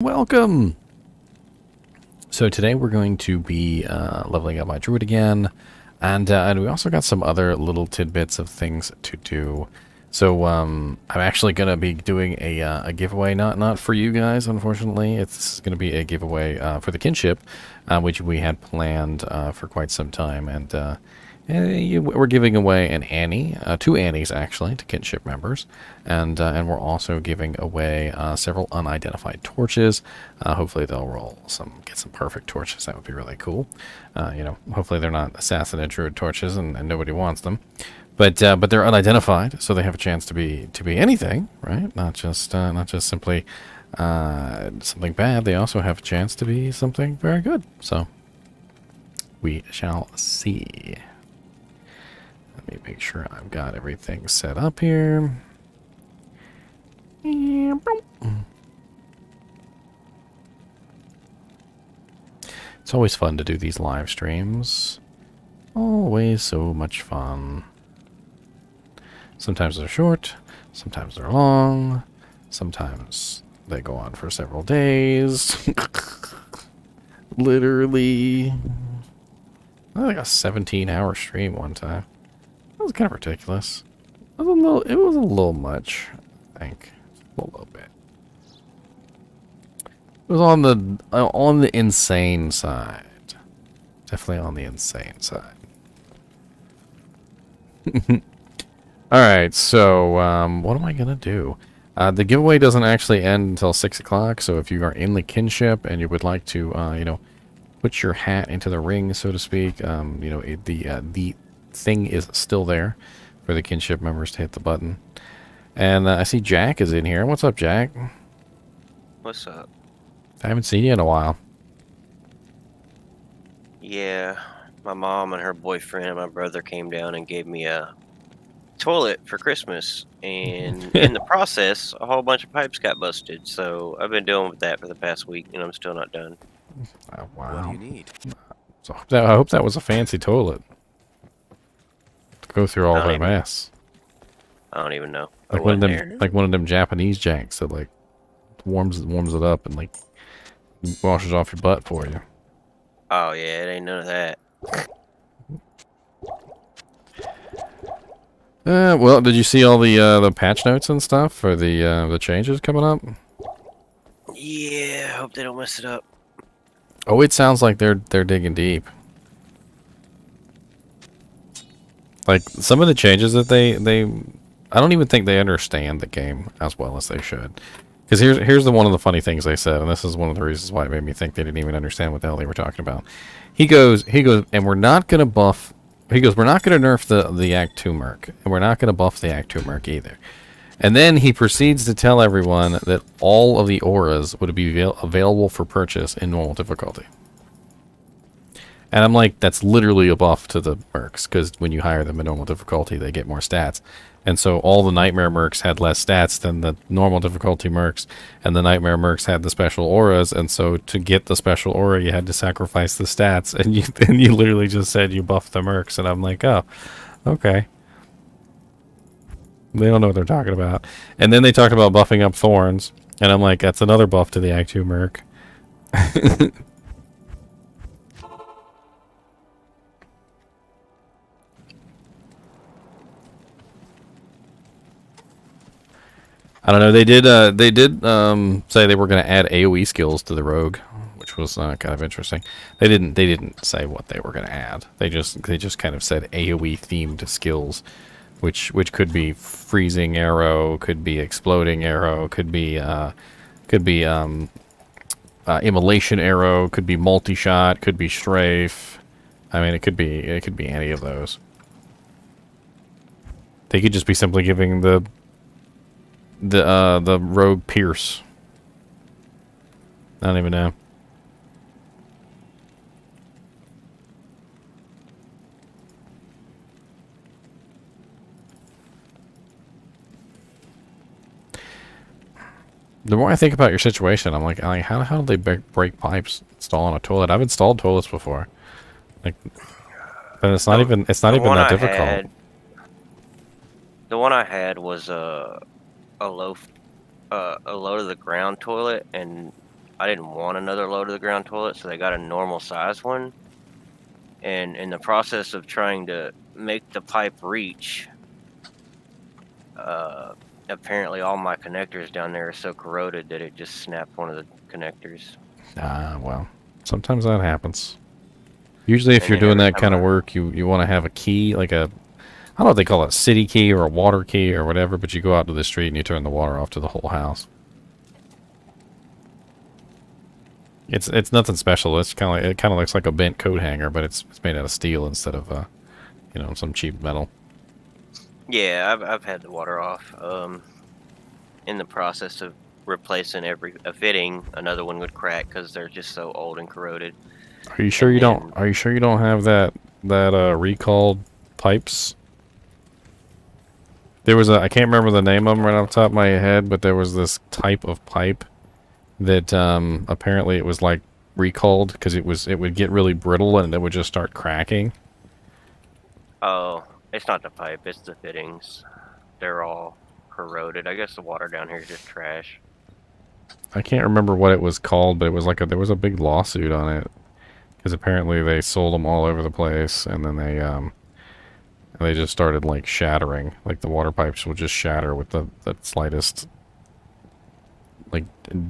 Welcome! So today we're going to be leveling up my Druid again, and we also got some other little tidbits of things to do. So I'm actually going to be doing a giveaway, not for you guys, unfortunately. It's going to be a giveaway for the kinship, which we had planned for quite some time, and we're giving away an Annie, two Annies actually, to kinship members, and we're also giving away several unidentified torches. Hopefully they'll get some perfect torches. That would be really cool. Hopefully they're not assassin and druid torches, and nobody wants them. But they're unidentified, so they have a chance to be anything, right? Not just simply something bad. They also have a chance to be something very good. So we shall see. Let me make sure I've got everything set up here. It's always fun to do these live streams. Always so much fun. Sometimes they're short, sometimes they're long, sometimes they go on for several days. Literally. I think a 17-hour stream one time. That was kind of ridiculous. It was a little much, I think. A little bit. It was on the insane side. Definitely on the insane side. Alright, so what am I gonna do? The giveaway doesn't actually end until 6 o'clock, so if you are in the kinship and you would like to put your hat into the ring, so to speak, the thing is still there for the kinship members to hit the button. And I see Jack is in here. What's up, Jack? What's up? I haven't seen you in a while. Yeah, my mom and her boyfriend and my brother came down and gave me a toilet for Christmas, and in the process, a whole bunch of pipes got busted. So I've been dealing with that for the past week, and I'm still not done. Oh, wow. What do you need? So I hope that was a fancy toilet. To go through all that mess. I don't even know. Like one of them Japanese Jacks that like warms it up and like washes off your butt for you. Oh yeah, it ain't none of that. Well, did you see all the patch notes and stuff for the changes coming up? Yeah, I hope they don't mess it up. Oh, it sounds like they're digging deep. Like some of the changes that I don't even think they understand the game as well as they should. Because here's one of the funny things they said, and this is one of the reasons why it made me think they didn't even understand what the hell they were talking about. He goes, and we're not gonna buff. He goes, we're not gonna nerf the Act 2 merc, and we're not gonna buff the Act 2 merc either. And then he proceeds to tell everyone that all of the auras would be available for purchase in normal difficulty. And I'm like, that's literally a buff to the mercs, because when you hire them in normal difficulty, they get more stats. And so all the Nightmare mercs had less stats than the normal difficulty mercs, and the Nightmare mercs had the special auras, and so to get the special aura, you had to sacrifice the stats, and you literally just said you buffed the mercs, and I'm like, oh, okay. They don't know what they're talking about. And then they talked about buffing up Thorns, and I'm like, that's another buff to the Act 2 merc. I don't know. They did say they were going to add AoE skills to the rogue, which was kind of interesting. They didn't say what they were going to add. They just kind of said AoE themed skills, which could be freezing arrow, could be exploding arrow, could be immolation arrow, could be multi shot, could be strafe. I mean, it could be any of those. They could just be simply giving the rogue pierce. I don't even know. The more I think about your situation, I'm like how did they break pipes installing a toilet? I've installed toilets before. Like, but it's not even that difficult. The one I had was a low to the ground toilet, and I didn't want another low to the ground toilet, so they got a normal size one. And in the process of trying to make the pipe reach, apparently all my connectors down there are so corroded that it just snapped one of the connectors. Ah, well, sometimes that happens. Usually if And you're then doing every that time kind of work, you want to have a key, like a, I don't know if they call it a city key or a water key or whatever, but you go out to the street and you turn the water off to the whole house. It's nothing special. It's kind of like, it kind of looks like a bent coat hanger, but it's made out of steel instead of you know, some cheap metal. Yeah, I've had the water off. In the process of replacing a fitting, another one would crack because they're just so old and corroded. Are you sure And you then, don't? Are you sure you don't have that recalled pipes? There was a, I can't remember the name of them right off the top of my head, but there was this type of pipe that apparently it was like recalled because it would get really brittle and it would just start cracking. Oh, it's not the pipe, it's the fittings. They're all corroded. I guess the water down here is just trash. I can't remember what it was called, but it was like there was a big lawsuit on it because apparently they sold them all over the place, and then they just started like shattering. Like the water pipes would just shatter with the slightest like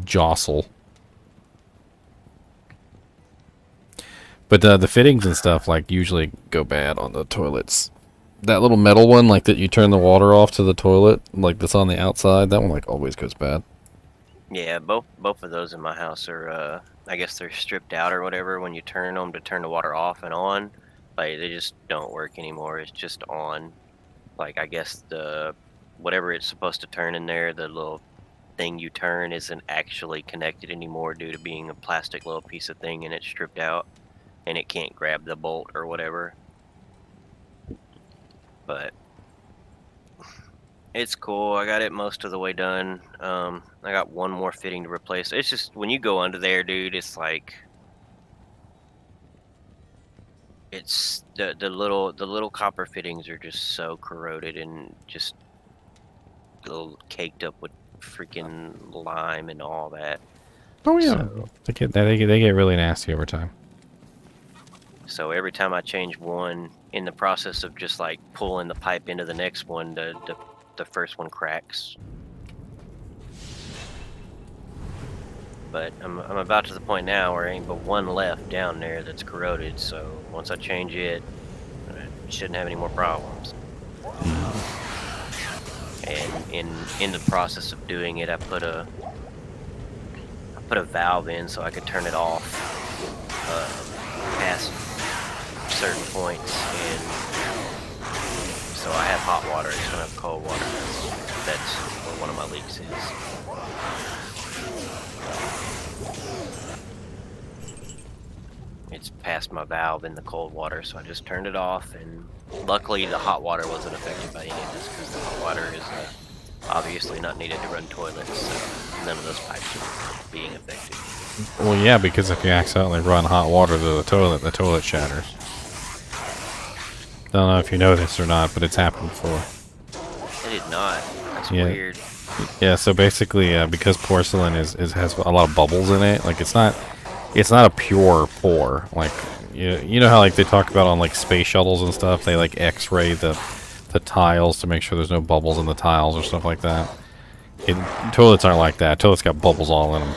jostle. But the fittings and stuff like usually go bad on the toilets. That little metal one, like that you turn the water off to the toilet, like that's on the outside, that one like always goes bad. Yeah, both of those in my house are, I guess they're stripped out or whatever when you turn them to turn the water off and on. Like, they just don't work anymore. It's just on. Like, I guess whatever it's supposed to turn in there, the little thing you turn isn't actually connected anymore due to being a plastic little piece of thing and it's stripped out. And it can't grab the bolt or whatever. But it's cool. I got it most of the way done. I got one more fitting to replace. It's just when you go under there, dude, it's like it's the little copper fittings are just so corroded and just little caked up with freaking lime and all that. Oh yeah, So, they get really nasty over time. So every time I change one, in the process of just like pulling the pipe into the next one, the first one cracks. But I'm about to the point now where there ain't but one left down there that's corroded. So once I change it, I shouldn't have any more problems. And in the process of doing it, I put a valve in so I could turn it off past certain points, and so I have hot water. I just don't have cold water. That's where one of my leaks is. It's past my valve in the cold water, so I just turned it off, and luckily the hot water wasn't affected by any of this because the hot water is obviously not needed to run toilets, so none of those pipes are being affected. Well, yeah, because if you accidentally run hot water to the toilet shatters. Don't know if you know this or not, but it's happened before. I did not. That's Yeah. weird. Yeah, so basically, because porcelain has a lot of bubbles in it, like it's not a pure pour. Like you know how like they talk about on like space shuttles and stuff, they like X-ray the tiles to make sure there's no bubbles in the tiles or stuff like that. Toilets aren't like that. Toilets got bubbles all in them,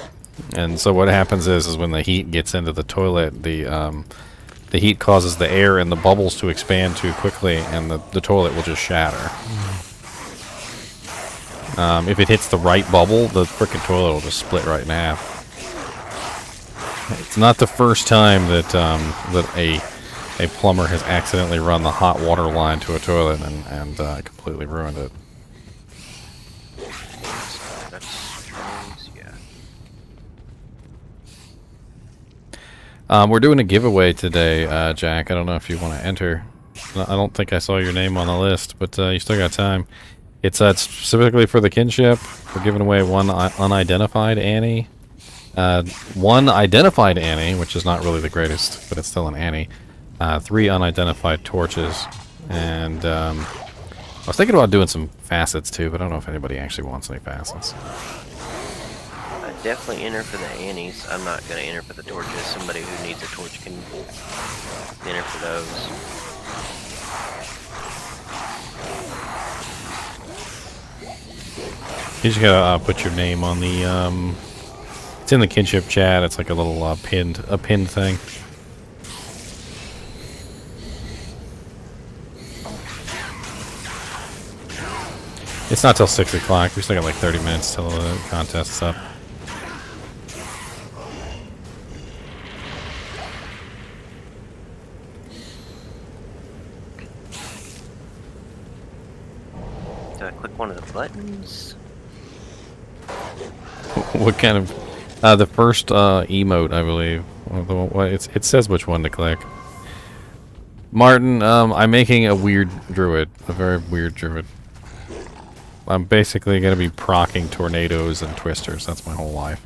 and so what happens is when the heat gets into the toilet, the heat causes the air and the bubbles to expand too quickly, and the toilet will just shatter. If it hits the right bubble, the frickin' toilet will just split right in half. It's not the first time that that a plumber has accidentally run the hot water line to a toilet and completely ruined it. That's strange, yeah. We're doing a giveaway today, Jack. I don't know if you want to enter. I don't think I saw your name on the list, but you still got time. It's specifically for the kinship. We're giving away one unidentified Annie. One identified Annie, which is not really the greatest, but it's still an Annie. 3 unidentified torches. And I was thinking about doing some facets too, but I don't know if anybody actually wants any facets. I definitely enter for the Annies. I'm not gonna enter for the torches. Somebody who needs a torch can enter for those. You just gotta put your name on the. It's in the kinship chat. It's like a little pinned thing. It's not till 6 o'clock. We still got like 30 minutes till the contest's up. Do I click one of the buttons? What kind of... the first emote, I believe. It says which one to click. Martin, I'm making a weird druid. A very weird druid. I'm basically going to be proccing tornadoes and twisters. That's my whole life.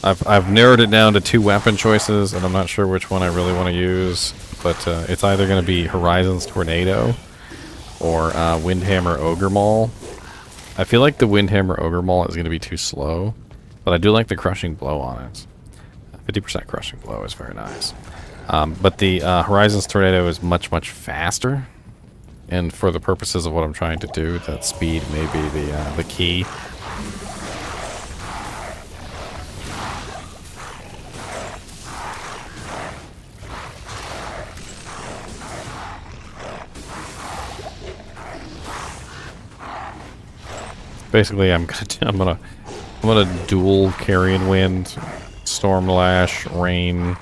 I've narrowed it down to 2 weapon choices, and I'm not sure which one I really want to use. But it's either going to be Horizon's Tornado or Windhammer Ogre Maul. I feel like the Windhammer Ogre Maul is going to be too slow, but I do like the Crushing Blow on it. 50% Crushing Blow is very nice. But the Horizon's Tornado is much, much faster. And for the purposes of what I'm trying to do, that speed may be the key. Basically, I'm gonna dual Carrion Wind, Stormlash, Rain,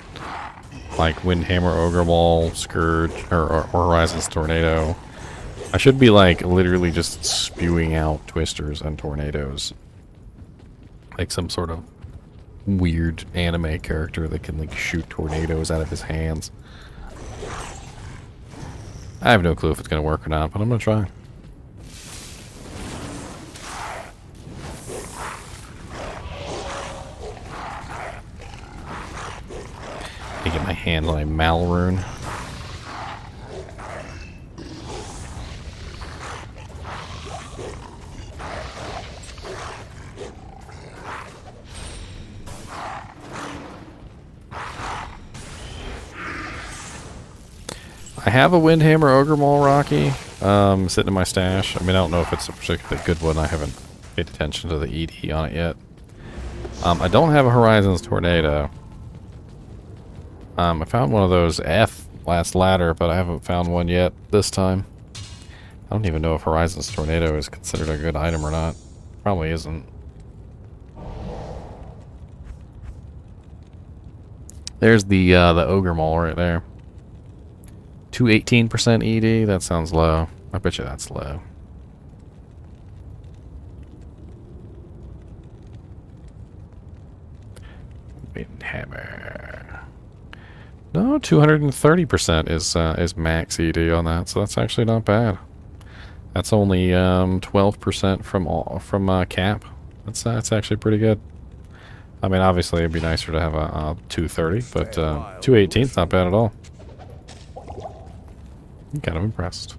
like Windhammer, Ogre Maul, Scourge, or Horizon's Tornado. I should be like literally just spewing out twisters and tornadoes, like some sort of weird anime character that can like shoot tornadoes out of his hands. I have no clue if it's gonna work or not, but I'm gonna try. I get my hands on a Malrune. I have a Windhammer Ogre Maul, Rocky, sitting in my stash. I mean, I don't know if it's a particularly good one. I haven't paid attention to the ED on it yet. I don't have a Horizon's Tornado. I found one of those last ladder, but I haven't found one yet this time. I don't even know if Horizon's Tornado is considered a good item or not. Probably isn't. There's the Ogre Maul right there. 218% ED? That sounds low. I bet you that's low. Windhammer. No, 230% is max ED on that, so that's actually not bad. That's only 12% from cap. That's actually pretty good. I mean, obviously it'd be nicer to have a 230, but 218 is not bad at all. I'm kind of impressed.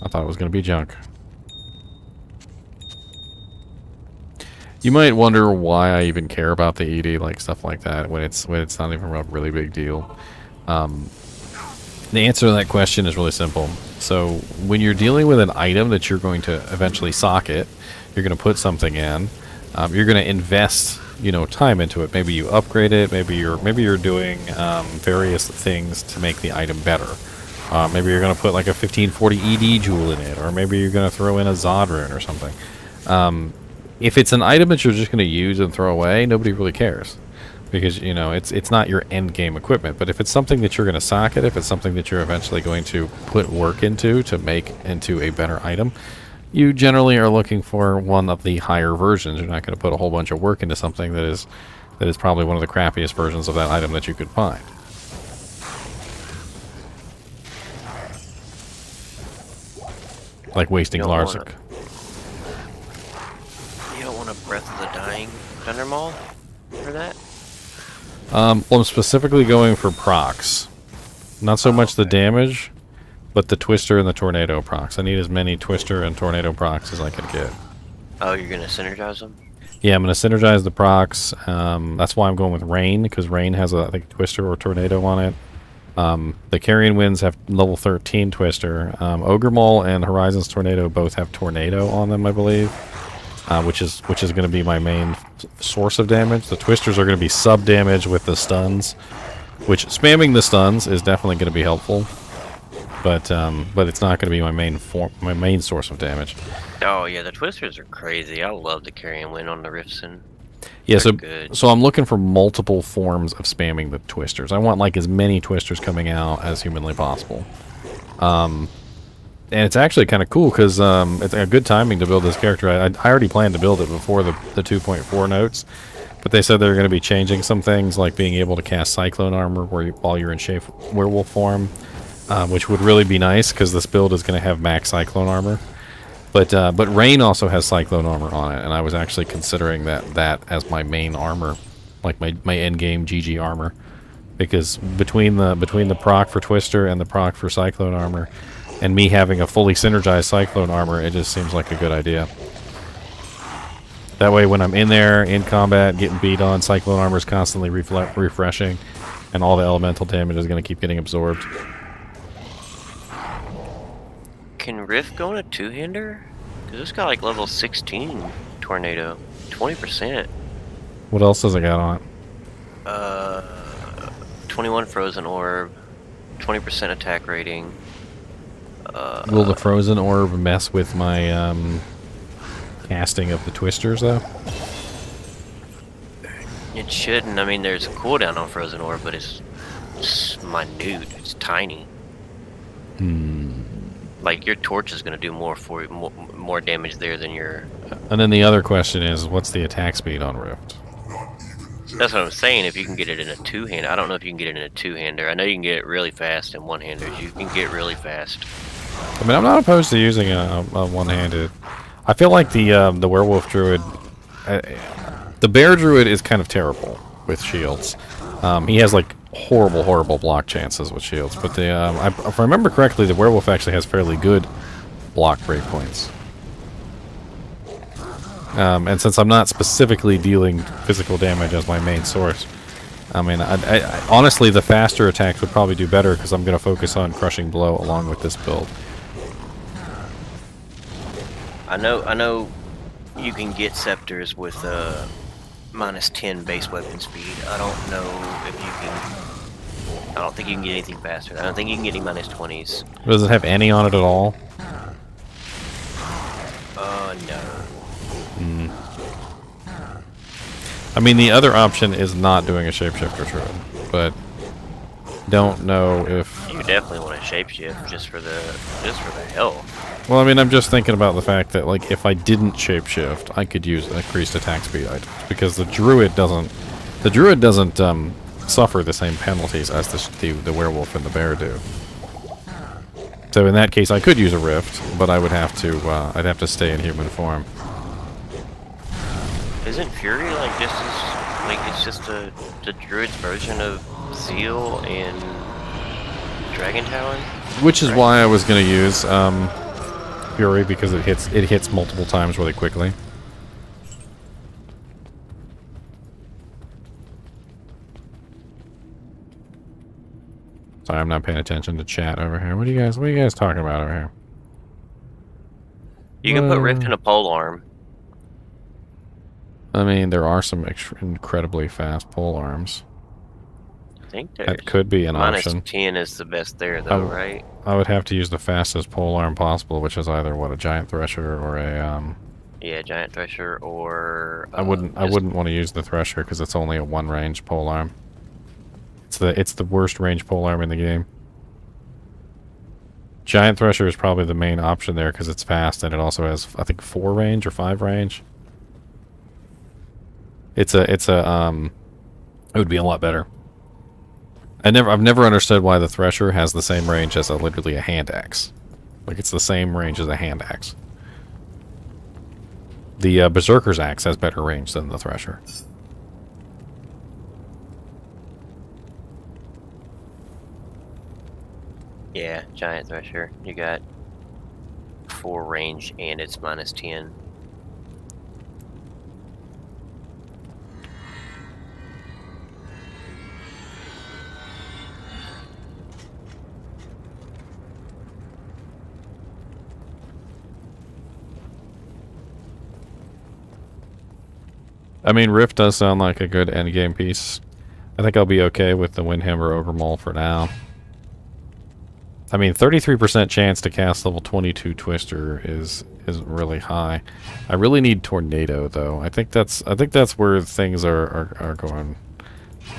I thought it was going to be junk. You might wonder why I even care about the ED, like stuff like that, when it's not even a really big deal. The answer to that question is really simple. So when you're dealing with an item that you're going to eventually socket, you're going to put something in, you're going to invest, time into it. Maybe you upgrade it. Maybe you're doing various things to make the item better. Maybe you're going to put like a 1540 ED jewel in it, or maybe you're going to throw in a Zod rune or something. If it's an item that you're just going to use and throw away, nobody really cares. Because, it's not your end game equipment. But if it's something that you're going to socket, if it's something that you're eventually going to put work into to make into a better item, you generally are looking for one of the higher versions. You're not going to put a whole bunch of work into something that is probably one of the crappiest versions of that item that you could find. Like wasting Larsic. You don't want a Breath of the Dying Thunder Maul for that? Well, I'm specifically going for procs. Not so much the damage, but the Twister and the Tornado procs. I need as many Twister and Tornado procs as I can get. Oh, you're going to synergize them? Yeah, I'm going to synergize the procs. That's why I'm going with Rain, because Rain has I think, Twister or Tornado on it. The Carrion Winds have level 13 Twister. Ogre Mole and Horizon's Tornado both have Tornado on them, I believe, which is going to be my main source of damage. The Twisters are going to be sub damage with the stuns, which spamming the stuns is definitely going to be helpful, but it's not going to be my main source of damage. Oh yeah, the Twisters are crazy. I love the Carrion Wind on the Rifson. Yeah, Good. so I'm looking for multiple forms of spamming the Twisters. I want like as many Twisters coming out as humanly possible. And it's actually kind of cool because it's a good timing to build this character. I already planned to build it before the 2.4 notes, but they said they're going to be changing some things, like being able to cast Cyclone Armor while you're in Shape Werewolf form, which would really be nice because this build is going to have max Cyclone Armor. But Rain also has Cyclone Armor on it, and I was actually considering that as my main armor, like my end game GG armor, because between the proc for Twister and the proc for Cyclone Armor, and me having a fully synergized Cyclone Armor, it just seems like a good idea. That way, when I'm in there in combat, getting beat on, Cyclone Armor is constantly refreshing, and all the elemental damage is going to keep getting absorbed. Can Rift go in a two-hander? Because it's got like level 16 Tornado. 20%. What else does it got on it? 21 Frozen Orb. 20% attack rating. Will the Frozen Orb mess with my casting of the Twisters, though? It shouldn't. I mean, there's a cooldown on Frozen Orb, but it's minute. It's tiny. Like, your torch is going to do more damage there than your... And then the other question is, what's the attack speed on Rift? That's what I'm saying, if you can get it in a two-hander. I don't know if you can get it in a two-hander. I know you can get it really fast in one-handers. You can get really fast. I mean, I'm not opposed to using a one-handed. I feel like the Werewolf Druid... the Bear Druid is kind of terrible with shields. He has, like, horrible block chances with shields, but if I remember correctly, the Werewolf actually has fairly good block breakpoints. And since I'm not specifically dealing physical damage as my main source, I mean, I honestly, the faster attacks would probably do better because I'm going to focus on Crushing Blow along with this build. I know you can get Scepters with minus 10 base weapon speed. I don't know if you can... I don't think you can get anything faster. I don't think you can get any minus 20s. Does it have any on it at all? No. I mean, the other option is not doing a Shapeshifter Druid, but don't know if... You definitely want to shapeshift just for the health. Well, I mean, I'm just thinking about the fact that, like, if I didn't shapeshift, I could use increased attack speed items, because the Druid doesn't suffer the same penalties as the Werewolf and the Bear do. So in that case, I could use a Rift, but I would have to I'd have to stay in human form. Isn't Fury like just as, like, it's just the Druid's version of Zeal and Dragon Talon? Which is why I was going to use Fury, because it hits multiple times really quickly. Sorry, I'm not paying attention to chat over here. What are you guys talking about over here? You can put Rift in a polearm. I mean, there are some incredibly fast pole arms. I think that could be an option. Minus 10 is the best there, though, right? I would have to use the fastest pole arm possible, which is either a Giant Thresher or a Yeah, Giant Thresher or... I wouldn't want to use the Thresher because it's only a one range pole arm. It's the worst range pole arm in the game. Giant Thresher is probably the main option there because it's fast, and it also has, I think, 4 range or 5 range. It would be a lot better. I've never understood why the Thresher has the same range as literally a hand axe. Like, it's the same range as a hand axe. The Berserker's axe has better range than the Thresher. Yeah, Giant Thresher. You got 4 range and it's minus 10. I mean, Rift does sound like a good endgame piece. I think I'll be okay with the Windhammer Ogre Maul for now. I mean, 33% chance to cast level 22 Twister is really high. I really need Tornado though. I think that's where things are going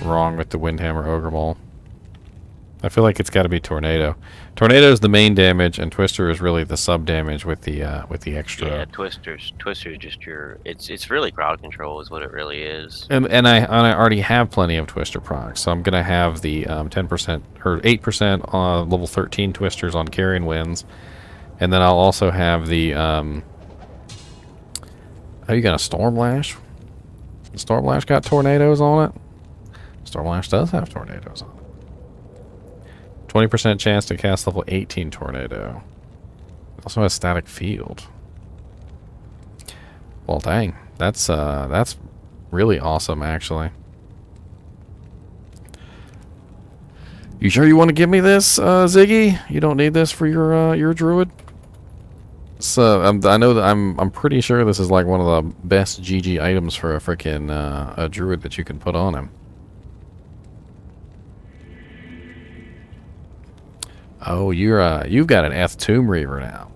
wrong with the Windhammer Ogre Maul. I feel like it's got to be Tornado. Tornado is the main damage, and Twister is really the sub damage with the extra. Yeah, Twister's just your. It's really crowd control is what it really is. And I already have plenty of Twister procs, so I'm gonna have the 10% or 8% on level 13 Twisters on Carrion Winds, and then I'll also have the. Oh, you got a Stormlash? The Stormlash got tornadoes on it. Stormlash does have tornadoes on it. 20% chance to cast level 18 Tornado. It also has Static Field. Well, dang. That's really awesome, actually. You sure you want to give me this, Ziggy? You don't need this for your Druid? So I know that I'm pretty sure this is like one of the best GG items for a freaking a Druid that you can put on him. Oh, you've got an Eth Tomb Reaver now.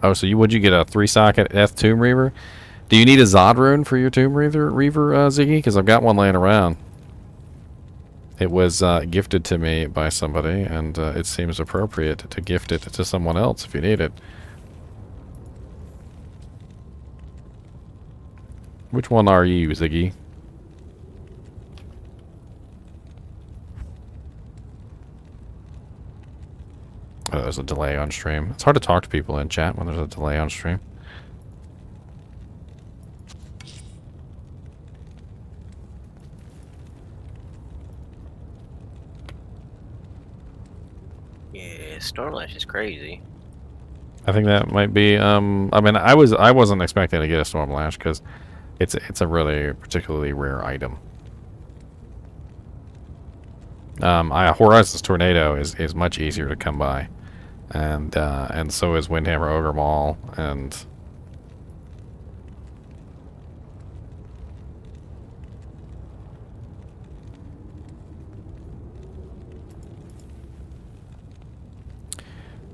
Oh, so would you get a 3-socket Eth Tomb Reaver? Do you need a Zod rune for your Tomb Reaver, Ziggy? Because I've got one laying around. It was gifted to me by somebody, and it seems appropriate to gift it to someone else if you need it. Which one are you, Ziggy? Oh, there's a delay on stream. It's hard to talk to people in chat when there's a delay on stream. Yeah, Stormlash is crazy. I think that might be. I mean, I wasn't expecting to get a Stormlash because it's a really particularly rare item. Horizon's Tornado is much easier to come by. And so is Windhammer Ogre Maul, and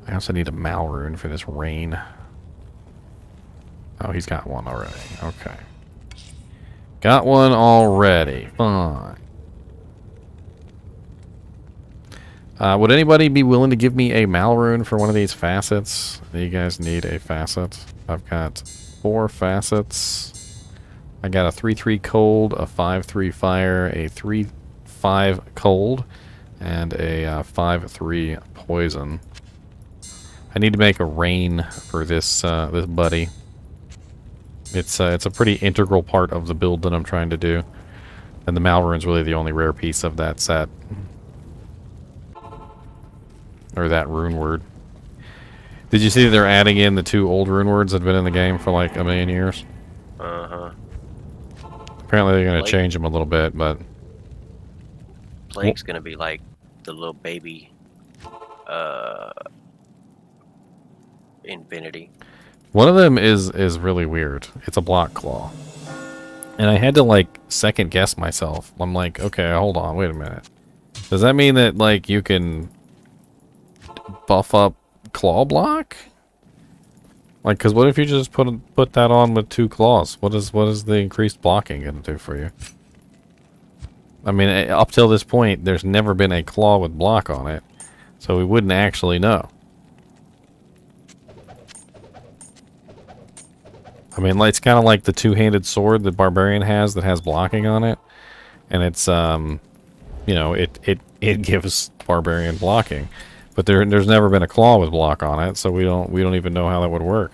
I also need a Mal rune for this rain. Oh, he's got one already. Okay. Got one already. Fine. Would anybody be willing to give me a Mal rune for one of these facets? You guys need a facet. I've got 4 facets. I got a 3/3 cold, a 5/3 fire, a 3/5 cold, and a 5/3 poison. I need to make a rain for this this buddy. It's a pretty integral part of the build that I'm trying to do, and the Mal rune's really the only rare piece of that set. Or that rune word. Did you see they're adding in the 2 old rune words that have been in the game for like a million years? Uh-huh. Apparently they're going to change them a little bit, but... Plague's going to be like the little baby Infinity. One of them is really weird. It's a block claw. And I had to like second guess myself. I'm like, okay, hold on, wait a minute. Does that mean that like you can buff up claw block? Like, because what if you just put that on with 2 claws? What is the increased blocking going to do for you? I mean, up till this point, there's never been a claw with block on it, so we wouldn't actually know. I mean, it's kind of like the 2-handed sword that Barbarian has that has blocking on it, and it's you know, it gives Barbarian blocking. But there's never been a claw with block on it, so we don't even know how that would work.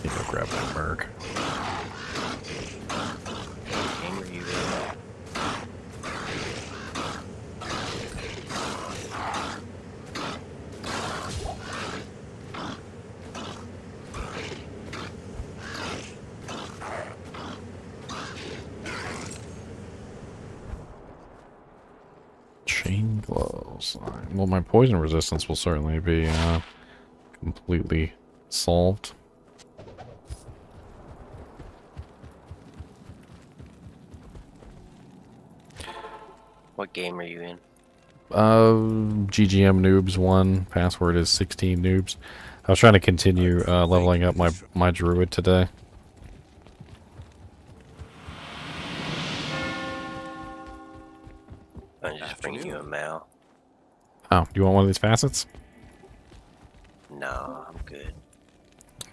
You go grab that merc. Chain gloves. Well, my poison resistance will certainly be completely solved. What game are you in? GGM noobs 1. Password is 16 noobs. I was trying to continue leveling up my druid today. I'm just bringing you a Mal. Oh, do you want one of these facets? No, I'm good.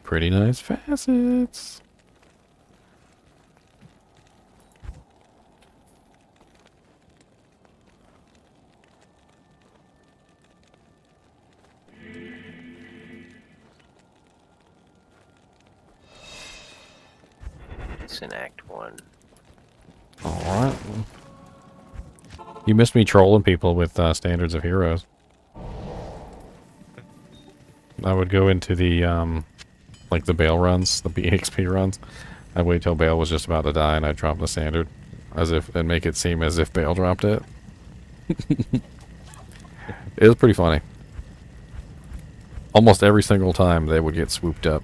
Pretty nice facets. It's in Act 1. Alright. You missed me trolling people with standards of heroes. I would go into the, like the Bale runs, the BXP runs. I'd wait till Bale was just about to die and I'd drop the standard. And make it seem as if Bale dropped it. It was pretty funny. Almost every single time they would get swooped up.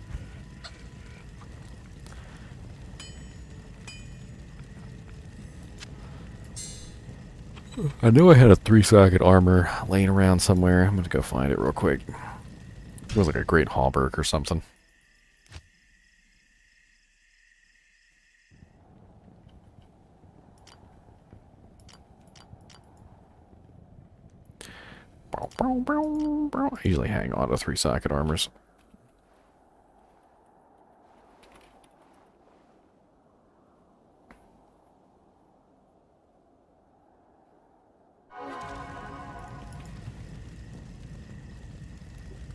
I knew I had a 3-socket armor laying around somewhere. I'm gonna go find it real quick. It was like a great hauberk or something. I usually hang on to 3-socket armors.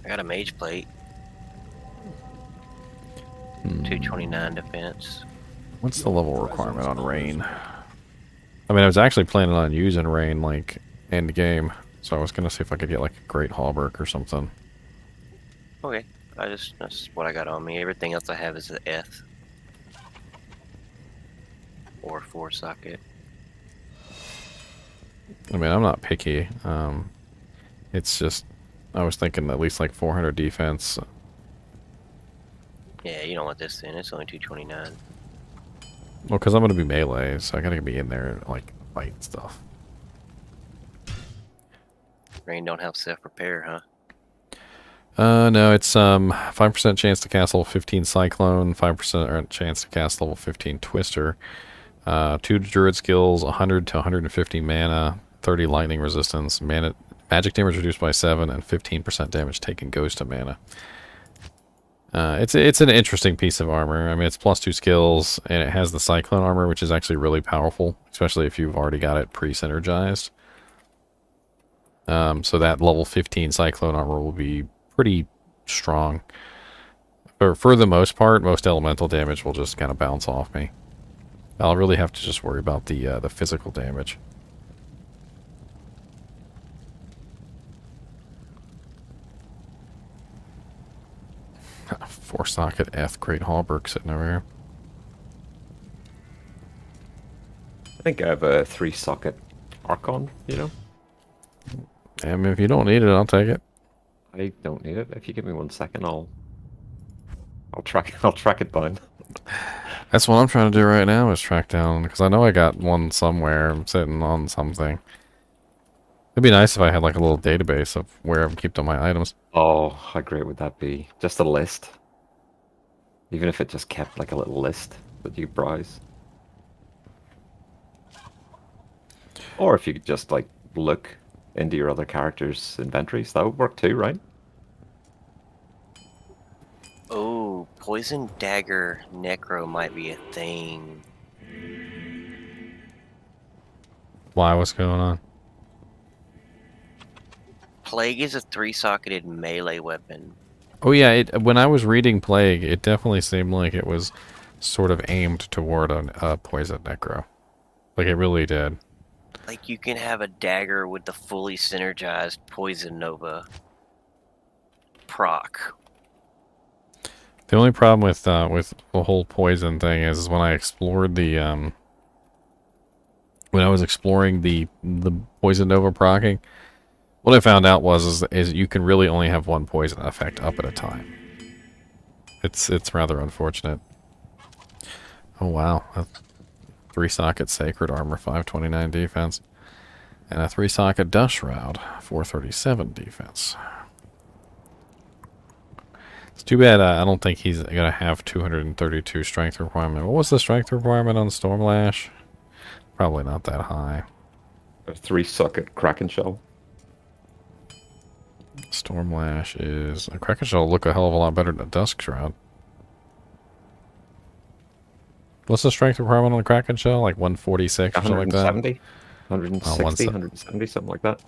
I got a mage plate. 229 defense. What's the level requirement on rain? I mean, I was actually planning on using rain, like, end game. So I was gonna see if I could get, like, a great hauberk or something. Okay, that's what I got on me. Everything else I have is the F. Or 4-socket. I mean, I'm not picky. It's just, I was thinking at least, like, 400 defense. Yeah, you don't want this thing. It's only 229. Well, because I'm gonna be melee, so I gotta be in there, like, fight stuff. Rain don't have self-repair, huh? No, it's 5% chance to cast level 15 Cyclone, 5% chance to cast level 15 Twister, 2 Druid skills, 100 to 150 mana, 30 lightning resistance, magic damage reduced by 7, and 15% damage taken goes to mana. It's an interesting piece of armor. I mean, it's +2 skills, and it has the Cyclone armor, which is actually really powerful, especially if you've already got it pre-synergized. So that level 15 Cyclone armor will be pretty strong. For the most part, most elemental damage will just kind of bounce off me. I'll really have to just worry about the physical damage. Four-socket F Great Hauberk sitting over here. I think I have a 3-socket Archon, you know? I mean, if you don't need it, I'll take it. I don't need it. If you give me 1 second, I'll track it down. That's what I'm trying to do right now, is track down, because I know I got one somewhere. I'm sitting on something. It'd be nice if I had like a little database of where I've kept all my items. Oh, how great would that be? Just a list. Even if it just kept like a little list that you browse. Or if you could just like look into your other characters' inventories, that would work too, right? Oh, Poison Dagger Necro might be a thing. Why? What's going on? Plague is a 3-socketed melee weapon. Oh yeah, when I was reading Plague, it definitely seemed like it was sort of aimed toward a poison necro. Like it really did. Like you can have a dagger with the fully synergized Poison Nova proc. The only problem with the whole poison thing is when I explored the when I was exploring the poison nova proccing, what I found out is you can really only have one poison effect up at a time. It's rather unfortunate. Oh wow, a 3-socket sacred armor, 529 defense, and a 3-socket dust shroud, 437 defense. It's too bad I don't think he's gonna have 232 strength requirement. What was the strength requirement on Stormlash? Probably not that high. A 3-socket Kraken shell. Stormlash is a Kraken shell look a hell of a lot better than a Dusk Shroud. What's the strength requirement on the Kraken shell? Like 146 or something like that? 170? 160, 170, something like that.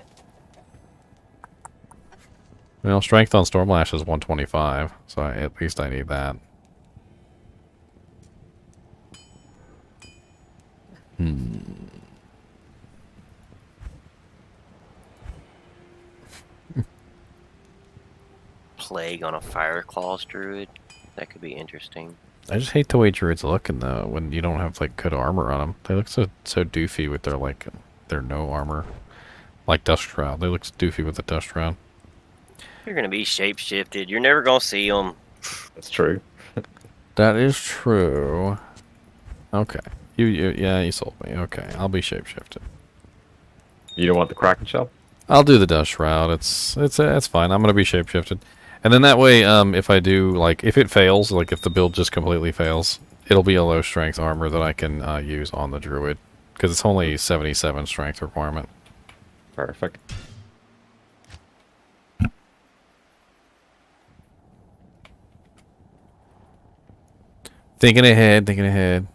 Well, strength on Stormlash is 125, so at least I need that. Plague on a fire claws druid. That could be interesting. I just hate the way druids look in the when you don't have like good armor on them. They look so doofy with their no armor, like Dust Shroud. They look doofy with the Dust Shroud. You're gonna be shape-shifted. You're never gonna see them. That's true. That is true. Okay, you sold me. Okay, I'll be shapeshifted. You don't want the Kraken shell? I'll do the Dust Shroud. It's fine. I'm gonna be shapeshifted, and then that way, if I do if it fails, like if the build just completely fails, it'll be a low strength armor that I can use on the druid because it's only 77 strength requirement. Perfect. Thinking ahead, thinking ahead.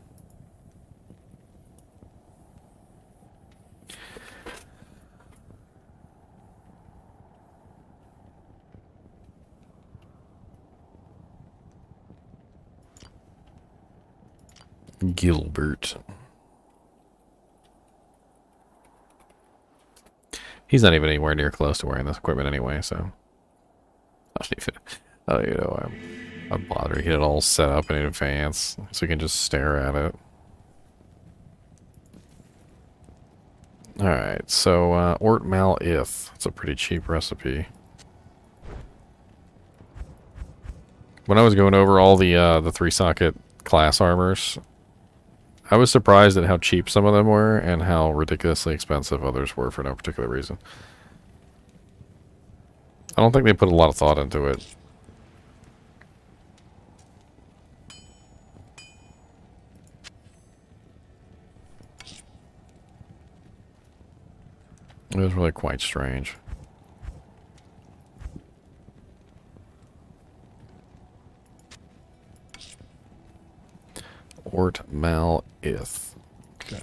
Gilbert. He's not even anywhere near close to wearing this equipment anyway, so I don't even, I'm bother to get it all set up in advance so we can just stare at it. Alright, so Ort Mal Ith. It's a pretty cheap recipe. When I was going over all the 3-socket class armors, I was surprised at how cheap some of them were and how ridiculously expensive others were for no particular reason. I don't think they put a lot of thought into it. It was really quite strange. Ort Mal Ith. Okay.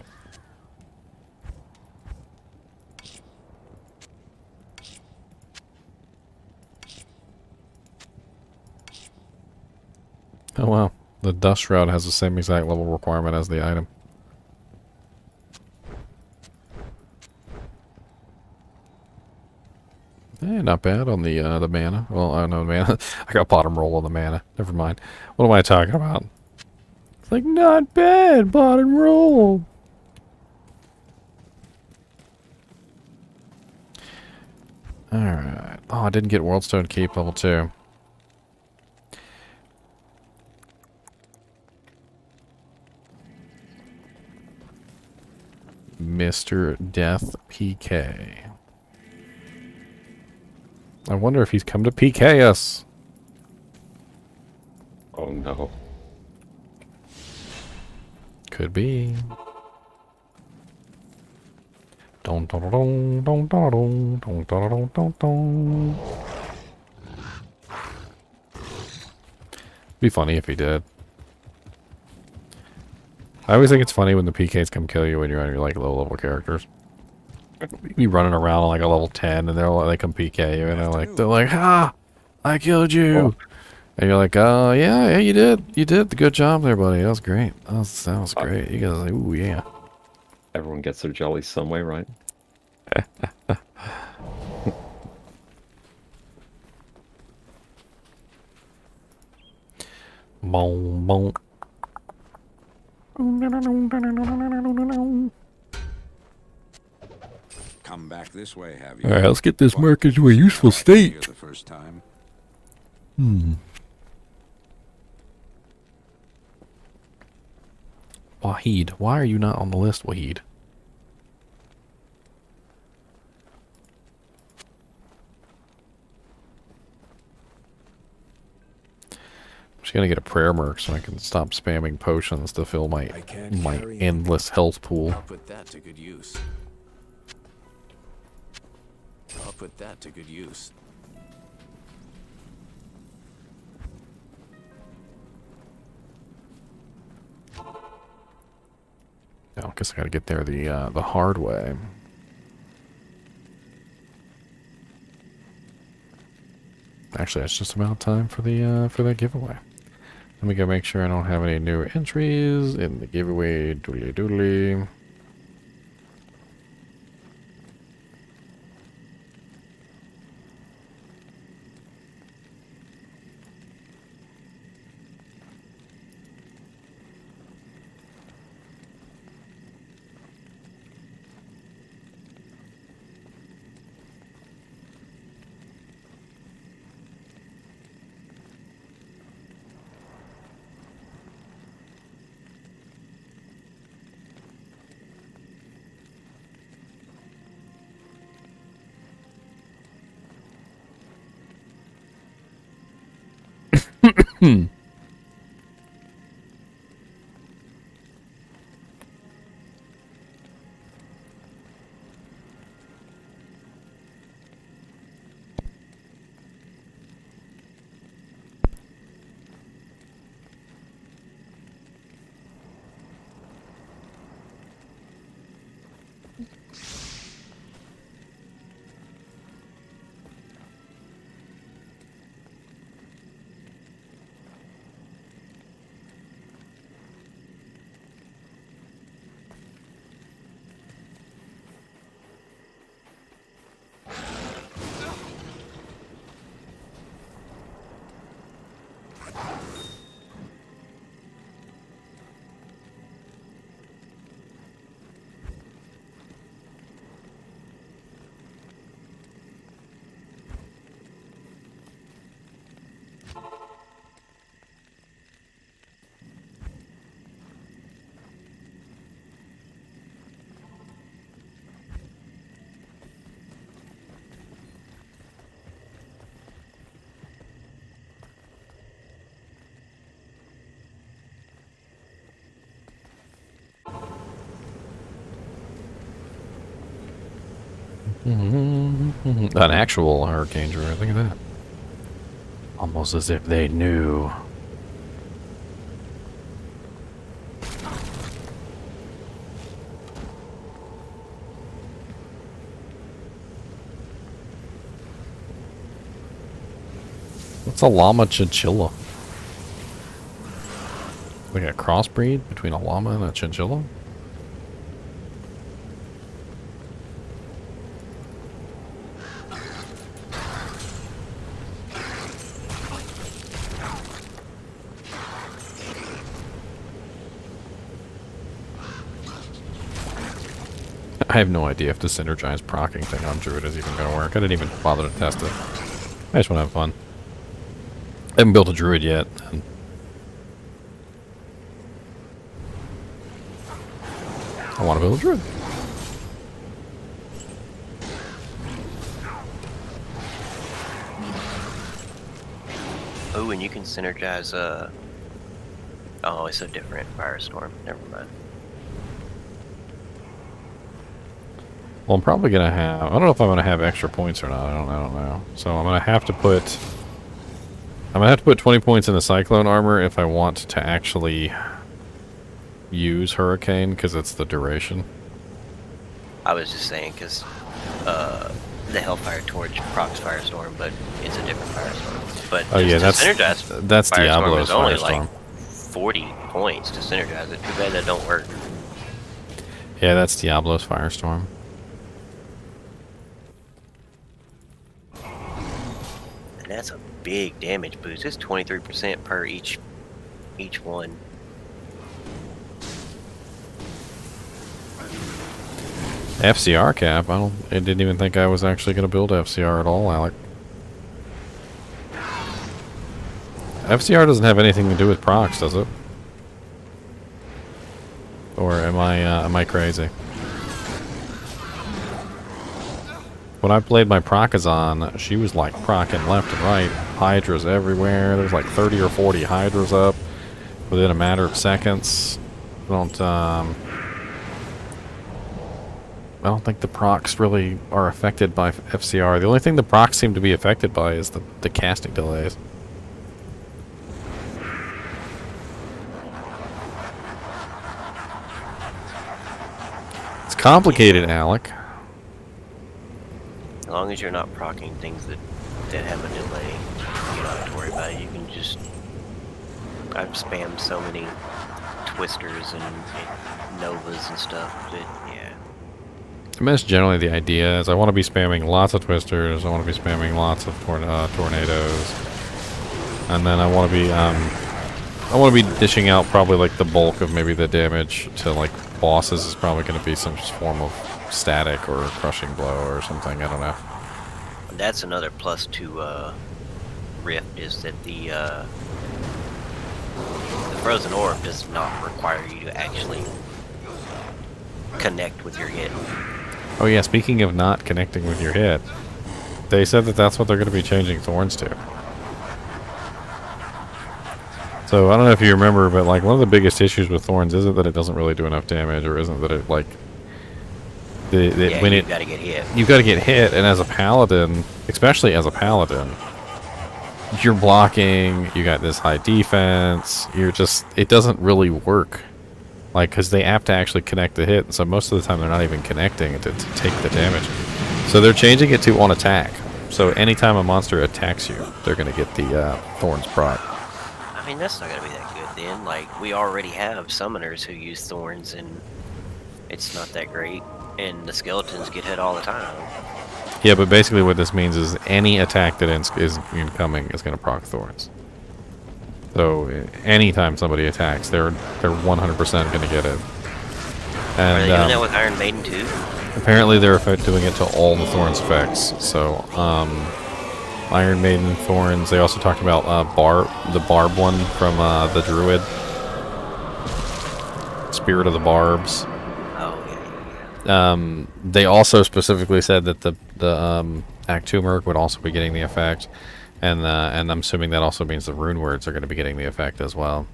Oh wow. The Dust Shroud has the same exact level requirement as the item. Not bad on the mana. Well, I don't know mana. I got bottom roll on the mana. Never mind. What am I talking about? It's like, not bad, bottom roll. Alright. Oh, I didn't get Worldstone Keep level 2. Mr. Death PK. I wonder if he's come to PK us. Oh no. Could be. Don don don don don don don don don don. Be funny if he did. I always think it's funny when the PKs come kill you when you're on your low level characters. You be running around on like a level 10 and they come PK you and they're like, ha! I killed you! Oh. And you're like, oh yeah, you did. Good job there, buddy. That was great. That was great. You guys are like, ooh yeah. Everyone gets their jollies some way, right? Bon bon. Back this way, have you? All right, let's get this Well, mark into a useful no idea state. the first time. Wahid, why are you not on the list, Wahid? I'm just gonna get a prayer merc so I can stop spamming potions to fill my I can't carry it. endless health pool. I'll put that to good use. I'll put that to good use. I guess I gotta get there the hard way. Actually, that's just about time for that giveaway. Let me go make sure I don't have any new entries in the giveaway. Doodly doodly. An actual hurricane druid. Look at that. Almost as if they knew. What's a llama chinchilla? Like a crossbreed between a llama and a chinchilla? I have no idea if the synergized procking thing on Druid is even going to work. I didn't even bother to test it. I just want to have fun. I haven't built a Druid yet. And I want to build a Druid. Oh, and you can synergize, oh, it's a different Firestorm. Never mind. Well, I'm probably going to have... I don't know if I'm going to have extra points or not. I don't know. So I'm going to have to put... I'm going to have to put 20 points in the Cyclone armor if I want to actually use Hurricane, because it's the duration. I was just saying, because the Hellfire Torch procs Firestorm, but it's a different Firestorm. But Oh yeah, that's Firestorm Diablo's is only Firestorm. like 40 points to synergize it. Too bad that don't work. Yeah, that's Diablo's Firestorm. And that's a big damage boost. It's 23% per each one. FCR cap? I didn't even think I was actually going to build FCR at all, Alec. FCR doesn't have anything to do with procs, does it? Or am I crazy? When I played my Procazon, she was like procking left and right. Hydras everywhere. There's like 30 or 40 Hydras up within a matter of seconds. I don't think the procs really are affected by FCR. The only thing the procs seem to be affected by is the casting delays. It's complicated, Alec. As long as you're not proccing things that have a delay, you don't have to worry about it. You can just... I've spammed so many twisters and novas and stuff that, yeah. I mean, that's generally the idea. Is I want to be spamming lots of twisters. I want to be spamming lots of tornadoes, and then I want to be dishing out probably like the bulk of maybe the damage to like bosses is probably going to be some form of static or crushing blow or something. I don't know. That's another plus to Rift is that the frozen orb does not require you to actually connect with your hit. Oh yeah, speaking of not connecting with your hit, they said that that's what they're going to be changing Thorns to. So I don't know if you remember, but like one of the biggest issues with Thorns isn't that it doesn't really do enough damage, or isn't that it like when you've got to get hit. You've got to get hit, and as a paladin, especially as a paladin, you're blocking. You got this high defense. It doesn't really work. Like, because they have to actually connect the hit, and so most of the time they're not even connecting to take the damage. So they're changing it to on attack. So anytime a monster attacks you, they're going to get the Thorns proc. I mean, that's not going to be that good then. Like, we already have summoners who use Thorns, and it's not that great. And the skeletons get hit all the time. Yeah, but basically what this means is any attack that is incoming is going to proc Thorns. So anytime somebody attacks, they're 100% going to get it. And Are they doing that with Iron Maiden too? Apparently they're doing it to all the Thorns effects. So Iron Maiden Thorns. They also talked about the Barb one from the Druid. Spirit of the Barbs. Oh yeah. They also specifically said that the Act 2 Merc would also be getting the effect. And I'm assuming that also means the rune words are going to be getting the effect as well.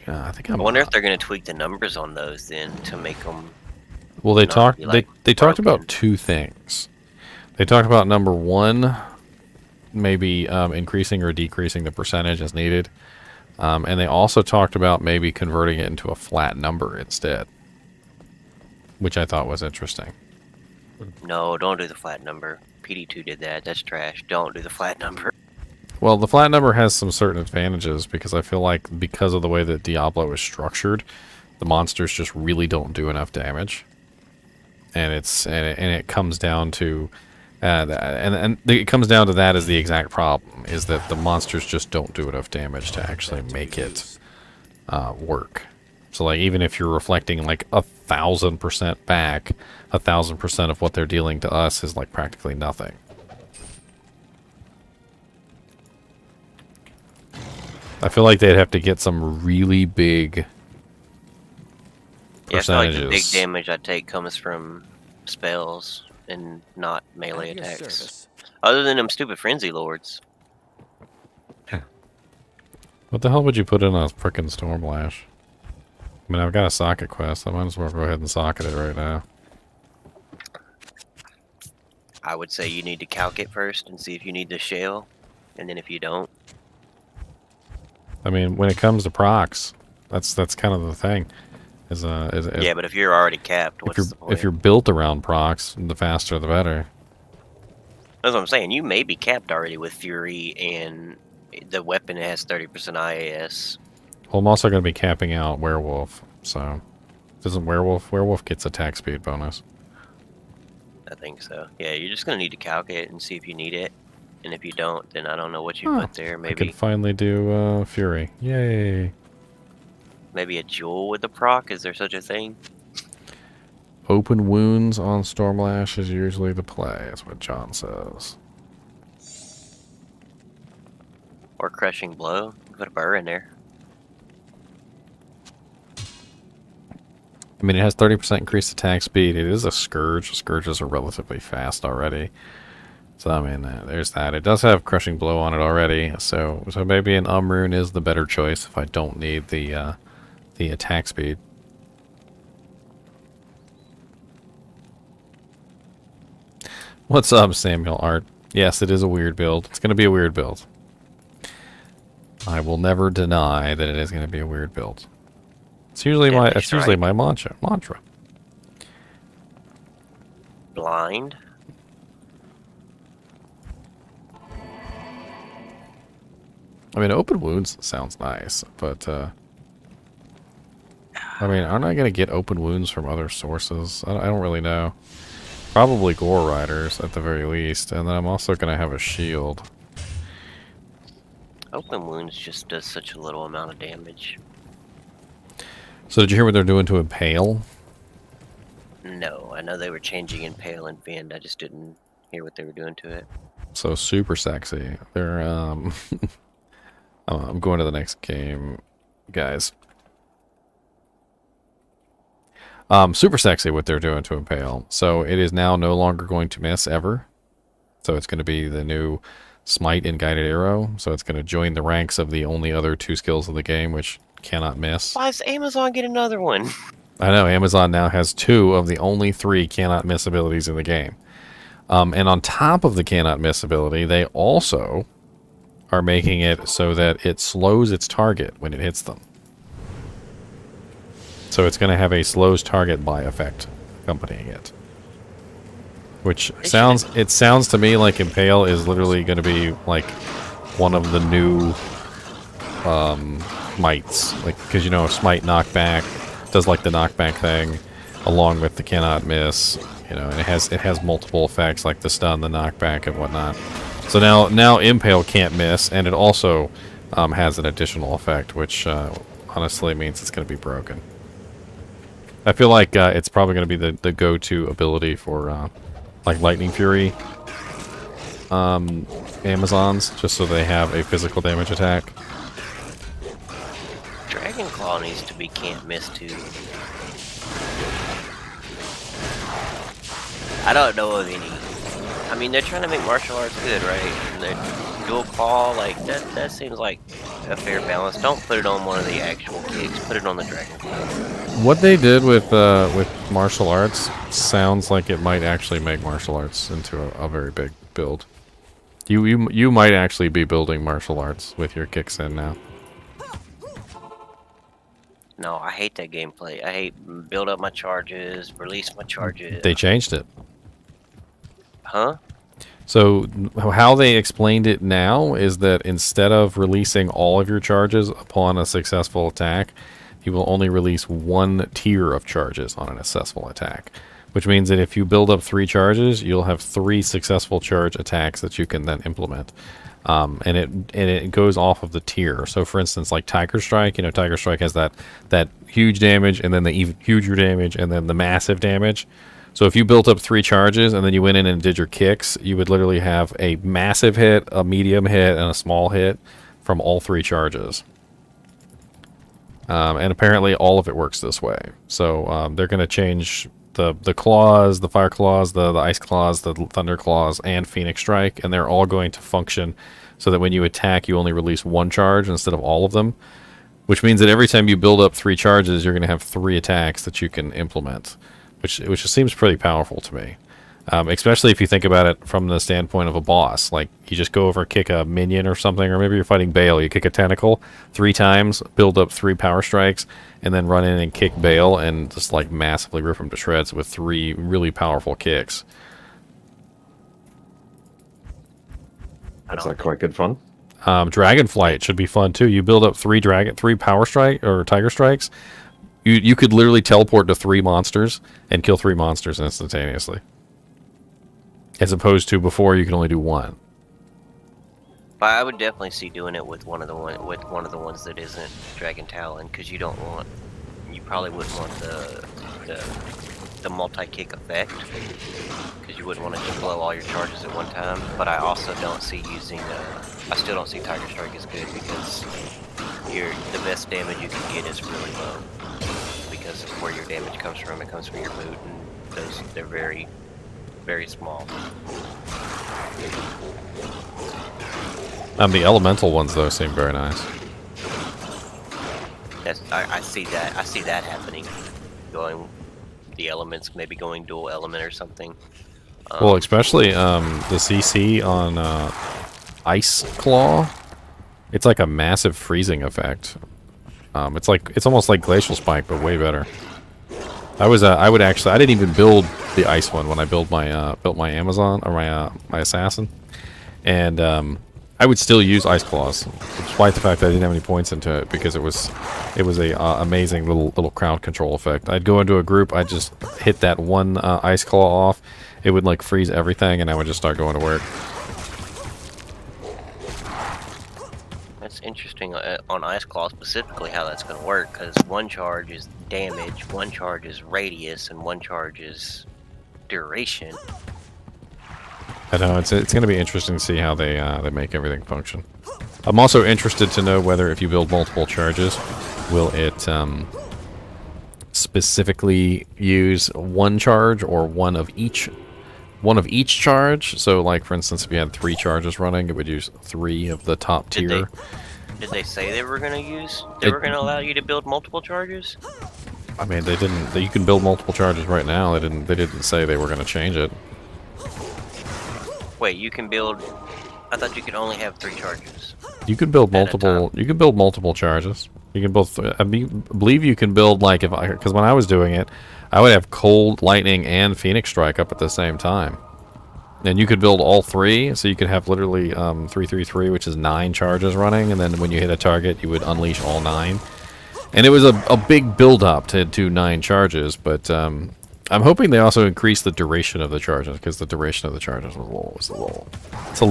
Yeah, I wonder if they're going to tweak the numbers on those then to make them. Well, they talked about two things. They talked about number one, maybe increasing or decreasing the percentage as needed. And they also talked about maybe converting it into a flat number instead, which I thought was interesting. No, don't do the flat number. PD2 did that. That's trash. Don't do the flat number. Well, the flat number has some certain advantages because I feel like because of the way that Diablo is structured, the monsters just really don't do enough damage, and it comes down to. It comes down to that as the exact problem, is that the monsters just don't do enough damage to actually make it work. So like even if you're reflecting like 1,000% back, 1,000% of what they're dealing to us is like practically nothing. I feel like they'd have to get some really big percentages. Yeah, I feel like the big damage I take comes from spells and not melee attacks. Other than them stupid frenzy lords. What the hell would you put in a frickin' Stormlash? I mean, I've got a socket quest. I might as well go ahead and socket it right now. I would say you need to calc it first and see if you need the shell, and then if you don't. I mean, when it comes to procs, that's kind of the thing. Yeah, but if you're already capped, what's the point? If you're built around procs, the faster the better. That's what I'm saying. You may be capped already with Fury, and the weapon has 30% IAS. Well, I'm also going to be capping out Werewolf, so... Doesn't Werewolf gets attack speed bonus. I think so. Yeah, you're just going to need to calculate it and see if you need it. And if you don't, then I don't know what you Huh. put there. I could Maybe finally do Fury. Yay. maybe a jewel with the proc. Is there such a thing? Open wounds on Stormlash is usually the play, is what John says. Or crushing blow? Put a burr in there. I mean, it has 30% increased attack speed. It is a Scourge. Scourges are relatively fast already. So, I mean, there's that. It does have Crushing Blow on it already. So maybe an Rune is the better choice if I don't need the attack speed. What's up, Samuel Art? Yes, it is a weird build. It's going to be a weird build. I will never deny that it is going to be a weird build. It's usually my mantra. Blind. I mean, open wounds sounds nice, but I mean, aren't I going to get open wounds from other sources? I don't really know. Probably Gore Riders at the very least, and then I'm also going to have a shield. Open wounds just does such a little amount of damage. So did you hear what they're doing to Impale? No, I know they were changing Impale and Fend. I just didn't hear what they were doing to it. So super sexy. They're I'm going to the next game, guys. Super sexy what they're doing to Impale. So it is now no longer going to miss ever. So it's going to be the new Smite and Guided Arrow. So it's going to join the ranks of the only other 2 skills of the game, which cannot miss. Why does Amazon get another one? I know, Amazon now has 2 of the only 3 cannot miss abilities in the game. And on top of the cannot miss ability, they also are making it so that it slows its target when it hits them. So it's going to have a slows target by effect accompanying it. Which sounds to me like Impale is literally going to be like one of the new smites. Like, because you know, Smite knockback does like the knockback thing along with the cannot miss, you know, and it has multiple effects like the stun, the knockback, and whatnot. So now Impale can't miss, and it also has an additional effect, which honestly means it's going to be broken. I feel like it's probably going to be the go-to ability for like Lightning Fury Amazons, just so they have a physical damage attack. Dragon Claw needs to be can't miss too. I don't know of any. I mean, they're trying to make martial arts good, right? And they're dual claw, like that seems like a fair balance. Don't put it on one of the actual kicks. Put it on the Dragon Claw. What they did with martial arts sounds like it might actually make martial arts into a very big build. You might actually be building martial arts with your kicks in now. No, I hate that gameplay. I hate build up my charges, release my charges. They changed it. Huh? So how they explained it now is that instead of releasing all of your charges upon a successful attack, you will only release 1 tier of charges on a successful attack. Which means that if you build up 3 charges, you'll have 3 successful charge attacks that you can then implement. And it goes off of the tier. So for instance, like Tiger Strike, you know, Tiger Strike has that huge damage, and then the even huger damage, and then the massive damage. So if you built up 3 charges and then you went in and did your kicks, you would literally have a massive hit, a medium hit, and a small hit from all 3 charges. And apparently all of it works this way. So they're going to change the claws, the fire claws, the ice claws, the thunder claws, and Phoenix Strike, and they're all going to function so that when you attack, you only release 1 charge instead of all of them. Which means that every time you build up 3 charges, you're going to have 3 attacks that you can implement. Which seems pretty powerful to me. Especially if you think about it from the standpoint of a boss. Like, you just go over, kick a minion or something, or maybe you're fighting Bale. You kick a tentacle 3 times, build up 3 power strikes, and then run in and kick Bale and just, like, massively rip him to shreds with 3 really powerful kicks. That's like quite good fun. Dragonflight should be fun, too. You build up 3 power strike, or tiger strikes. You could literally teleport to 3 monsters and kill 3 monsters instantaneously. As opposed to before, you can only do 1. But I would definitely see doing it with one of the ones that isn't Dragon Talon, because you probably wouldn't want the multi-kick effect, because you wouldn't want to just blow all your charges at one time. But I also don't see using. I still don't see Tiger Strike as good, because the best damage you can get is really low, because of where your damage comes from. It comes from your boot, and they're very, very small. The elemental ones though seem very nice. I see that. I see that happening. The elements maybe going dual element or something. Well, especially the CC on Ice Claw. It's like a massive freezing effect. It's almost like Glacial Spike, but way better. I didn't even build the ice one when I built my Amazon or my assassin, and I would still use Ice Claws, despite the fact that I didn't have any points into it, because it was a amazing little crowd control effect. I'd go into a group, I'd just hit that one Ice Claw off, it would like freeze everything, and I would just start going to work. That's interesting on Ice Claw specifically how that's going to work, because one charge is damage, one charge is radius, and one charge is duration. I know, it's going to be interesting to see how they make everything function. I'm also interested to know whether if you build multiple charges, will it specifically use one charge or one of each charge? So, like for instance, if you had 3 charges running, it would use 3 of the top tier. Did they say they were going to use? They were going to allow you to build multiple charges? I mean, they didn't. You can build multiple charges right now. They didn't say they were going to change it. Wait, you can build. I thought you could only have 3 charges. You can build multiple. You can build multiple charges. You can both. Believe you can build like because when I was doing it, I would have Cold, Lightning, and Phoenix Strike up at the same time, and you could build all 3. So you could have literally 333, which is 9 charges running, and then when you hit a target, you would unleash all 9. And it was a big build up to do 9 charges, but I'm hoping they also increase the duration of the charges, because the duration of the charges was a little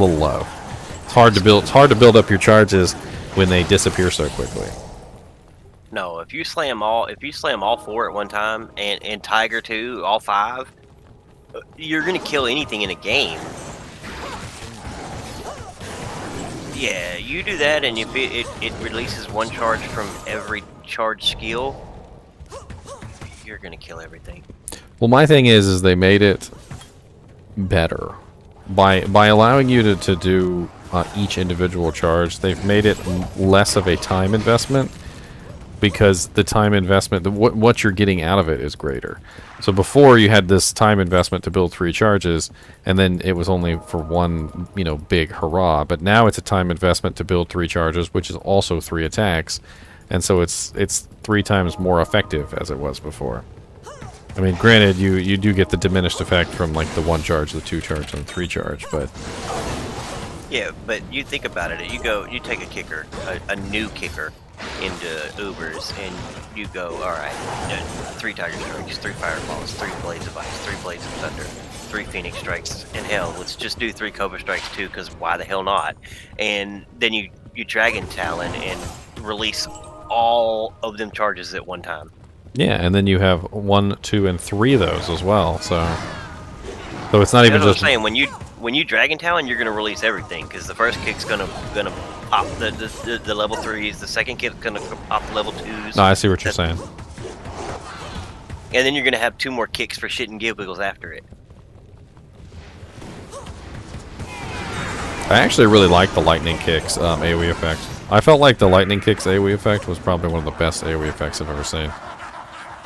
low. It's hard to build. It's hard to build up your charges when they disappear so quickly. No, if you slam all 4 at one time, and Tiger too, all 5, you're gonna kill anything in a game. Yeah, you do that, and if it releases 1 charge from every charge skill, you're gonna kill everything. Well, my thing is they made it better by allowing you to do each individual charge. They've made it less of a time investment, because the time investment, what you're getting out of it is greater. So before you had this time investment to build 3 charges, and then it was only for one, big hurrah. But now it's a time investment to build 3 charges, which is also 3 attacks, and so it's 3 times more effective as it was before. I mean, granted, you do get the diminished effect from like the 1 charge, the 2 charge, and the 3 charge, but yeah, but you think about it. You take a kicker, a new kicker, into Ubers, and you go, all right, 3 Tiger Strikes, 3 Fireballs, 3 Blades of Ice, 3 Blades of Thunder, 3 Phoenix Strikes, and hell, let's just do 3 Cobra Strikes too, because why the hell not? And then you Dragon Talon and release all of them charges at one time. yeah, and then you have 1, 2, and 3 of those as well. So it's not even just. That's what I'm saying. When you Dragon Talon, you're gonna release everything, because the first kick's gonna pop the level 3s, the second kick's gonna pop the level 2s. No, I see what you're saying. And then you're gonna have 2 more kicks for shit and giggles after it. I actually really like the lightning kicks AoE effect. I felt like the lightning kicks AoE effect was probably one of the best AoE effects I've ever seen.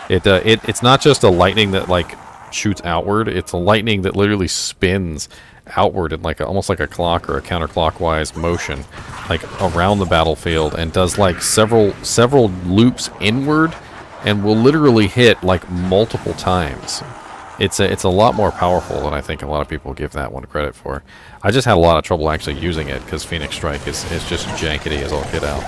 It's not just a lightning that like shoots outward. It's a lightning that literally spins outward in like almost like a clock or a counterclockwise motion, like around the battlefield, and does like several loops inward, and will literally hit like multiple times. It's a lot more powerful than I think a lot of people give that one credit for. I just had a lot of trouble actually using it, because Phoenix Strike is just jankety as all get out.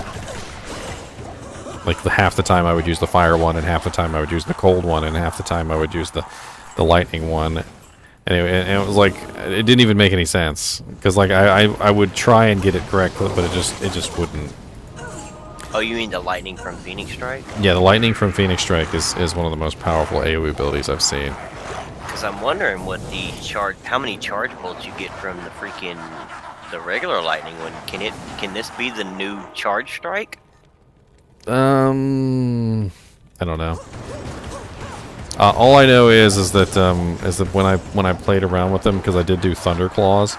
Like half the time I would use the fire one, and half the time I would use the cold one, and half the time I would use the lightning one. Anyway, and it was like it didn't even make any sense because like I would try and get it correct, but it just wouldn't. Oh, you mean the lightning from Phoenix Strike? Yeah, the lightning from Phoenix Strike is one of the most powerful AoE abilities I've seen. Because I'm wondering what how many charge bolts you get from the regular lightning one. Can this be the new charge strike? I don't know. All I know is that when I played around with them, because I did do Thunder Claws,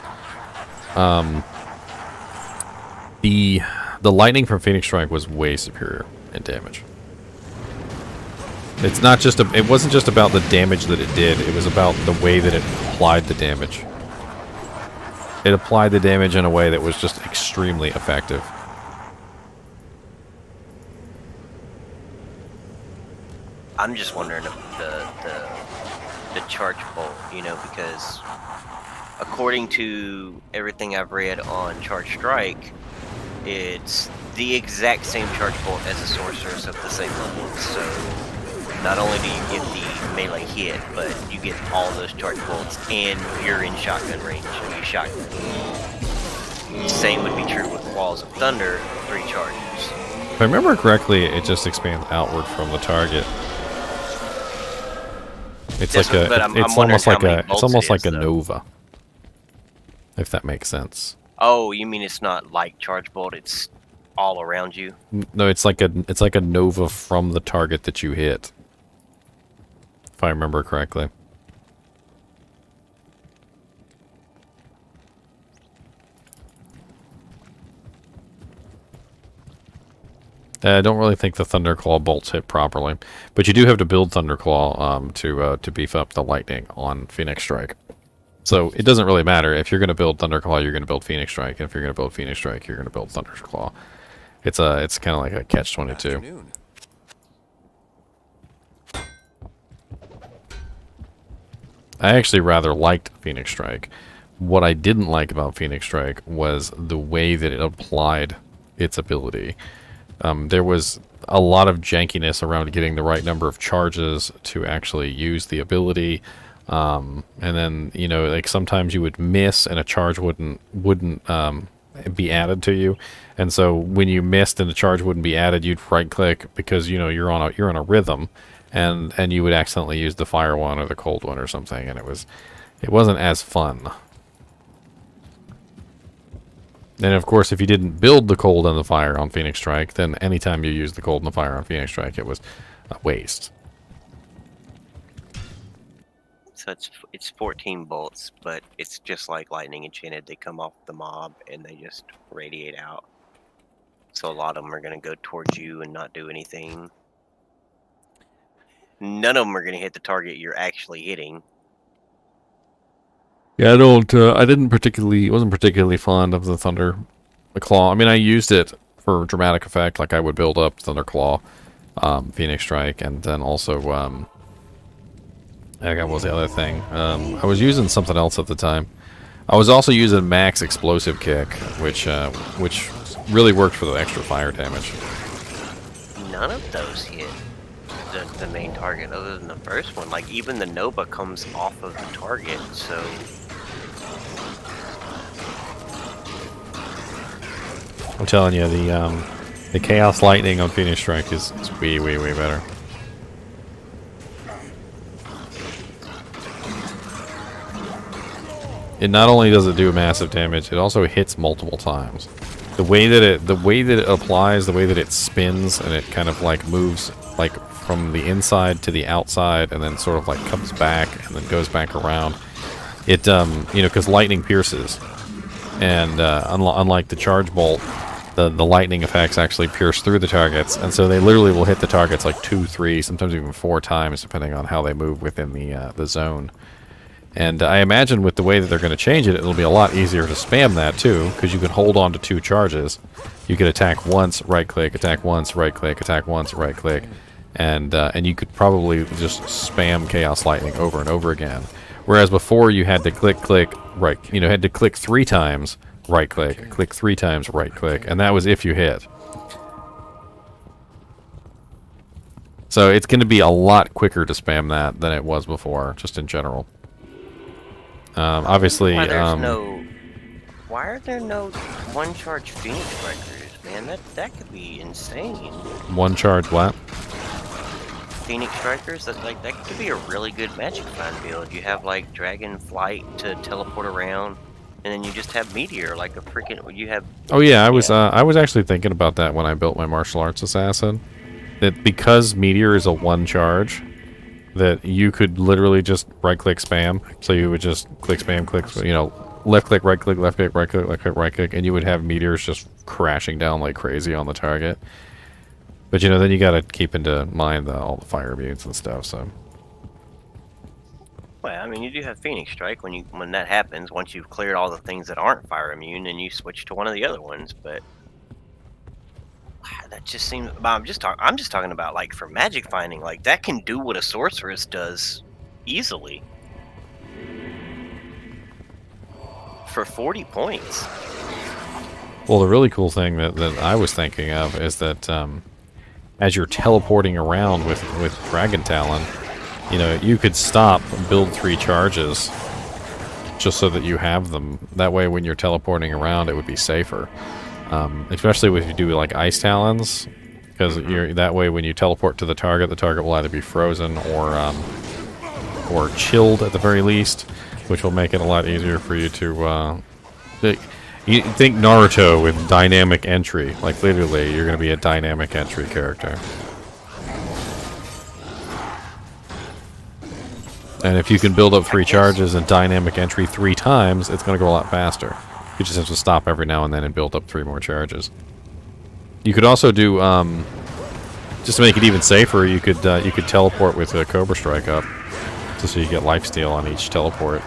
the lightning from Phoenix Strike was way superior in damage. It's not just it wasn't just about the damage that it did, it was about the way that it applied the damage. It applied the damage in a way that was just extremely effective. I'm just wondering the charge bolt, you know, because according to everything I've read on Charge Strike, it's the exact same charge bolt as the sorceress of the same level. So not only do you get the melee hit, but you get all those charge bolts, and you're in shotgun range, and you shotgun. Same would be true with Walls of Thunder, 3 charges. If I remember correctly, it just expands outward from the target. It's Yes, like but a, I'm it's wondering almost how like many a, it's bolts almost it like is, a though. Nova. If that makes sense. Oh, you mean it's not like charge bolt? It's all around you. No, it's like a Nova from the target that you hit. If I remember correctly. I don't really think the Thunderclaw bolts hit properly, but you do have to build Thunderclaw to beef up the lightning on Phoenix Strike. So it doesn't really matter if you're going to build Thunderclaw, you're going to build Phoenix Strike, and if you're going to build Phoenix Strike, you're going to build Thunderclaw. It's kind of like a catch-22. Afternoon. I actually rather liked Phoenix Strike. What I didn't like about Phoenix Strike was the way that it applied its ability. There was a lot of jankiness around getting the right number of charges to actually use the ability. And then, you know, like sometimes you would miss and a charge wouldn't be added to you. And so when you missed and the charge wouldn't be added, you'd right click because, you know, you're on a rhythm, and you would accidentally use the fire one or the cold one or something, and it wasn't as fun. And of course, if you didn't build the cold and the fire on Phoenix Strike, then anytime you used the cold and the fire on Phoenix Strike, it was a waste. So it's 14 bolts, but it's just like lightning enchanted. They come off the mob and they just radiate out. So a lot of them are going to go towards you and not do anything. None of them are going to hit the target you're actually hitting. Yeah, I wasn't particularly fond of the Thunder Claw. I mean, I used it for dramatic effect, like I would build up Thunder Claw, Phoenix Strike, and then also, what was the other thing? I was using something else at the time. I was also using Max Explosive Kick, which really worked for the extra fire damage. None of those hit the main target other than the first one. Like, even the Nova comes off of the target, so... I'm telling you, the Chaos Lightning on Phoenix Strike is way, way, way better. It not only does it do massive damage, it also hits multiple times. The way that it applies, the way that it spins, and it kind of like moves like from the inside to the outside, and then sort of like comes back and then goes back around. It you know, because lightning pierces, and unlike the charge bolt, the lightning effects actually pierce through the targets, and so they literally will hit the targets like 2, 3, sometimes even 4 times, depending on how they move within the zone. And I imagine with the way that they're going to change it, it'll be a lot easier to spam that too, because you can hold on to 2 charges. You could attack once, right click, attack once, right click, attack once, right click, and you could probably just spam Chaos Lightning over and over again. Whereas before you had to click, right, you know, had to click 3 times, right click, click 3 times, right click, and that was if you hit. So it's going to be a lot quicker to spam that than it was before, just in general. Obviously, Why Why are there no one-charge Phoenix Strikers, man? That could be insane. one charge what? Phoenix Strikers, that could be a really good Magic Find build. You have like Dragon Flight to teleport around, and then you just have Meteor, like a freaking. You have. Oh yeah, I was actually thinking about that when I built my martial arts assassin. That because Meteor is a one charge, that you could literally just right-click spam. So you would just click spam, click, you know, left click, right click, left click, right click, left click, right click, and you would have meteors just crashing down like crazy on the target. But you know, then you got to keep into mind all the fire immunes and stuff. So. Well, I mean, you do have Phoenix Strike when that happens. Once you've cleared all the things that aren't fire immune, and you switch to one of the other ones. But that just seems. I'm just talking about like for magic finding. Like that can do what a sorceress does easily for 40 points. Well, the really cool thing that I was thinking of is that as you're teleporting around with Dragon Talon, you know, you could stop and build 3 charges just so that you have them. That way, when you're teleporting around, it would be safer. Especially if you do like Ice Talons, because that way when you teleport to the target will either be frozen or chilled at the very least, which will make it a lot easier for you to. You think Naruto with dynamic entry, like literally, you're going to be a dynamic entry character. And if you can build up 3 charges and dynamic entry 3 times, it's going to go a lot faster. You just have to stop every now and then and build up 3 more charges. You could also do, just to make it even safer, you could teleport with a Cobra Strike up, just so you get lifesteal on each teleport.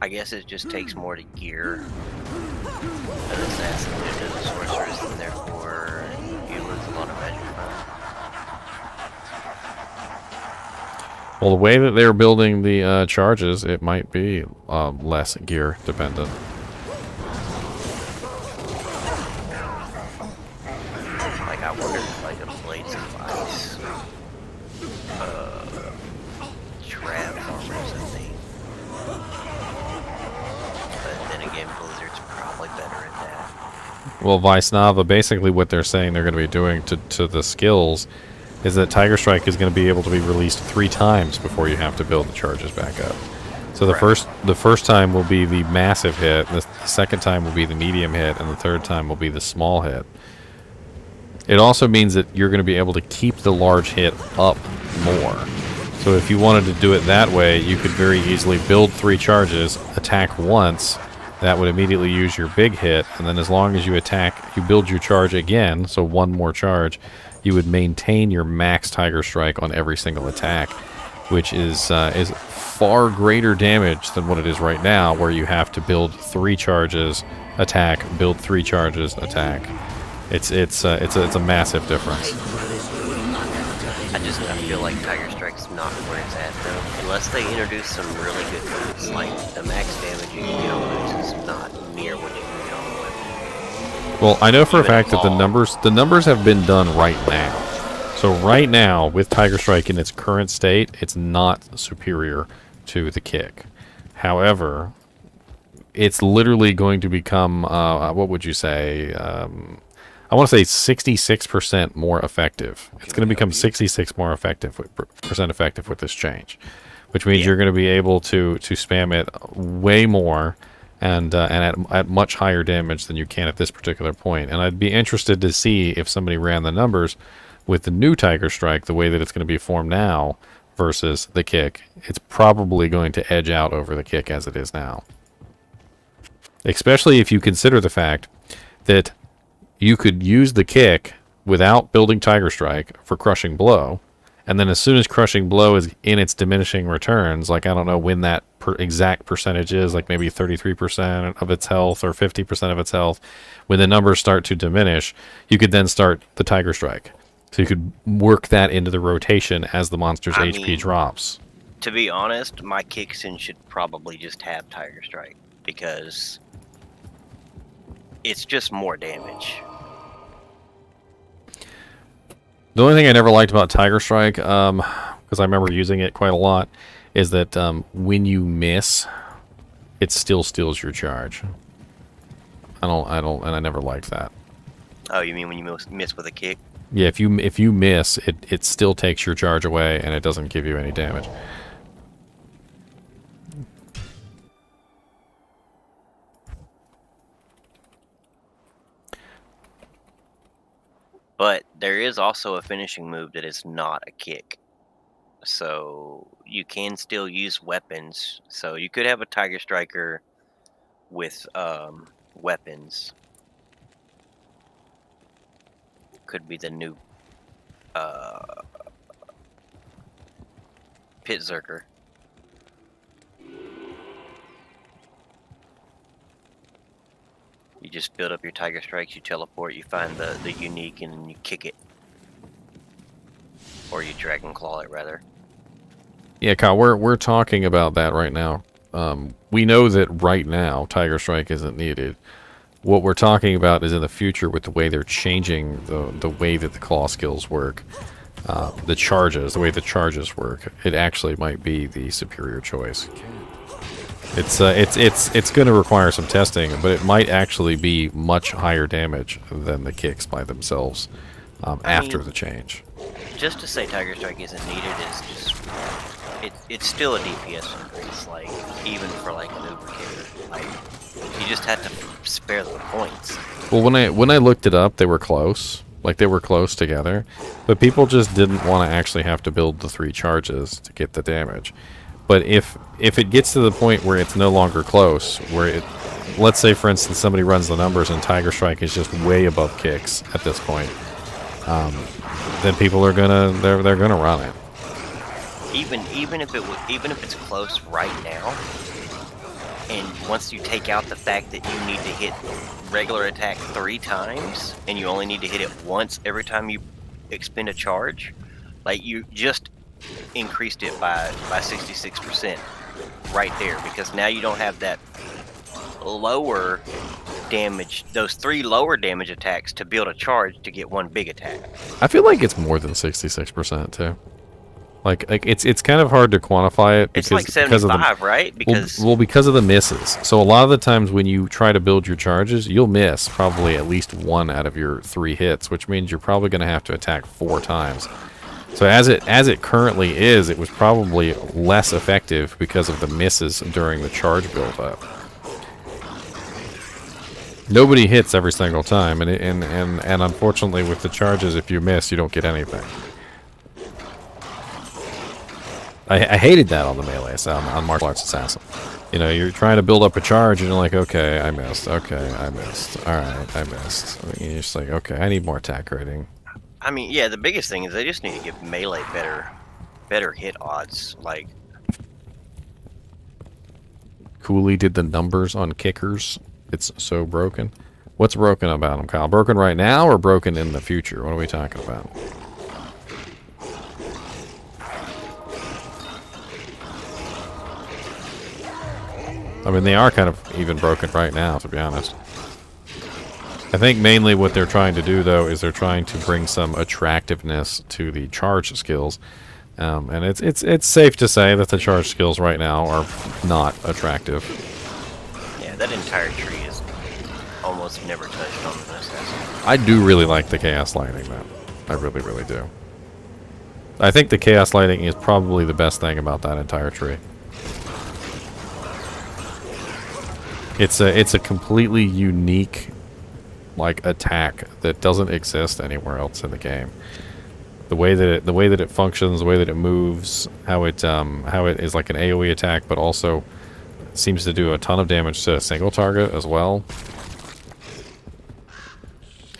I guess it just takes more to gear an assassin into the sorceress, and therefore you lose a lot of magic fun. Well, the way that they're building the charges, it might be less gear dependent. Like I wonder if like a Blades of Ice trap armors a thing. But then again, Blizzard's probably better at that. Well, Vaisnava, basically what they're saying they're going to be doing to the skills is that Tiger Strike is going to be able to be released 3 times before you have to build the charges back up. So the first time will be the massive hit, the second time will be the medium hit, and the third time will be the small hit. It also means that you're going to be able to keep the large hit up more. So if you wanted to do it that way, you could very easily build 3 charges, attack once, that would immediately use your big hit, and then as long as you attack, you build your charge again, so 1 more charge, you would maintain your max Tiger Strike on every single attack, which is far greater damage than what it is right now, where you have to build 3 charges, attack, build 3 charges, attack. It's a massive difference. I feel like Tiger Strike's not where it's at though. Unless they introduce some really good moves, like the max damage you can get on moves is not near what you can get on weapons. Well, I know for a fact that the numbers have been done right now. So right now, with Tiger Strike in its current state, it's not superior to the kick. However, it's literally going to become, what would you say? I want to say 66% more effective. It's going to become 66% more effective with this change, which means you're going to be able to spam it way more and at much higher damage than you can at this particular point. And I'd be interested to see if somebody ran the numbers with the new Tiger Strike, the way that it's going to be formed now versus the kick. It's probably going to edge out over the kick as it is now. Especially if you consider the fact that you could use the kick without building Tiger Strike for Crushing Blow, and then as soon as Crushing Blow is in its diminishing returns, like I don't know when that exact percentage is, like maybe 33% of its health or 50% of its health, when the numbers start to diminish, you could then start the Tiger Strike. So you could work that into the rotation as the monster's HP drops. To be honest, my Kixin should probably just have Tiger Strike, because it's just more damage. The only thing I never liked about Tiger Strike, because I remember using it quite a lot, is that when you miss, it still steals your charge. And I never liked that. Oh, you mean when you miss with a kick? Yeah, if you miss, it still takes your charge away, and it doesn't give you any damage. But there is also a finishing move that is not a kick. So you can still use weapons. So you could have a Tiger Striker with weapons. Could be the new Pit Zerker. You just build up your Tiger Strikes, you teleport, you find the unique, and then you kick it. Or you Dragon Claw it, rather. Yeah, Kyle, we're talking about that right now. We know that right now Tiger Strike isn't needed. What we're talking about is in the future with the way they're changing the way that the claw skills work. The way the charges work, it actually might be the superior choice. It's going to require some testing, but it might actually be much higher damage than the kicks by themselves after the change. Just to say Tiger Strike isn't needed is just it's still a DPS increase, like even for like an Uber kicker. Like you just had to spare the points. Well, when I looked it up, they were close. Like they were close together, but people just didn't want to actually have to build the 3 charges to get the damage. But if it gets to the point where it's no longer close, let's say for instance somebody runs the numbers and Tiger Strike is just way above kicks at this point, then people are they're gonna run it. Even if it's close right now, and once you take out the fact that you need to hit regular attack 3 times and you only need to hit it once every time you expend a charge, like you just increased it by 66% right there, because now you don't have that lower damage, those 3 lower damage attacks to build a charge to get 1 big attack. I feel like it's more than 66% too. Like it's kind of hard to quantify it because it's like 75, right? Because because of the misses. So a lot of the times when you try to build your charges, you'll miss probably at least 1 out of your 3 hits, which means you're probably going to have to attack 4 times. So as it currently is, it was probably less effective because of the misses during the charge build-up. Nobody hits every single time, and unfortunately with the charges, if you miss, you don't get anything. I hated that on the melee on Martial Arts Assassin. You know, you're trying to build up a charge, and you're like, okay, I missed. Okay, I missed. All right, I missed. And you're just like, okay, I need more attack rating. I mean, yeah, the biggest thing is they just need to give melee better hit odds. Like, Cooley did the numbers on kickers. It's so broken. What's broken about them, Kyle? Broken right now or broken in the future? What are we talking about? I mean, they are kind of even broken right now, to be honest. I think mainly what they're trying to do, though, is they're trying to bring some attractiveness to the charge skills. And it's safe to say that the charge skills right now are not attractive. yeah, that entire tree is almost never touched on the assassin. I do really like the Chaos Lighting, though. I really, really do. I think the Chaos Lighting is probably the best thing about that entire tree. It's a completely unique, like, attack that doesn't exist anywhere else in the game. The way that it functions, the way that it moves, how it is like an AoE attack, but also seems to do a ton of damage to a single target as well.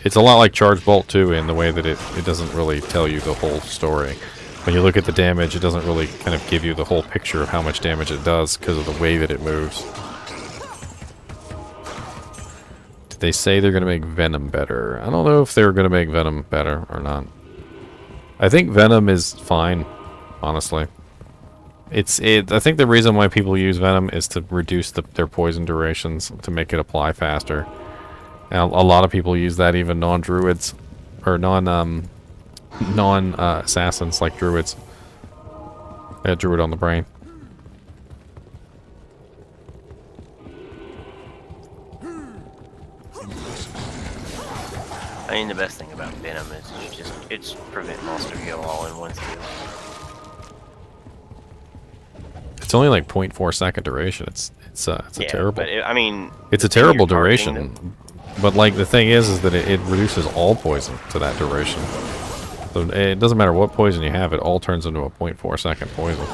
It's a lot like Charge Bolt too, in the way that it doesn't really tell you the whole story. When you look at the damage, it doesn't really kind of give you the whole picture of how much damage it does because of the way that it moves. Did they say they're going to make Venom better? I don't know if they're going to make Venom better or not. I think Venom is fine, honestly. I think the reason why people use Venom is to reduce their poison durations, to make it apply faster. And a lot of people use that, even non-druids, or non-assassins like druids. I had druid on the brain. I mean, the best thing about Venom is it's prevent monster heal all in one skill. It's only like 0.4 second duration. It's a terrible. But I mean, It's a the thing terrible you're targeting duration. But like the thing is that it reduces all poison to that duration. So it doesn't matter what poison you have, it all turns into a 0.4 second poison.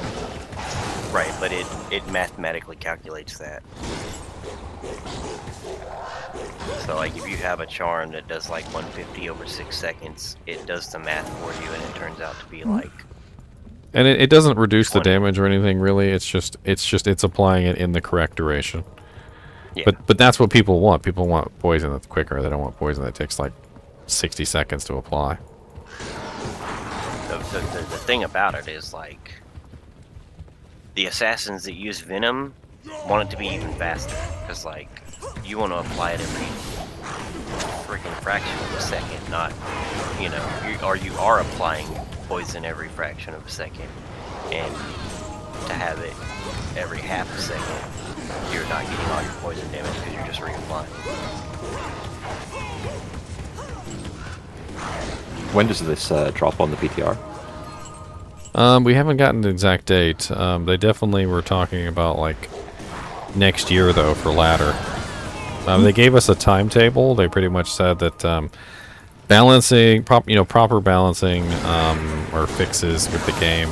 Right, but it mathematically calculates that. So like if you have a charm that does like 150 over 6 seconds, it does the math for you, and it turns out to be like. And it doesn't reduce the 20. damage or anything really. It's applying it in the correct duration. Yeah. But that's what people want. People want poison that's quicker. They don't want poison that takes like 60 seconds to apply. The thing about it is like the assassins that use Venom want it to be even faster, because like you want to apply it every freaking fraction of a second, not you are applying poison every fraction of a second, and to have it every half a second, you're not getting all your poison damage because you're just reapplying. When does this drop on the PTR? We haven't gotten the exact date. They definitely were talking about like next year though for ladder. They gave us a timetable. They pretty much said that balancing, proper balancing or fixes with the game,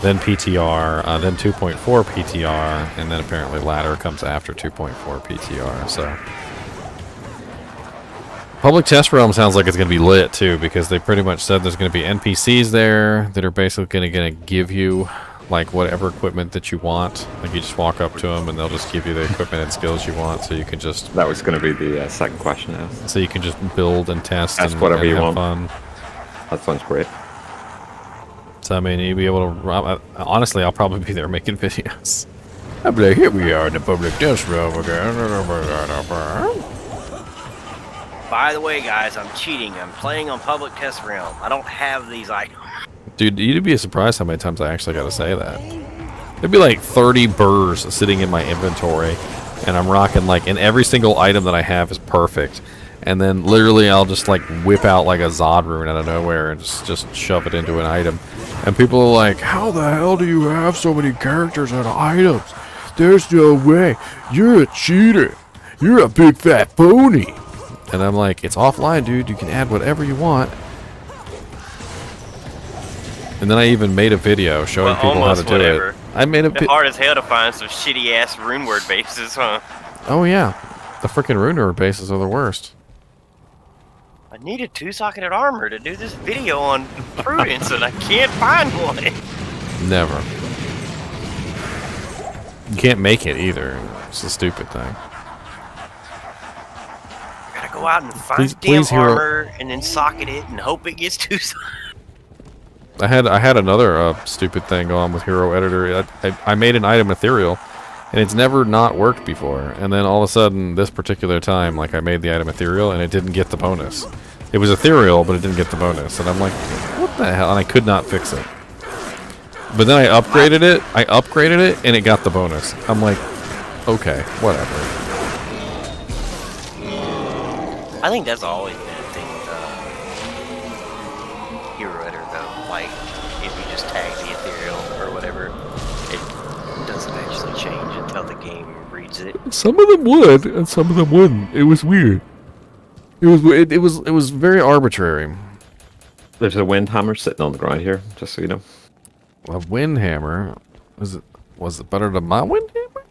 then PTR, then 2.4 PTR, and then apparently ladder comes after 2.4 PTR. So public test realm sounds like it's going to be lit too, because they pretty much said there's going to be NPCs there that are basically going to give you like whatever equipment that you want. Like you just walk up to them and they'll just give you the equipment and skills you want, so you can just That was going to be the second question. so you can just build and test Ask and, whatever and you have want. fun. That sounds great. So I mean, you'll be able to. Honestly, I'll probably be there making videos. I'll be like, here we are in the public test realm again. By the way, guys, I'm cheating. I'm playing on public test realm. I don't have these items. Dude, you'd be surprised how many times I actually got to say that. There'd be like 30 burrs sitting in my inventory, and I'm rocking like, and every single item that I have is perfect. And then literally I'll just like whip out like a Zod rune out of nowhere and just shove it into an item. And people are like, how the hell do you have so many characters and items? There's no way. You're a cheater. You're a big fat phony. And I'm like, it's offline, dude. You can add whatever you want. And then I even made a video showing people how to do it. I made a It's hard as hell to find some shitty ass rune word bases, huh? Oh yeah, the freaking rune bases are the worst. I needed 2-socketed armor to do this video on prudence, and I can't find one. Never. You can't make it either. It's a stupid thing. Gotta go out and find Please, damn hero. armor and then socket it and hope it gets 2-socketed. I had another stupid thing going on with Hero Editor. I made an item ethereal, and it's never not worked before. And then all of a sudden, this particular time, like I made the item ethereal, and it didn't get the bonus. It was ethereal, but it didn't get the bonus. And I'm like, what the hell? And I could not fix it. But then I upgraded it, and it got the bonus. I'm like, okay, whatever. I think that's always been a thing with Hero Editor, though. Like, if you just tag the ethereal or whatever, it doesn't actually change until the game reads it. Some of them would, and some of them wouldn't. It was weird. It was very arbitrary. There's a wind hammer sitting on the ground here, just so you know. A wind hammer? Was it better than my wind hammer?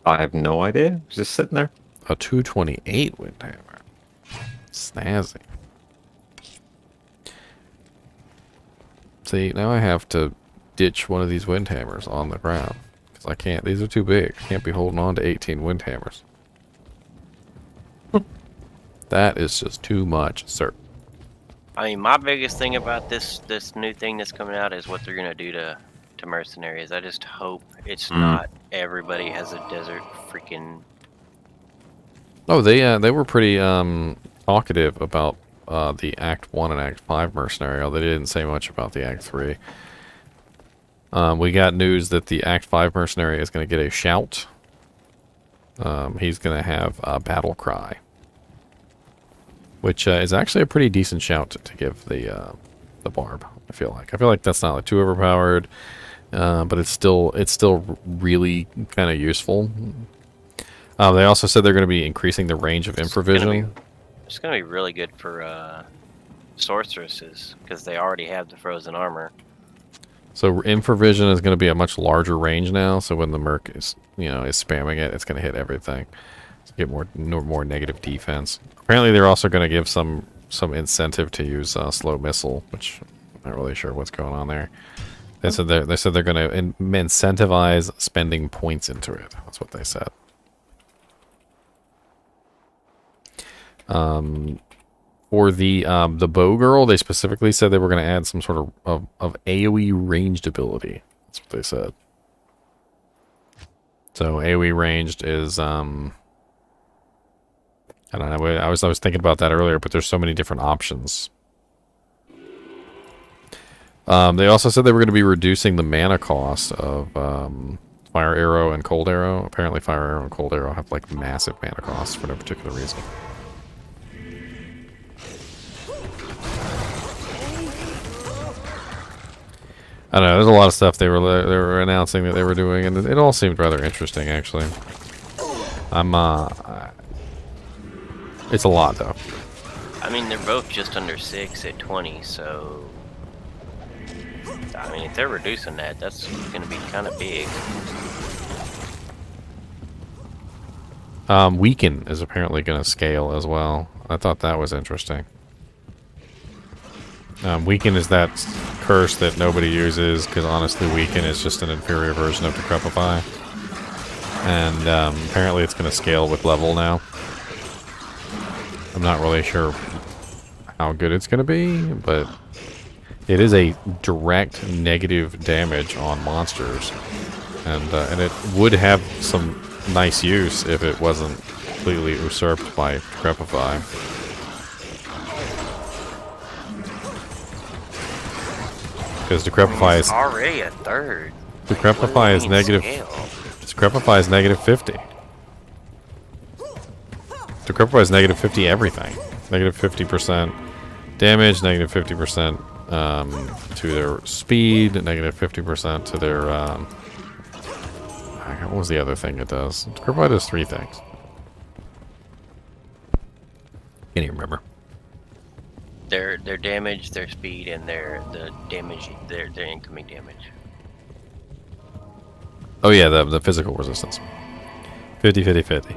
I have no idea. It's just sitting there. A 228 wind hammer. Snazzy. See, now I have to ditch one of these wind hammers on the ground. Because I can't. These are too big. I can't be holding on to 18 wind hammers. That is just too much, sir. I mean, my biggest thing about this new thing that's coming out is what they're gonna do to mercenaries. I just hope it's not everybody has a desert freaking. Oh, they were pretty talkative about the Act 1 and Act 5 mercenary, although they didn't say much about the Act 3. We got news that the Act 5 mercenary is going to get a shout. He's going to have a battle cry, which is actually a pretty decent shout to give the barb. I feel like that's not like too overpowered, but it's still really kind of useful. They also said they're going to be increasing the range of improvision. It's going to be really good for sorceresses because they already have the frozen armor. So improvision is going to be a much larger range now. So when the merc is spamming it, it's going to hit everything. To get more negative defense. Apparently, they're also going to give some incentive to use slow missile, which I'm not really sure what's going on there. They said they're going to incentivize spending points into it. That's what they said. For the bow girl, they specifically said they were going to add some sort of AoE ranged ability. That's what they said. So AoE ranged is I don't know. I was thinking about that earlier, but there's so many different options. They also said they were going to be reducing the mana cost of fire arrow and cold arrow. Apparently, fire arrow and cold arrow have like massive mana costs for no particular reason. I don't know. There's a lot of stuff they were announcing that they were doing, and it all seemed rather interesting, actually. It's a lot, though. I mean, they're both just under 6 at 20, so... I mean, if they're reducing that, that's going to be kind of big. Weaken is apparently going to scale as well. I thought that was interesting. Weaken is that curse that nobody uses, because honestly, Weaken is just an inferior version of Decrepify. And apparently it's going to scale with level now. I'm not really sure how good it's going to be, but it is a direct negative damage on monsters. And it would have some nice use if it wasn't completely usurped by Decrepify. Because Decrepify is already a third. Decrepify is negative. Decrepify is negative 50. Decrepify is negative 50 everything. Negative 50% damage, negative 50% to their speed, negative 50% to their. What was the other thing it does? Decrepify does 3 things. Can't even remember. Their damage, their speed, and their incoming damage. Oh yeah, the physical resistance. 50, 50, 50.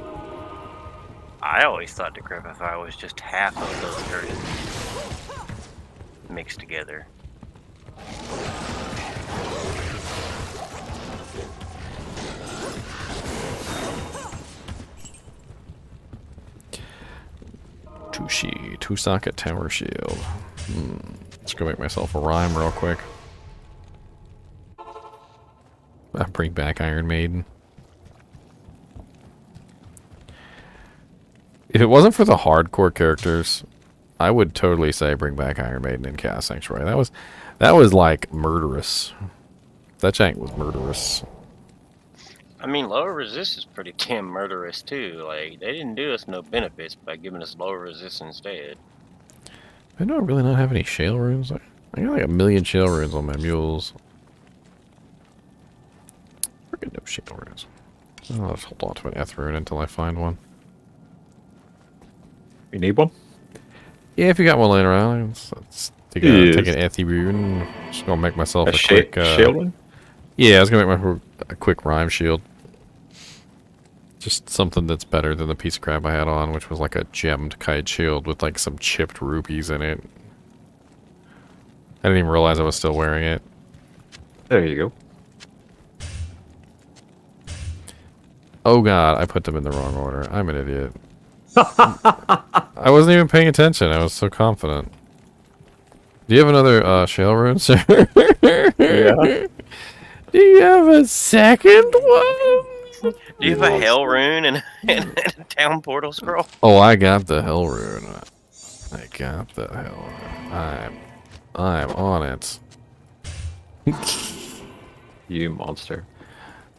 I always thought Decrepify was just half of those curses mixed together. Two socket tower shield. Let's go make myself a rhyme real quick. Bring back Iron Maiden. If it wasn't for the hardcore characters, I would totally say bring back Iron Maiden and Chaos Sanctuary. That was like murderous. That jank was murderous. I mean, lower resist is pretty damn murderous too. Like, they didn't do us no benefits by giving us lower resist instead. I don't really not have any shale runes. I got like 1,000,000 shale runes on my mules. Freaking no shale runes. I'll just hold on to an Eth rune until I find one. You need one? Yeah, if you got one laying around, let's take an Eth rune. Just gonna make myself a quick shield one? Yeah, I was gonna make a quick rhyme shield. Just something that's better than the piece of crap I had on, which was like a gemmed kite shield with like some chipped rupees in it. I didn't even realize I was still wearing it. There you go. Oh god, I put them in the wrong order. I'm an idiot. I wasn't even paying attention. I was so confident. Do you have another shale rune, sir? Yeah. Do you have a second one? Do you have a hell rune and a town portal scroll? Oh, I got the hell rune. I got the hell. I'm on it. You monster.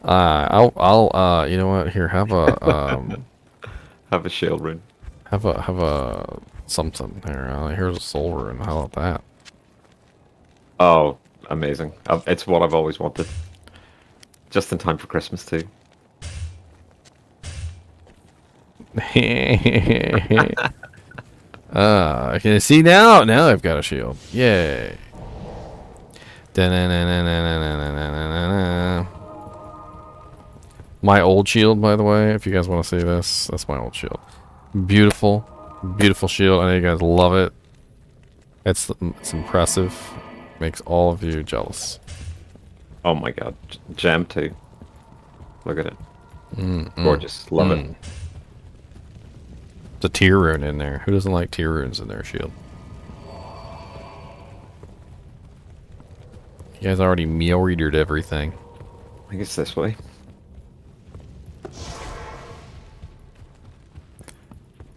You know what? Here, have a, Have a shield rune. have a something here. Here's a soul rune. How about that? Oh, amazing. It's what I've always wanted. Just in time for Christmas, too. Can you see now? Now I've got a shield. Yay. Da-na-na-na-na-na-na-na-na-na. My old shield, by the way, if you guys want to see this, that's my old shield. Beautiful, beautiful shield. I know you guys love it. It's impressive. Makes all of you jealous. Oh my god. Gem, too. Look at it. Gorgeous. Love it. The tier rune in there. Who doesn't like tier runes in their shield? You guys already meal-readered everything. I think it's this way.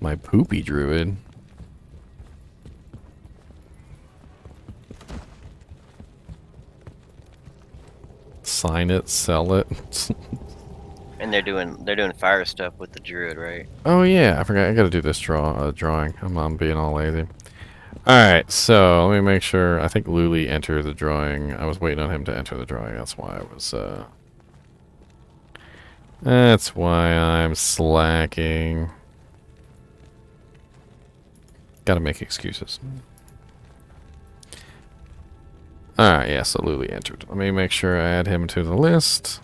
My poopy druid. Sign it, sell it. And they're doing fire stuff with the druid, right? Oh yeah, I forgot. I gotta do this drawing. I'm being all lazy. Alright, so let me make sure. I think Luli entered the drawing. I was waiting on him to enter the drawing. That's why I was, That's why I'm slacking. Gotta make excuses. Alright, yeah, so Luli entered. Let me make sure I add him to the list.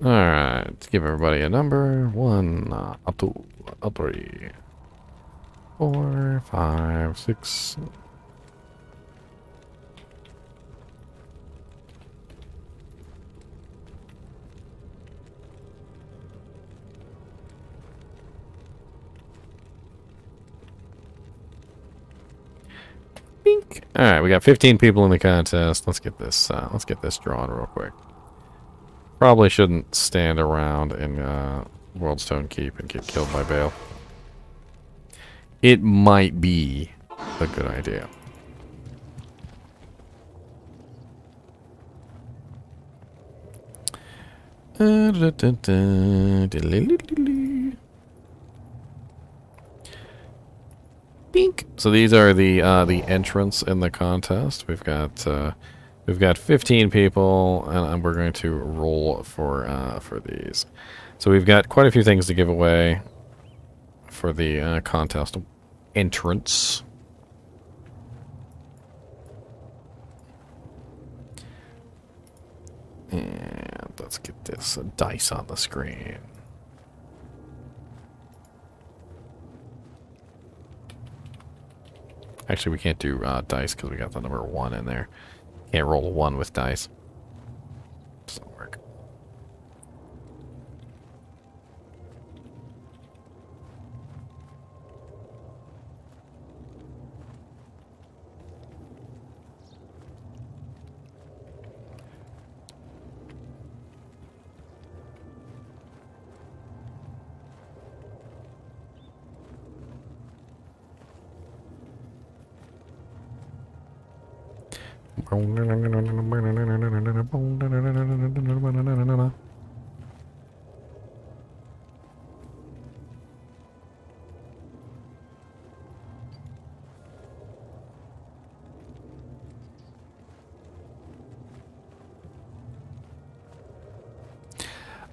Alright, let's give everybody a number. 1, 2, 3, 4, 5, 6. Alright, we got 15 people in the contest. Let's get this drawn real quick. Probably shouldn't stand around in Worldstone Keep and get killed by Bale. It might be a good idea. Bink. So these are the entrants in the contest. We've got 15 people, and we're going to roll for these. So we've got quite a few things to give away for the contest entrance. And let's get this dice on the screen. Actually, we can't do dice because we got the number 1 in there. Can't roll a 1 with dice. Doesn't work.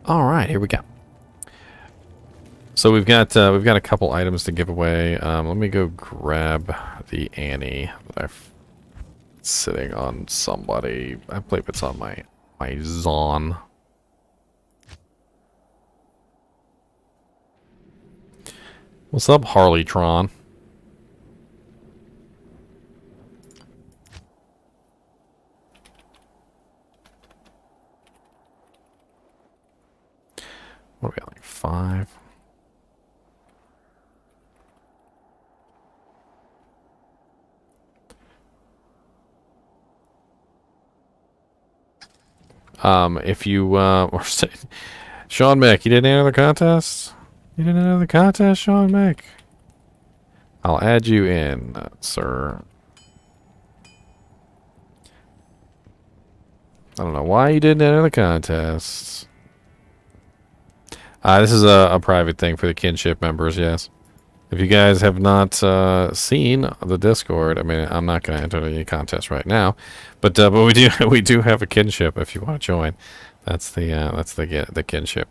All right, here we go. So we've got a couple items to give away. Let me go grab the Annie that I've sitting on somebody. I believe it's on my Zon. What's up, Harleytron? What are we at, like 5? If you Sean Mick, you didn't enter the contest. You didn't enter the contest, Sean Mick. I'll add you in, sir. I don't know why you didn't enter the contest. This is a private thing for the kinship members, yes. If you guys have not seen the Discord, I mean, I'm not going to enter any contest right now, but we do have a kinship if you want to join. That's the kinship.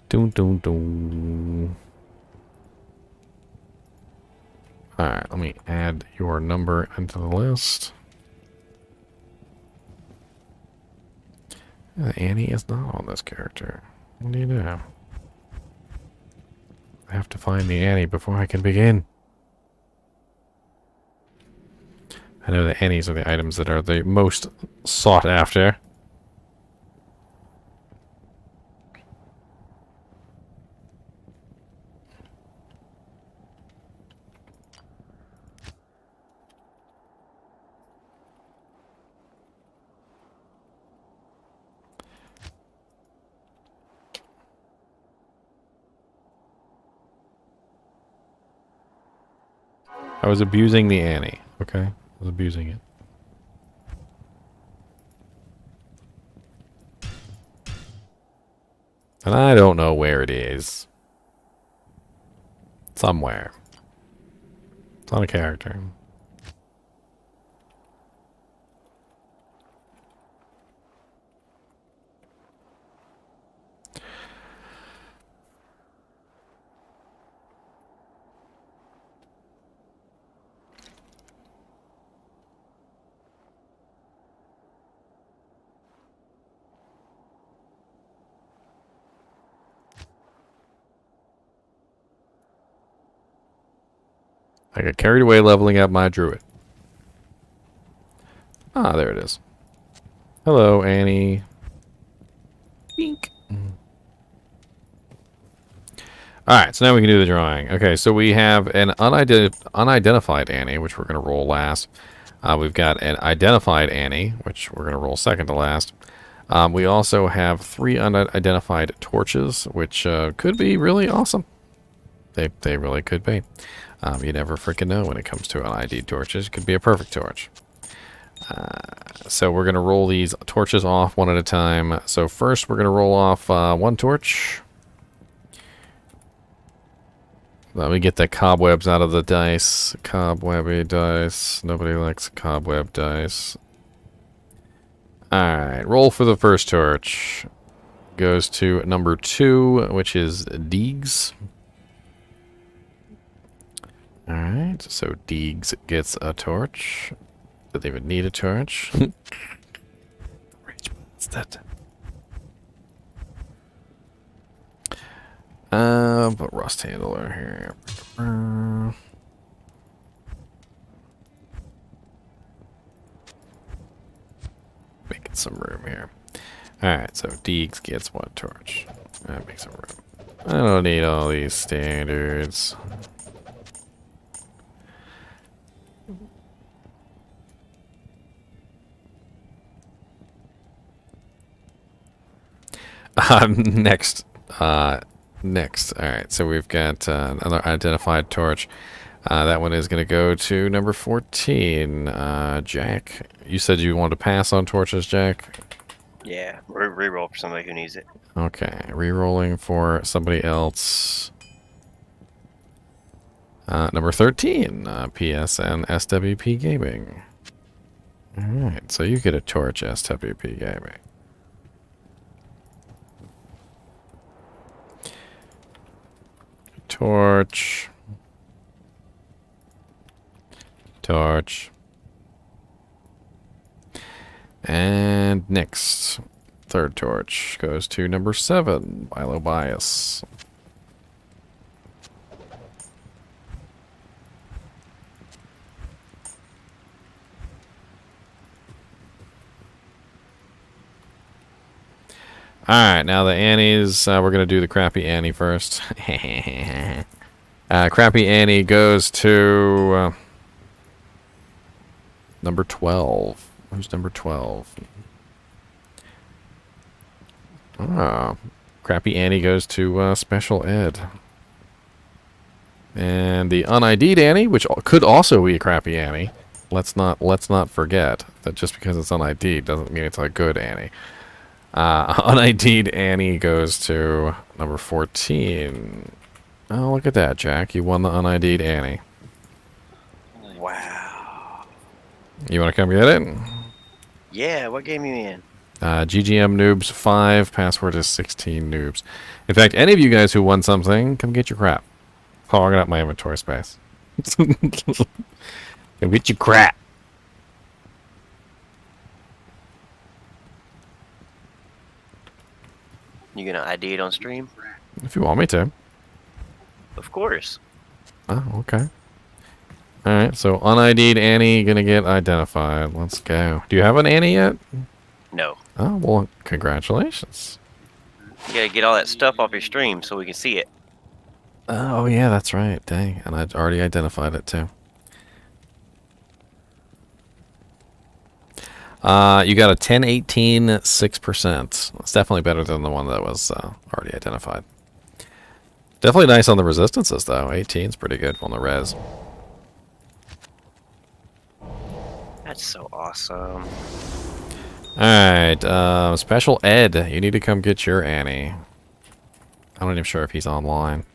Doom, doom, doom. Alright, let me add your number into the list. Annie is not on this character. What do you do? I have to find the Annie before I can begin. I know the Annies are the items that are the most sought after. I was abusing the Annie, okay? I was abusing it. And I don't know where it is. Somewhere. It's on a character. I got carried away leveling up my druid. Ah, there it is. Hello, Annie. Bink. Alright, so now we can do the drawing. Okay, so we have an unidentified Annie, which we're going to roll last. We've got an identified Annie, which we're going to roll second to last. We also have 3 unidentified torches, which could be really awesome. They really could be. You never freaking know when it comes to an ID torches. It could be a perfect torch. So we're going to roll these torches off one at a time. So first we're going to roll off 1 torch. Let me get the cobwebs out of the dice. Cobwebby dice. Nobody likes cobweb dice. Alright, roll for the first torch. Goes to number 2, which is Deegs. Alright, so Deegs gets a torch. Doesn't even need a torch. What's that? Put rust handler here. Making some room here. Alright, so Deegs gets 1 torch. That makes some room. I don't need all these standards. Next. Alright, so we've got another identified torch. That one is going to go to number 14. Jack, you said you wanted to pass on torches, Jack? Yeah, reroll for somebody who needs it. Okay, re-rolling for somebody else. Number 13, PSN SWP Gaming. Alright, so you get a torch, SWP Gaming. Torch. Torch. And next, third torch goes to number 7, Milo Bias. Alright, now the Annies, we're going to do the crappy Annie first. Crappy Annie goes to number 12. Who's number 12? Ah, crappy Annie goes to special ed. And the unID'd Annie, which could also be a crappy Annie. Let's not forget that just because it's unID'd doesn't mean it's a good Annie. UnID'd Annie goes to number 14. Oh, look at that, Jack. You won the unID'd Annie. Wow. You want to come get it? Yeah, what game you in? GGM Noobs 5. Password is 16 Noobs. In fact, any of you guys who won something, come get your crap. Hogging up my inventory space. Come get your crap. You gonna ID it on stream? If you want me to. Of course. Oh, okay. Alright, so unID'd Annie gonna get identified. Let's go. Do you have an Annie yet? No. Oh, well, congratulations. You gotta get all that stuff off your stream so we can see it. Oh, yeah, that's right. Dang, and I'd already identified it, too. You got a 1018 6%. It's definitely better than the one that was already identified. Definitely nice on the resistances, though. 18's pretty good on the res. That's so awesome. Alright, Special Ed. You need to come get your Annie. I'm not even sure if he's online.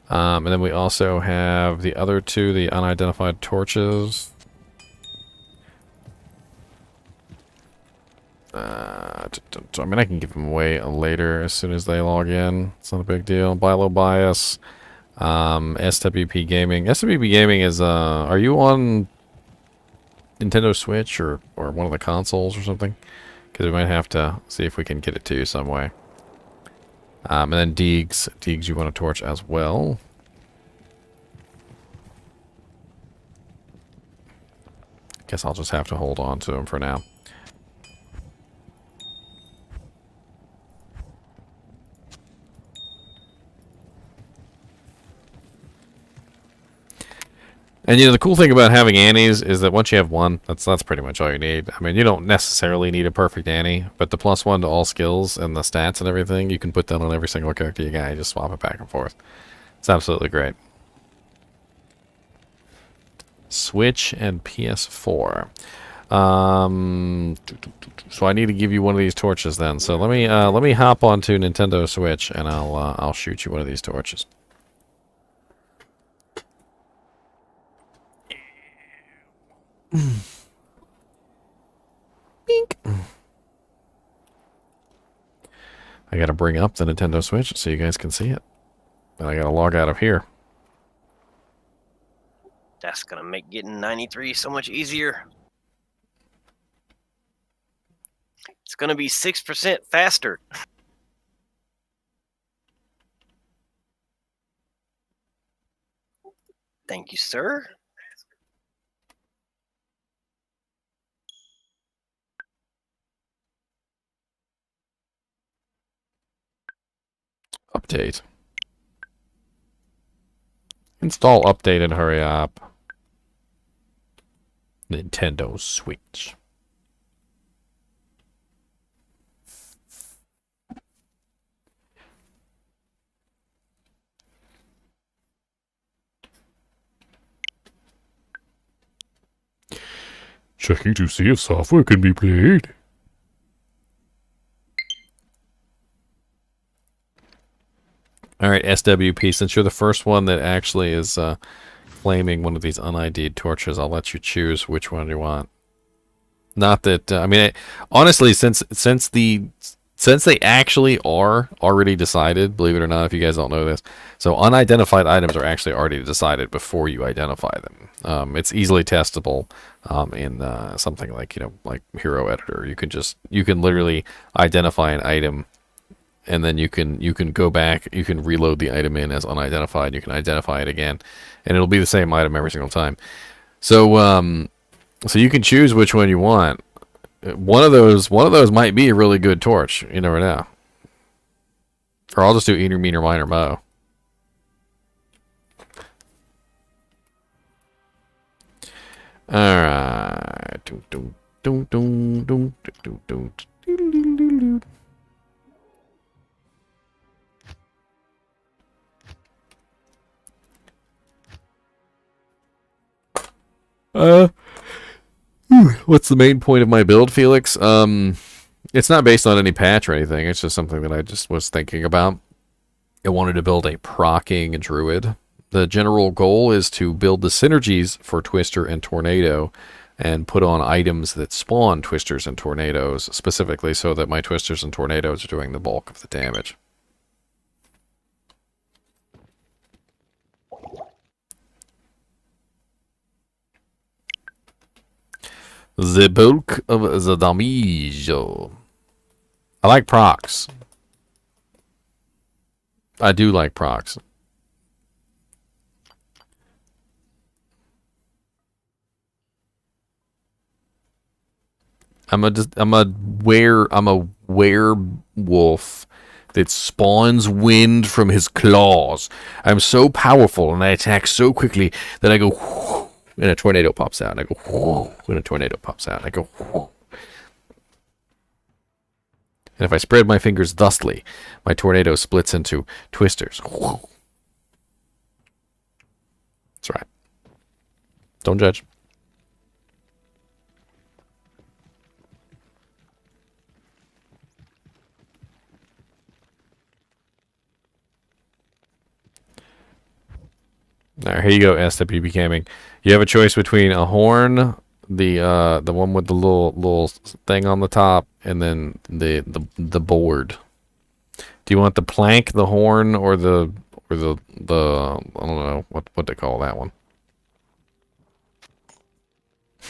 And then we also have the other two, the unidentified torches. I mean, I can give them away later as soon as they log in. It's not a big deal. Buy low bias. SWP Gaming. SWP Gaming is, are you on Nintendo Switch or one of the consoles or something? Because we might have to see if we can get it to you some way. And then Deegs. Deegs, you want a torch as well. Guess I'll just have to hold on to him for now. And you know, the cool thing about having Annies is that once you have one, that's pretty much all you need. I mean, you don't necessarily need a perfect Annie, but the +1 to all skills and the stats and everything, you can put that on every single character you got. You just swap it back and forth. It's absolutely great. Switch and PS4. So I need to give you one of these torches then. So let me hop onto Nintendo Switch and I'll shoot you one of these torches. Bink. I gotta bring up the Nintendo Switch so you guys can see it. And I gotta log out of here. That's gonna make getting 93 so much easier. It's gonna be 6% faster. Thank you, sir. Update. Install update and hurry up. Nintendo Switch. Checking to see if software can be played. Alright, SWP, since you're the first one that actually is claiming one of these unID'd torches, I'll let you choose which one you want. Not that, I mean, honestly, since they actually are already decided, believe it or not, if you guys don't know this, so unidentified items are actually already decided before you identify them. It's easily testable in something like, like Hero Editor. You can literally identify an item and then you can go back, you can reload the item in as unidentified, you can identify it again, and it'll be the same item every single time. So so you can choose which one you want. One of those might be a really good torch. You never know. Or I'll just do eater, meter, miner, mo. Alright. What's the main point of my build, Felix? It's not based on any patch or anything. It's just something that I just was thinking about. I wanted to build a proccing druid. The general goal is to build the synergies for Twister and Tornado and put on items that spawn Twisters and Tornadoes specifically so that my Twisters and Tornadoes are doing the bulk of the damage. The bulk of the damage. I like procs. I do like procs. I'm a werewolf that spawns wind from his claws. I'm so powerful and I attack so quickly that I go whoosh, and a tornado pops out. And I go whoosh, and a tornado pops out. And I go whoosh. And if I spread my fingers thusly, my tornado splits into twisters. That's right. Don't judge. There, here you go, SWP Gaming. You have a choice between a horn, the one with the little thing on the top, and then the board. Do you want the plank, the horn, or the I don't know what they call that one?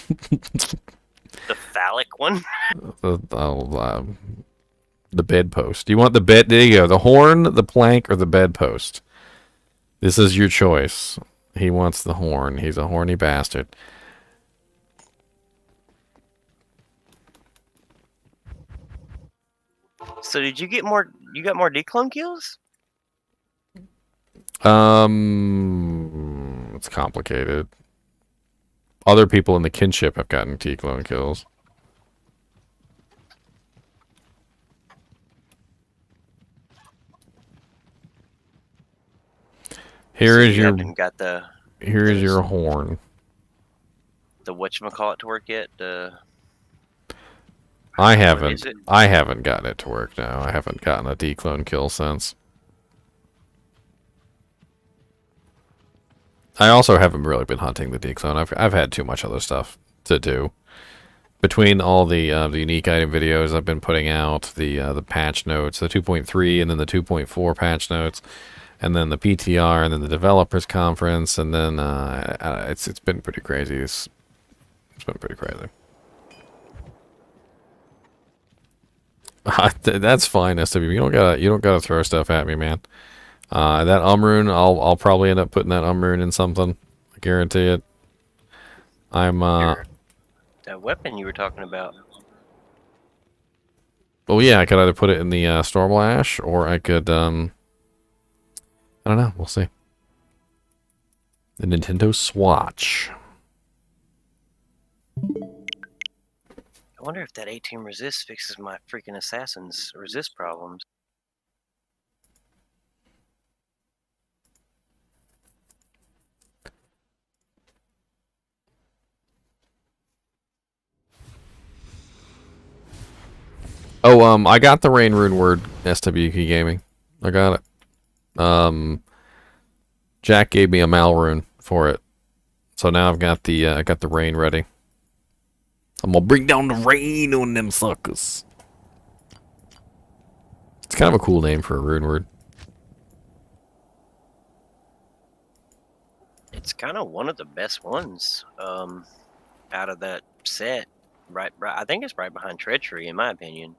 The phallic one? The bedpost. Do you want the bed? There you go. The horn, the plank, or the bedpost. This is your choice. He wants the horn. He's a horny bastard. So did you get more? You got more declone kills? It's complicated. Other people in the kinship have gotten T-clone kills. Here is your horn. The whatchamacallit to work yet? I haven't gotten it to work now. I haven't gotten a declone kill since. I also haven't really been hunting the declone. I've had too much other stuff to do. Between all the unique item videos I've been putting out, the patch notes, the 2.3 and then the 2.4 patch notes, and then the PTR, and then the developers conference, and then it's been pretty crazy. It's been pretty crazy. That's fine, SW. You don't gotta throw stuff at me, man. That rune, I'll probably end up putting that rune in something. I guarantee it. That weapon you were talking about. Oh yeah, I could either put it in the Stormlash, or I could I don't know. We'll see. The Nintendo Swatch. I wonder if that 18 resist fixes my freaking assassin's resist problems. Oh, I got the rain rune word, SWK Gaming. I got it. Jack gave me a mal rune for it. So now I've got the I got the rain ready. I'm gonna bring down the rain on them suckers. It's kind of a cool name for a rune word. It's kind of one of the best ones out of that set. Right, I think it's right behind treachery, in my opinion.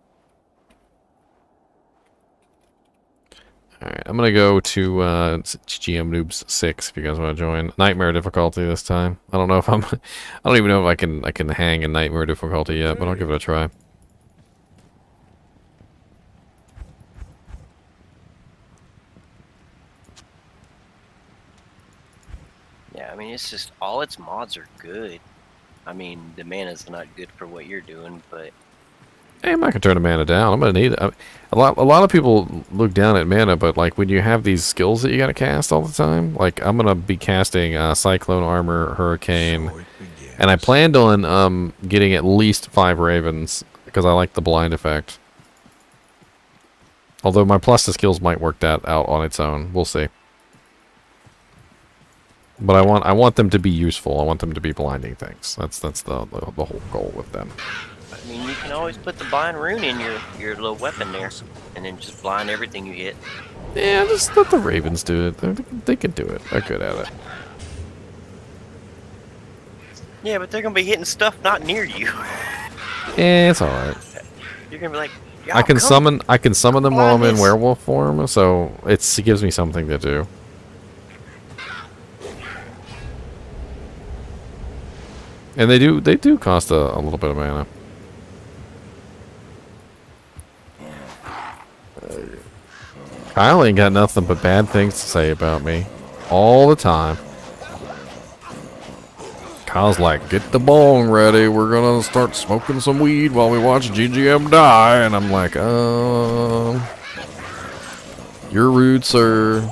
Alright, I'm gonna go to GM Noobs 6 if you guys want to join. Nightmare difficulty this time. I don't know if I'm I don't even know if I can hang in nightmare difficulty yet, but I'll give it a try. Yeah, I mean, it's just all its mods are good. I mean, the mana's not good for what you're doing, but Hey, I'm not gonna turn the mana down. I'm gonna need it. A lot of people look down at mana, but like when you have these skills that you gotta cast all the time, like I'm gonna be casting Cyclone Armor, Hurricane, So it begins. and I planned on getting at least 5 Ravens because I like the blind effect. Although my plus to skills might work that out on its own. We'll see. But I want them to be useful. I want them to be blinding things. That's the whole goal with them. I mean, you can always put the blind rune in your little weapon there, and then just blind everything you hit. Yeah, just let the Ravens do it. They can do it. They're good at it. Yeah, but they're gonna be hitting stuff not near you. Yeah, it's all right. You're gonna be like, I can summon them while I'm in Blindness. werewolf form, so it gives me something to do. And they do cost a little bit of mana. Kyle ain't got nothing but bad things to say about me all the time. Kyle's like, get the bong ready. We're gonna start smoking some weed while we watch GGM die. And I'm like, you're rude, sir.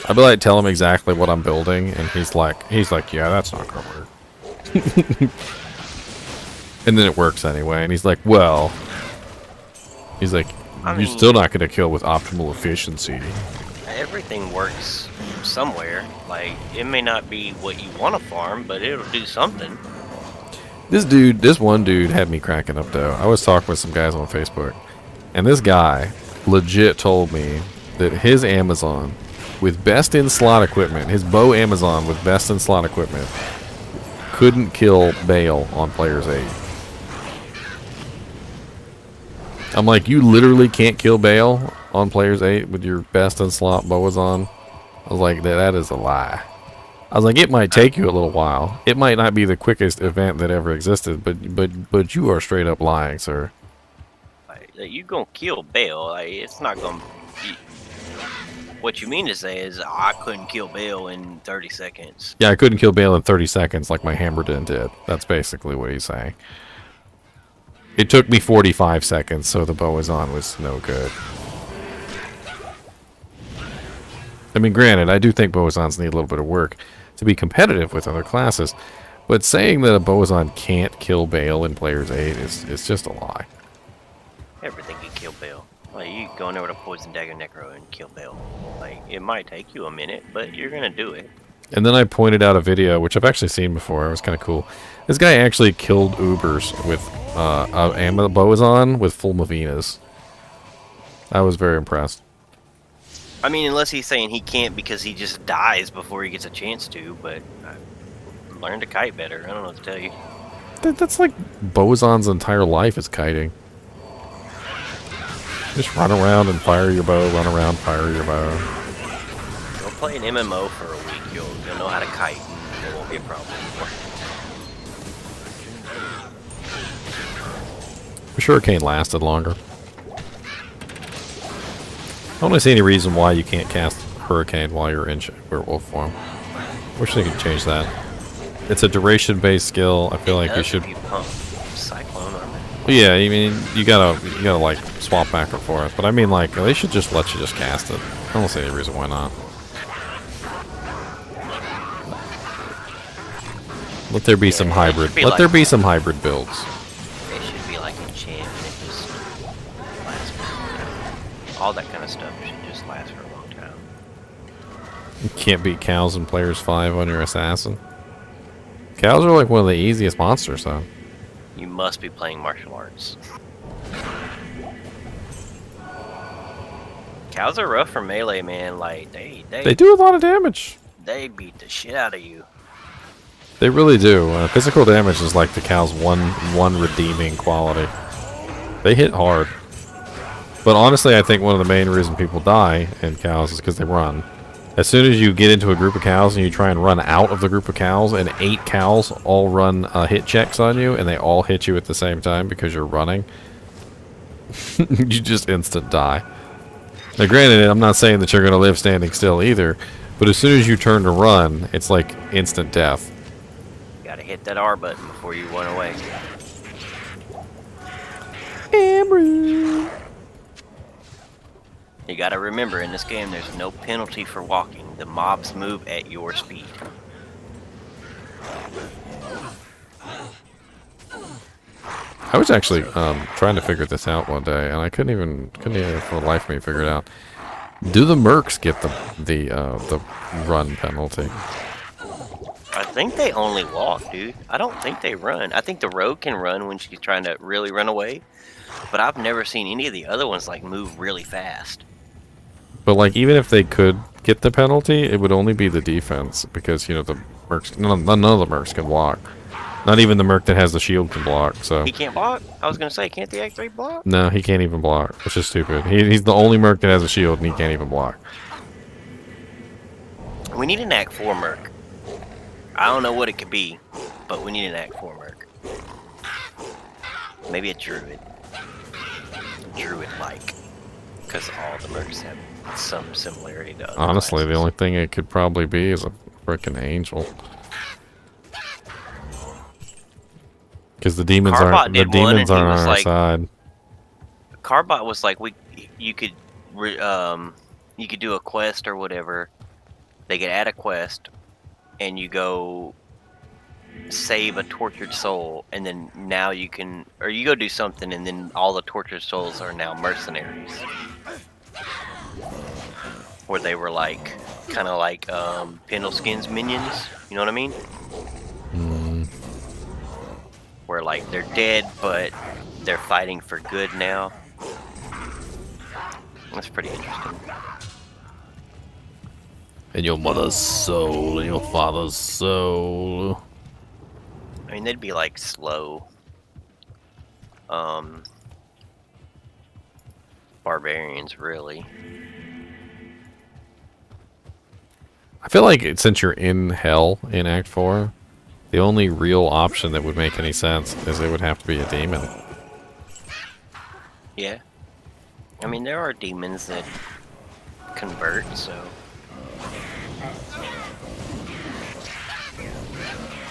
I'd be like, tell him exactly what I'm building, and he's like, yeah, that's not gonna work. And then it works anyway, and he's like, well, you're still not gonna kill with optimal efficiency. Everything works somewhere. Like, it may not be what you want to farm, but it'll do something. This one dude had me cracking up though. I was talking with some guys on Facebook, and this guy legit told me that his Amazon with best in slot equipment, his bow Amazon with best in slot equipment, couldn't kill Bale on players 8. I'm like, you literally can't kill Bale on players 8 with your best in slot bows on? I was like, that is a lie. I was like, it might take you a little while. It might not be the quickest event that ever existed, but you are straight up lying, sir. Like, you gonna kill Bale. Like, it's not gonna be... What you mean to say is, I couldn't kill Bale in 30 seconds. Yeah, I couldn't kill Bale in 30 seconds like my Hammerden did. That's basically what he's saying. It took me 45 seconds, so the bow was no good. I mean, granted, I do think Boazons need a little bit of work to be competitive with other classes, but saying that a Boazon can't kill Bale in players 8 is just a lie. Everything can kill Bale. Like, you go in there with a poison dagger necro and kill Bale. Like, it might take you a minute, but you're gonna do it. And then I pointed out a video, which I've actually seen before. It was kind of cool. This guy actually killed Ubers with a Boazon with full Mavinas. I was very impressed. I mean, unless he's saying he can't because he just dies before he gets a chance to, but learn to kite better. I don't know what to tell you. That's like Boazon's entire life is kiting. Just run around and fire your bow, run around, fire your bow. Go play an MMO for a week. You'll know how to kite, and it won't be a problem anymore. I'm sure Hurricane lasted longer. I don't see any reason why you can't cast Hurricane while you're in werewolf form. Wish they could change that. It's a duration-based skill. I feel like you should. If you pump Cyclone Armor. Yeah, I mean, you gotta like swap back and forth. But I mean, like, they should just let you just cast it. I don't see any reason why not. Let there be some hybrid. Let there be some hybrid builds. It should be like enchant, and it just lasts for a long time. All that kind of stuff should just last for a long time. You can't beat cows in players 5 on your assassin. Cows are like one of the easiest monsters, though. You must be playing martial arts. Cows are rough for melee, man. Like They do a lot of damage. They beat the shit out of you. They really do. Physical damage is like the cow's one redeeming quality. They hit hard. But honestly, I think one of the main reasons people die in cows is because they run. As soon as you get into a group of cows and you try and run out of the group of cows, and 8 cows all run hit checks on you, and they all hit you at the same time because you're running, you just instant die. Now granted, I'm not saying that you're going to live standing still either, but as soon as you turn to run, it's like instant death. Gotta hit that R button before you run away. You gotta remember, in this game, there's no penalty for walking. The mobs move at your speed. I was actually trying to figure this out one day, and I couldn't even for the life of me figure it out. Do the mercs get the run penalty? I think they only walk, dude. I don't think they run. I think the rogue can run when she's trying to really run away, but I've never seen any of the other ones like move really fast. But like, even if they could get the penalty, it would only be the defense because you know the mercs. None of the mercs can block. Not even the merc that has the shield can block. So He can't block? I was gonna say, can't the Act 3 block? no, he can't even block. It's just stupid. He's the only merc that has a shield, and he can't even block. We need an Act 4 merc. I don't know what it could be, but we need an Act 4 merc. Maybe a Druid. Druid-like. Because all the mercs have some similarity to other Honestly, the classes. only thing it could probably be is a freaking angel. Because the demons Carbot aren't did one, and he on was our like- side. Carbot was like, you could do a quest or whatever. They could add a quest, and you go save a tortured soul, and then now you can, or you go do something, and then all the tortured souls are now mercenaries. Where they were like, kind of like Pendleskin's minions. You know what I mean? Where like they're dead, but they're fighting for good now. That's pretty interesting. And your mother's soul and your father's soul. I mean, they'd be like slow, barbarians, really. I feel like since you're in hell in Act 4, the only real option that would make any sense is it would have to be a demon. Yeah. I mean, there are demons that convert, so.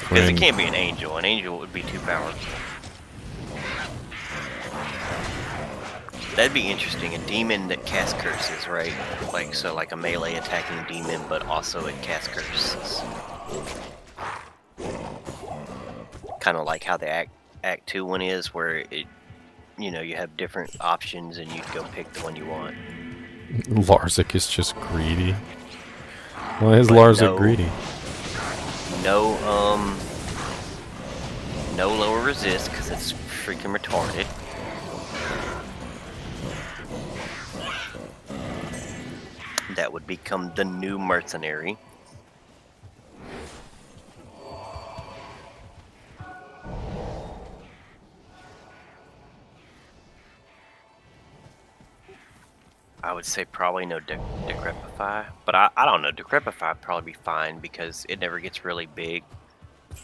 Because it can't be an angel. An angel would be too powerful. That'd be interesting. A demon that casts curses, right? Like, so like a melee attacking demon, but also it casts curses. Kind of like how the Act 2 one is, where it, you know, you have different options and you go pick the one you want. Larzik is just greedy. Why is But Larzik no- greedy? No lower resist, because it's freaking retarded. That would become the new mercenary. I would say probably no Decrepify, but I don't know. Decrepify would probably be fine because it never gets really big,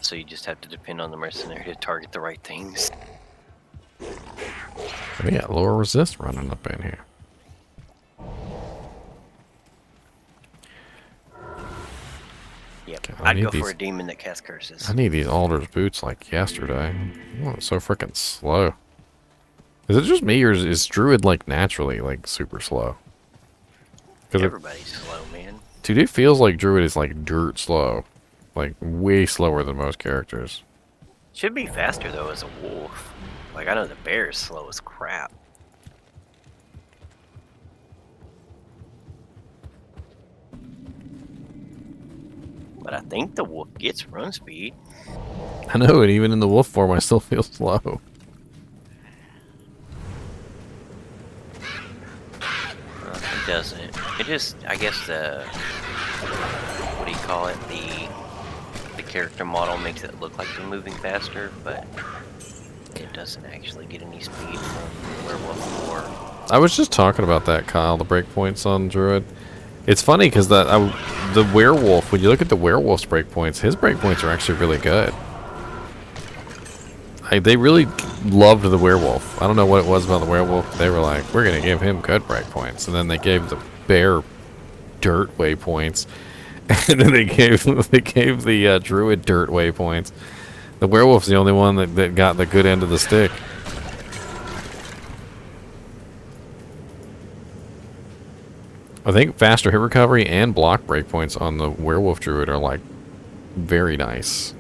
so you just have to depend on the mercenary to target the right things. We got lower resist running up in here. Yep, Okay, I I'd need go for these- a demon that casts curses. I need these Alder's boots like yesterday. Oh, it's so freaking slow. Is it just me, or is Druid like naturally like super slow? Because Everybody's slow, man. dude, it feels like Druid is like dirt slow, like way slower than most characters. Should be faster though as a wolf. Like, I know the bear is slow as crap. But I think the wolf gets run speed. I know, and even in the wolf form, I still feel slow. It doesn't. It just, I guess the, what do you call it? The character model makes it look like they're moving faster, but it doesn't actually get any speed from Werewolf 4. I was just talking about that, Kyle, the breakpoints on Druid. It's funny because the werewolf, when you look at the werewolf's breakpoints, his breakpoints are actually really good. They really loved the werewolf. I don't know what it was about the werewolf. They were like, we're going to give him good breakpoints. And then they gave the bear dirt waypoints. And then they gave the druid dirt waypoints. The werewolf's the only one that got the good end of the stick. I think faster hit recovery and block breakpoints on the werewolf druid are like very nice.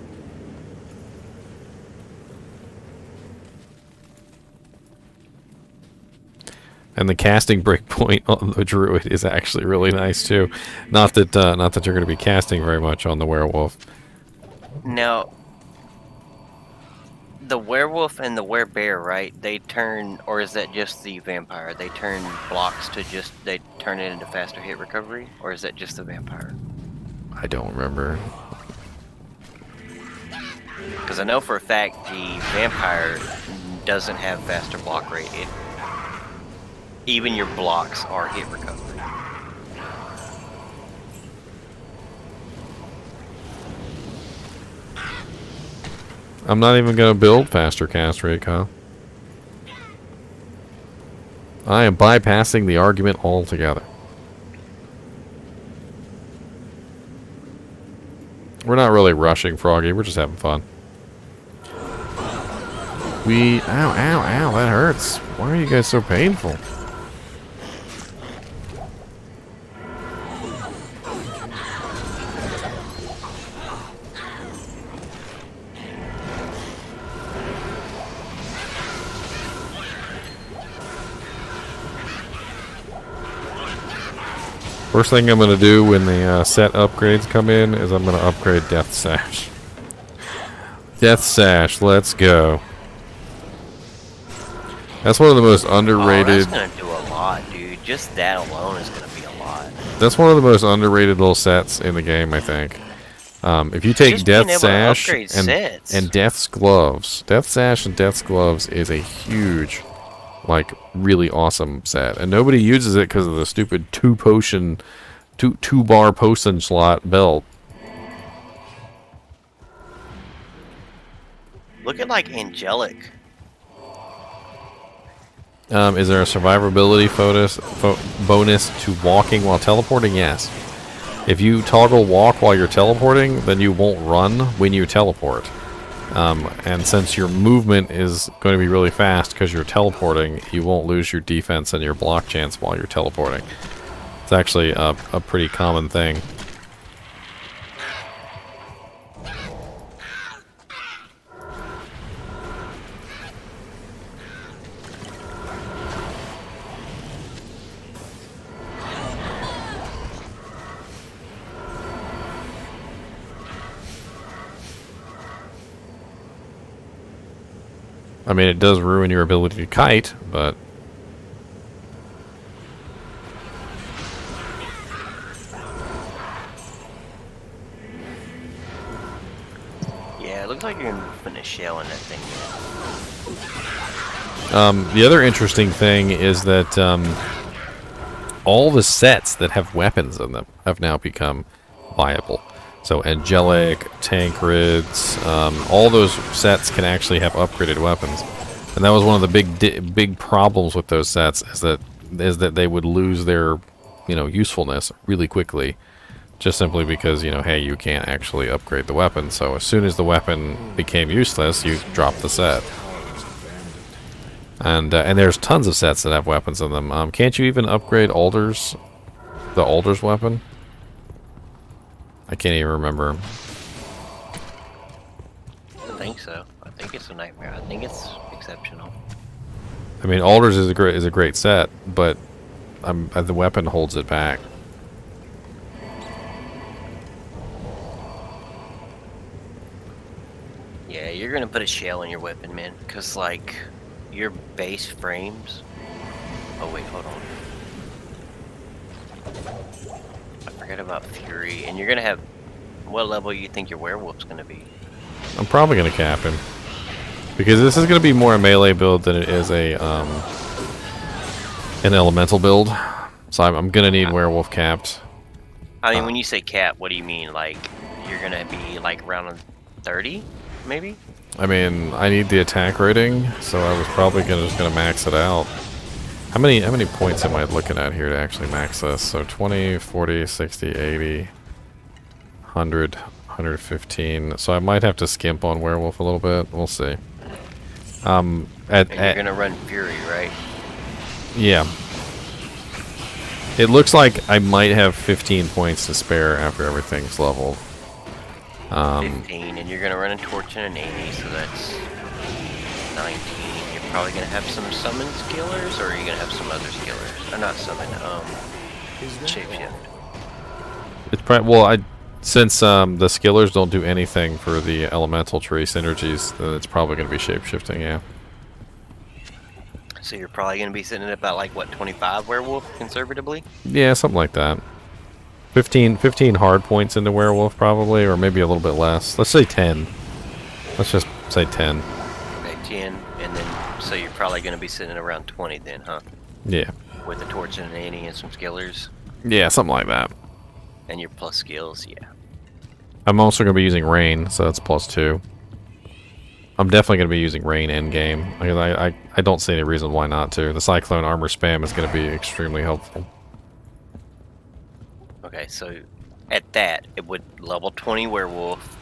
And the casting breakpoint on the druid is actually really nice too. Not that you're going to be casting very much on the werewolf. Now, the werewolf and the werebear, right? They turn, or is that just the vampire? They turn blocks to they turn it into faster hit recovery, or is that just the vampire? I don't remember. Because I know for a fact the vampire doesn't have faster block rate. Even your blocks are hit recovery. I'm not even going to build faster cast rate, Kyle. I am bypassing the argument altogether. We're not really rushing, Froggy. We're just having fun. Ow, ow, ow, that hurts. Why are you guys so painful? First thing I'm going to do when the set upgrades come in is I'm going to upgrade Death Sash. Death Sash, let's go. That's one of the most underrated... Oh, that's going to do a lot, dude. Just that alone is going to be a lot. That's one of the most underrated little sets in the game, I think. If you take Just being Death able to Sash upgrade sets. and Death's Gloves, Death Sash and Death's Gloves is a huge, like, really awesome set. And nobody uses it because of the stupid two bar potion slot belt. Looking like angelic. Is there a survivability bonus to walking while teleporting? Yes. If you toggle walk while you're teleporting, then you won't run when you teleport. And since your movement is going to be really fast because you're teleporting, you won't lose your defense and your block chance while you're teleporting. It's actually a pretty common thing. I mean, it does ruin your ability to kite, but... Yeah, it looks like you're putting a shell in that thing. The other interesting thing is that all the sets that have weapons in them have now become viable. So Angelic, Tankreds, all those sets can actually have upgraded weapons, and that was one of the big problems with those sets is that they would lose their usefulness really quickly, just simply because hey, you can't actually upgrade the weapon. So as soon as the weapon became useless, you drop the set. And there's tons of sets that have weapons in them. Can't you even upgrade the Alder's weapon? I can't even remember. I think so. I think it's a nightmare. I think it's exceptional. I mean, Alder's is a great set, but the weapon holds it back. Yeah, you're gonna put a shell in your weapon, man, because like your base frames. Oh wait, hold on. I forgot about Fury, and you're gonna have. What level you think your werewolf's gonna be? I'm probably gonna cap him. Because this is going to be more a melee build than it is a an elemental build. So I'm going to need werewolf capped. I mean, when you say cap, what do you mean? Like, you're gonna be like around 30, maybe? I mean, I need the attack rating, so I was probably just gonna max it out. How many points am I looking at here to actually max this? So 20, 40, 60, 80, 100, 115. So I might have to skimp on werewolf a little bit. We'll see. And you're gonna run Fury, right? Yeah. It looks like I might have 15 points to spare after everything's leveled. 15, and you're gonna run a torch and an 80, so that's 19. You're probably gonna have some summon skillers, or are you gonna have some other skillers? Or not summon, shapeshift. It's probably, well, since the skillers don't do anything for the elemental tree synergies, then it's probably going to be shapeshifting, yeah. So you're probably gonna be sitting at about like what, 25 werewolf conservatively? Yeah, something like that. 15 hard points into werewolf probably, or maybe a little bit less. Let's say 10. Let's just say 10. Okay, 10, and then so you're probably gonna be sitting around 20 then, huh? Yeah. With a torch and an 80 and some skillers, Yeah, something like that. and your plus skills, yeah. I'm also going to be using rain, so that's +2. I'm definitely going to be using rain end game. I don't see any reason why not to. The cyclone armor spam is going to be extremely helpful. Okay, so at that, it would level 20 werewolf,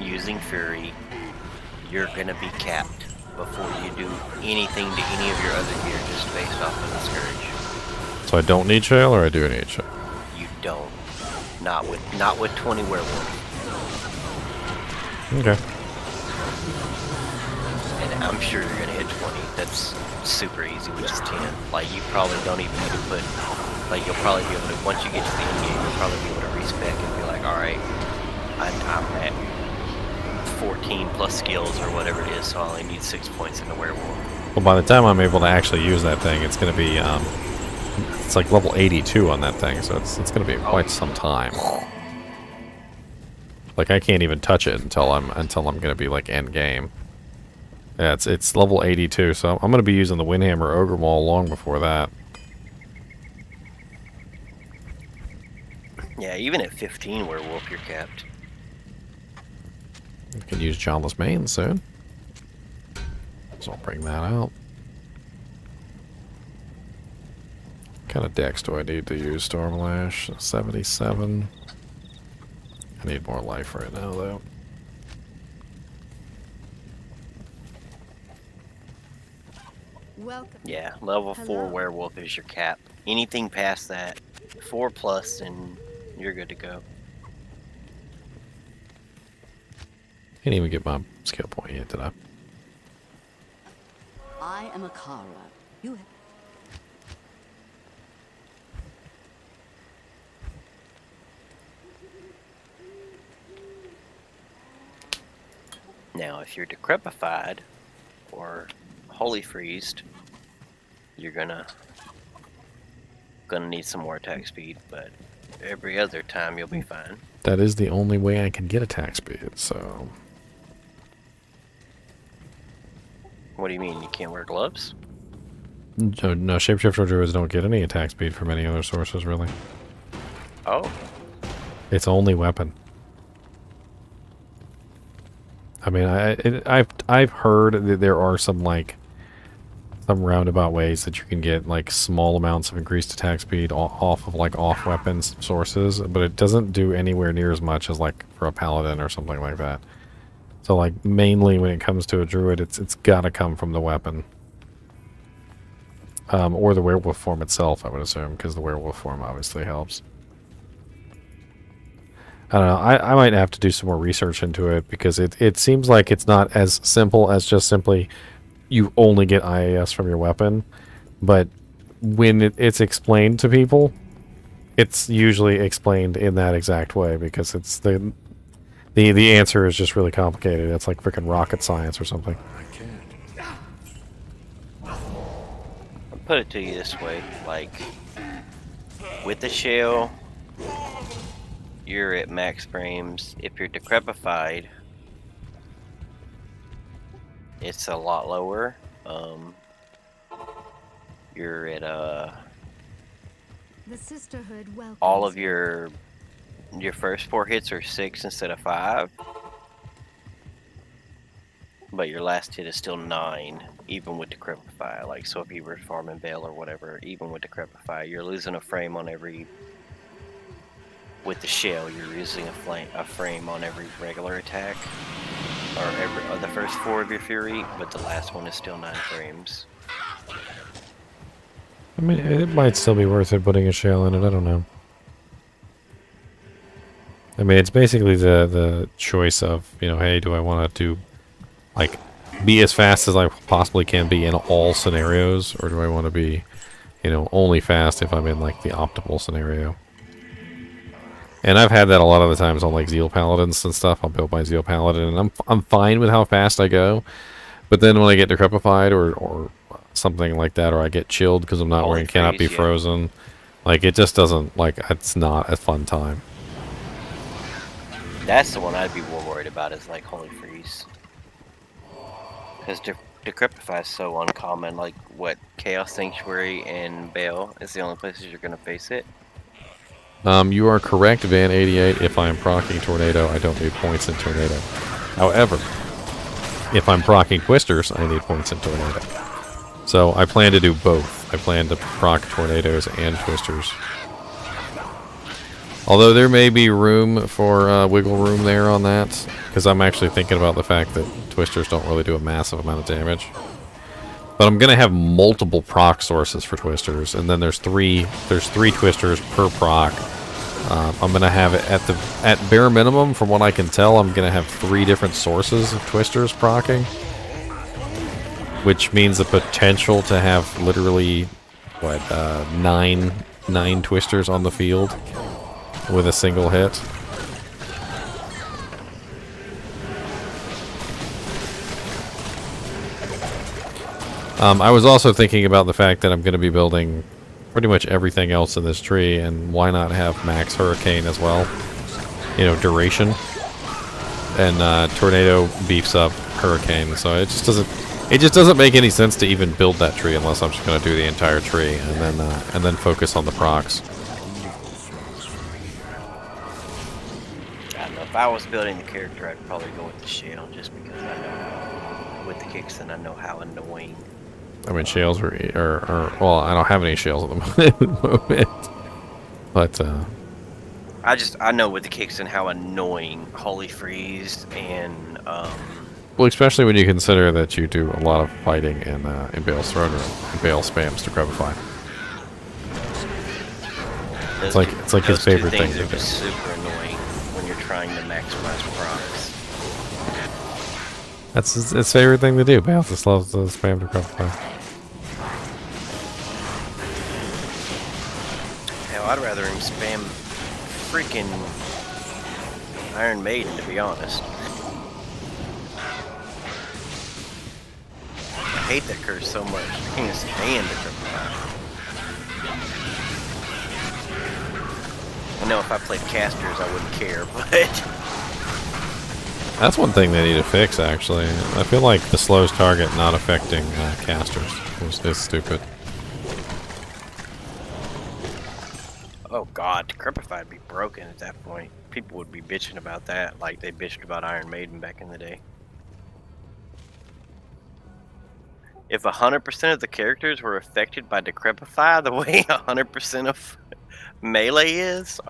using Fury, you're gonna be capped before you do anything to any of your other gear just based off of the Scourge. So I don't need shale, or I do need shale? You don't. Not with 20 werewolf. Okay. And I'm sure you're gonna hit 20. That's super easy with just 10. Like, you probably don't even need to put, like, you'll probably be able to, once you get to the end game, you'll probably be able to respec and be like, alright, I'm at 14 plus skills or whatever it is, so I only need 6 points in the werewolf. Well, by the time I'm able to actually use that thing, it's going to be, it's like level 82 on that thing, so it's going to be quite some time. Like, I can't even touch it until I'm going to be, like, end game. Yeah, it's level 82, so I'm going to be using the Windhammer Ogre Maul long before that. Yeah, even at 15 werewolf, you're capped. You can use Johnless Main soon. So I'll bring that out. What kind of dex do I need to use Stormlash? 77. I need more life right now, though. Welcome. Yeah, level 4 Hello. werewolf is your cap. Anything past that, 4 plus, and you're good to go. Can't even get my skill point yet, did I? I am Akara. You. Now, if you're decrepified or holy freezed, you're gonna need some more attack speed, but every other time you'll be fine. That is the only way I can get attack speed, so... What do you mean, you can't wear gloves? No, Shapeshifter Druids don't get any attack speed from any other sources, really. Oh, It's only weapon. I mean, I've heard that there are some roundabout ways that you can get like small amounts of increased attack speed off of like off weapons sources, but it doesn't do anywhere near as much as like for a paladin or something like that. So like mainly when it comes to a druid, it's got to come from the weapon, or the werewolf form itself, I would assume, because the werewolf form obviously helps. I don't know. I might have to do some more research into it because it seems like it's not as simple as just simply you only get IAS from your weapon. But when it's explained to people, it's usually explained in that exact way because it's the answer is just really complicated. It's like freaking rocket science or something. I can't. I'll put it to you this way, like, with the shell, you're at max frames. If you're decrepified, it's a lot lower. You're at The sisterhood welcomes all of you. your first 4 hits are 6 instead of 5, but your last hit is still 9, even with Decrepify. Like, so if you were farming Bale or whatever, even with Decrepify, you're losing a frame on every. With the shell, you're losing a frame on every regular attack, or the first 4 of your Fury, but the last one is still 9 frames. I mean, it might still be worth it putting a shell in it. I don't know. I mean, it's basically the choice of, you know, hey, do I want to do, like, be as fast as I possibly can be in all scenarios, or do I want to be, you know, only fast if I'm in, like, the optimal scenario? And I've had that a lot of the times on, like, Zeal Paladins and stuff. I'll build my Zeal Paladin, and I'm fine with how fast I go. But then when I get decrepified or something like that, or I get chilled because I'm not Holy wearing Cannot Be Freeze, yeah. Frozen, like, it just doesn't, like, it's not a fun time. That's the one I'd be more worried about, is like Holy Freeze. Because Decrepify is so uncommon. Like, what, Chaos Sanctuary and Bale is the only places you're going to face it. You are correct, Van88. If I am proccing Tornado, I don't need points in Tornado. However, if I'm proccing Twisters, I need points in Tornado. So I plan to do both. I plan to proc Tornadoes and Twisters. Although there may be room for wiggle room there on that, because I'm actually thinking about the fact that Twisters don't really do a massive amount of damage. But I'm gonna have multiple proc sources for Twisters, and then there's three Twisters per proc. I'm gonna have it at bare minimum, from what I can tell, I'm gonna have 3 different sources of Twisters proccing, which means the potential to have literally what 9 Twisters on the field with a single hit. I was also thinking about the fact that I'm going to be building pretty much everything else in this tree, and why not have max hurricane as well? You know, duration. And tornado beefs up hurricane, so it just doesn't make any sense to even build that tree unless I'm just going to do the entire tree and then focus on the procs. I don't know. If I was building the character, I'd probably go with the shell, just because I know with the kicks and I know how annoying. I mean, shales are well, I don't have any shales at the moment. But, I know with the kicks and how annoying Holy Freeze and, well, especially when you consider that you do a lot of fighting in Bale's Throne Room. And Bale spams to Decrepify. It's like his favorite thing to are do. just super annoying when you're trying to maximize procs. That's his favorite thing to do. Bale just loves to spam to Decrepify. Hell, I'd rather him spam freaking Iron Maiden, to be honest. I hate that curse so much. I can't stand it. I know if I played casters, I wouldn't care, but That's one thing they need to fix, actually. I feel like the slows target not affecting casters is stupid. oh god, Decrepify would be broken at that point. People would be bitching about that, like they bitched about Iron Maiden back in the day. If 100% of the characters were affected by Decrepify the way 100% of melee is,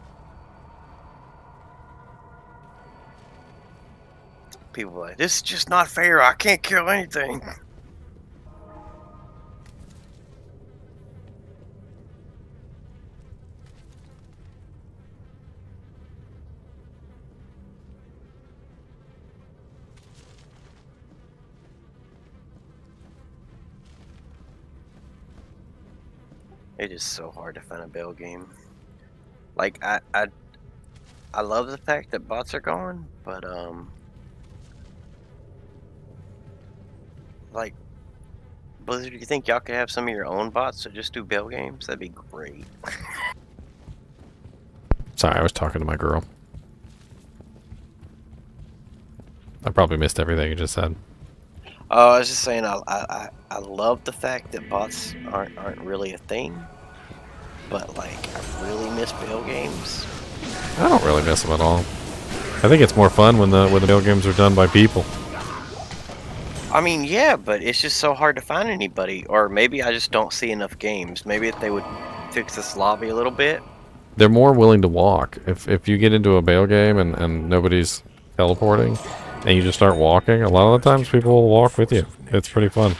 people are like, this is just not fair, I can't kill anything. It is so hard to find a Bale game. Like, I love the fact that bots are gone, but like, Blizzard, do you think y'all could have some of your own bots to just do Bale games? That'd be great. Sorry, I was talking to my girl. I probably missed everything you just said. Oh, I was just saying, I love the fact that bots aren't really a thing, but like I really miss bail games. I don't really miss them at all. I think it's more fun when the build games are done by people. I mean, yeah, but it's just so hard to find anybody, or maybe I just don't see enough games. Maybe if they would fix this lobby a little bit. They're more willing to walk. If you get into a bail game and nobody's teleporting, and you just start walking, a lot of the times people will walk with you. It's pretty fun.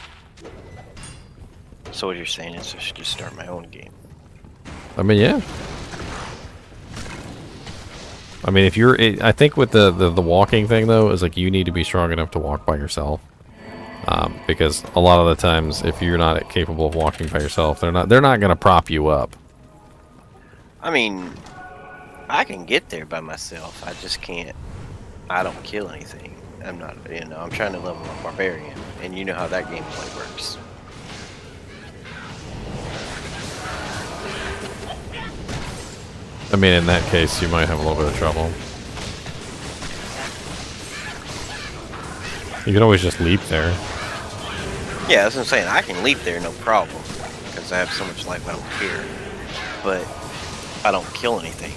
So what you're saying is I should just start my own game. I mean, yeah. I mean, if you're, I think with the walking thing though, is like you need to be strong enough to walk by yourself. Because a lot of the times, if you're not capable of walking by yourself, they're not gonna prop you up. I mean, I can get there by myself. I just can't. I don't kill anything. I'm not, I'm trying to level up barbarian, and you know how that gameplay works. I mean, in that case, you might have a little bit of trouble. You can always just leap there. Yeah, that's what I'm saying. I can leap there, no problem, because I have so much life I don't care. But I don't kill anything.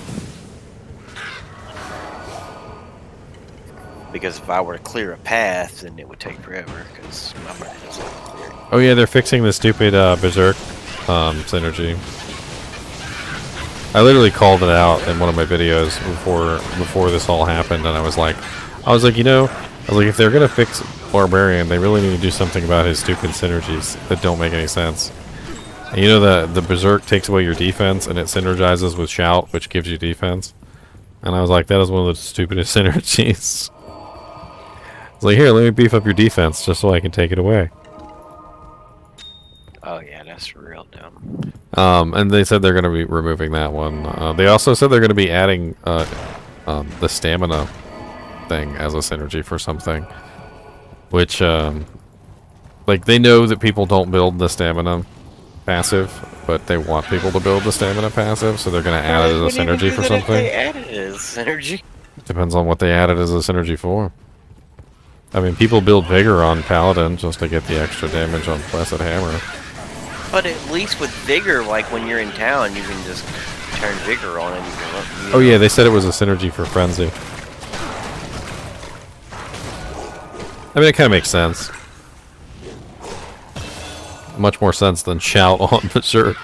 Because if I were to clear a path, then it would take forever, because my brain doesn't clear it. Oh yeah, they're fixing the stupid Berserk synergy. I literally called it out in one of my videos before this all happened, and I was like, if they're gonna fix Barbarian, they really need to do something about his stupid synergies that don't make any sense. And you know the Berserk takes away your defense, and it synergizes with Shout, which gives you defense. And I was like, that is one of the stupidest synergies. It's like, here, let me beef up your defense just so I can take it away. Oh yeah, that's real dumb. And they said they're going to be removing that one. They also said they're going to be adding the stamina thing as a synergy for something. Which, like, they know that people don't build the stamina passive, but they want people to build the stamina passive, so they're going to add it as a synergy for something. They added it as synergy. Depends on what they added as a synergy for. I mean, people build Vigor on Paladin just to get the extra damage on Blessed Hammer. But at least with Vigor, like when you're in town, you can just turn Vigor on and you can look. Oh yeah, they said it was a synergy for Frenzy. I mean, it kind of makes sense. Much more sense than Shout on Berserk.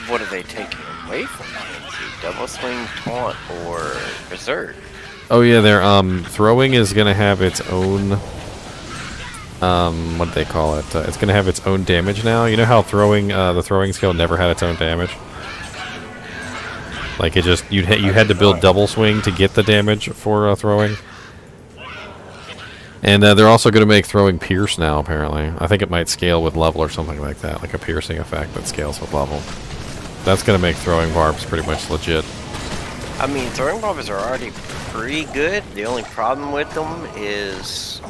What are they taking away from Frenzy? Double Swing, Taunt, or Berserk? Oh yeah, their throwing is gonna have its own what do they call it? It's gonna have its own damage now. You know how throwing the throwing skill never had its own damage? Like it just you had to build double swing to get the damage for throwing. And they're also going to make throwing pierce now, apparently. I think it might scale with level or something like that, like a piercing effect that scales with level. That's going to make throwing barbs pretty much legit. I mean, throwing barbs are already pretty good. The only problem with them is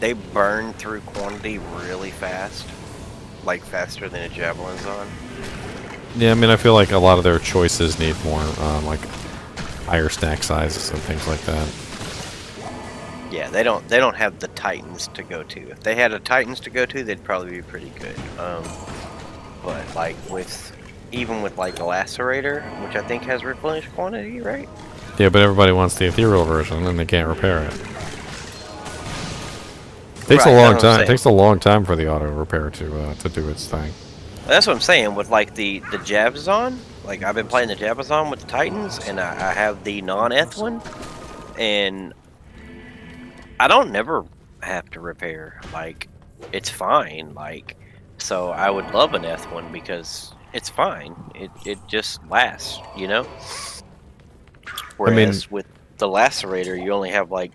they burn through quantity really fast. Like, faster than a javelin's on. Yeah, I mean, I feel like a lot of their choices need more, like, higher stack sizes and things like that. Yeah, they don't have the Titans to go to. If they had a Titans to go to, they'd probably be pretty good. But like even with like the Lacerator, which I think has replenished quantity, right? Yeah, but everybody wants the ethereal version, and they can't repair it. Takes a long time. It takes a long time for the auto repair to do its thing. That's what I'm saying. With like the Jabazon, like I've been playing the Jabazon with the Titans, and I have the non-eth one, and I don't never have to repair. Like, it's fine. Like, so I would love an eth one because it's fine. It just lasts, you know. Whereas with the Lacerator, you only have like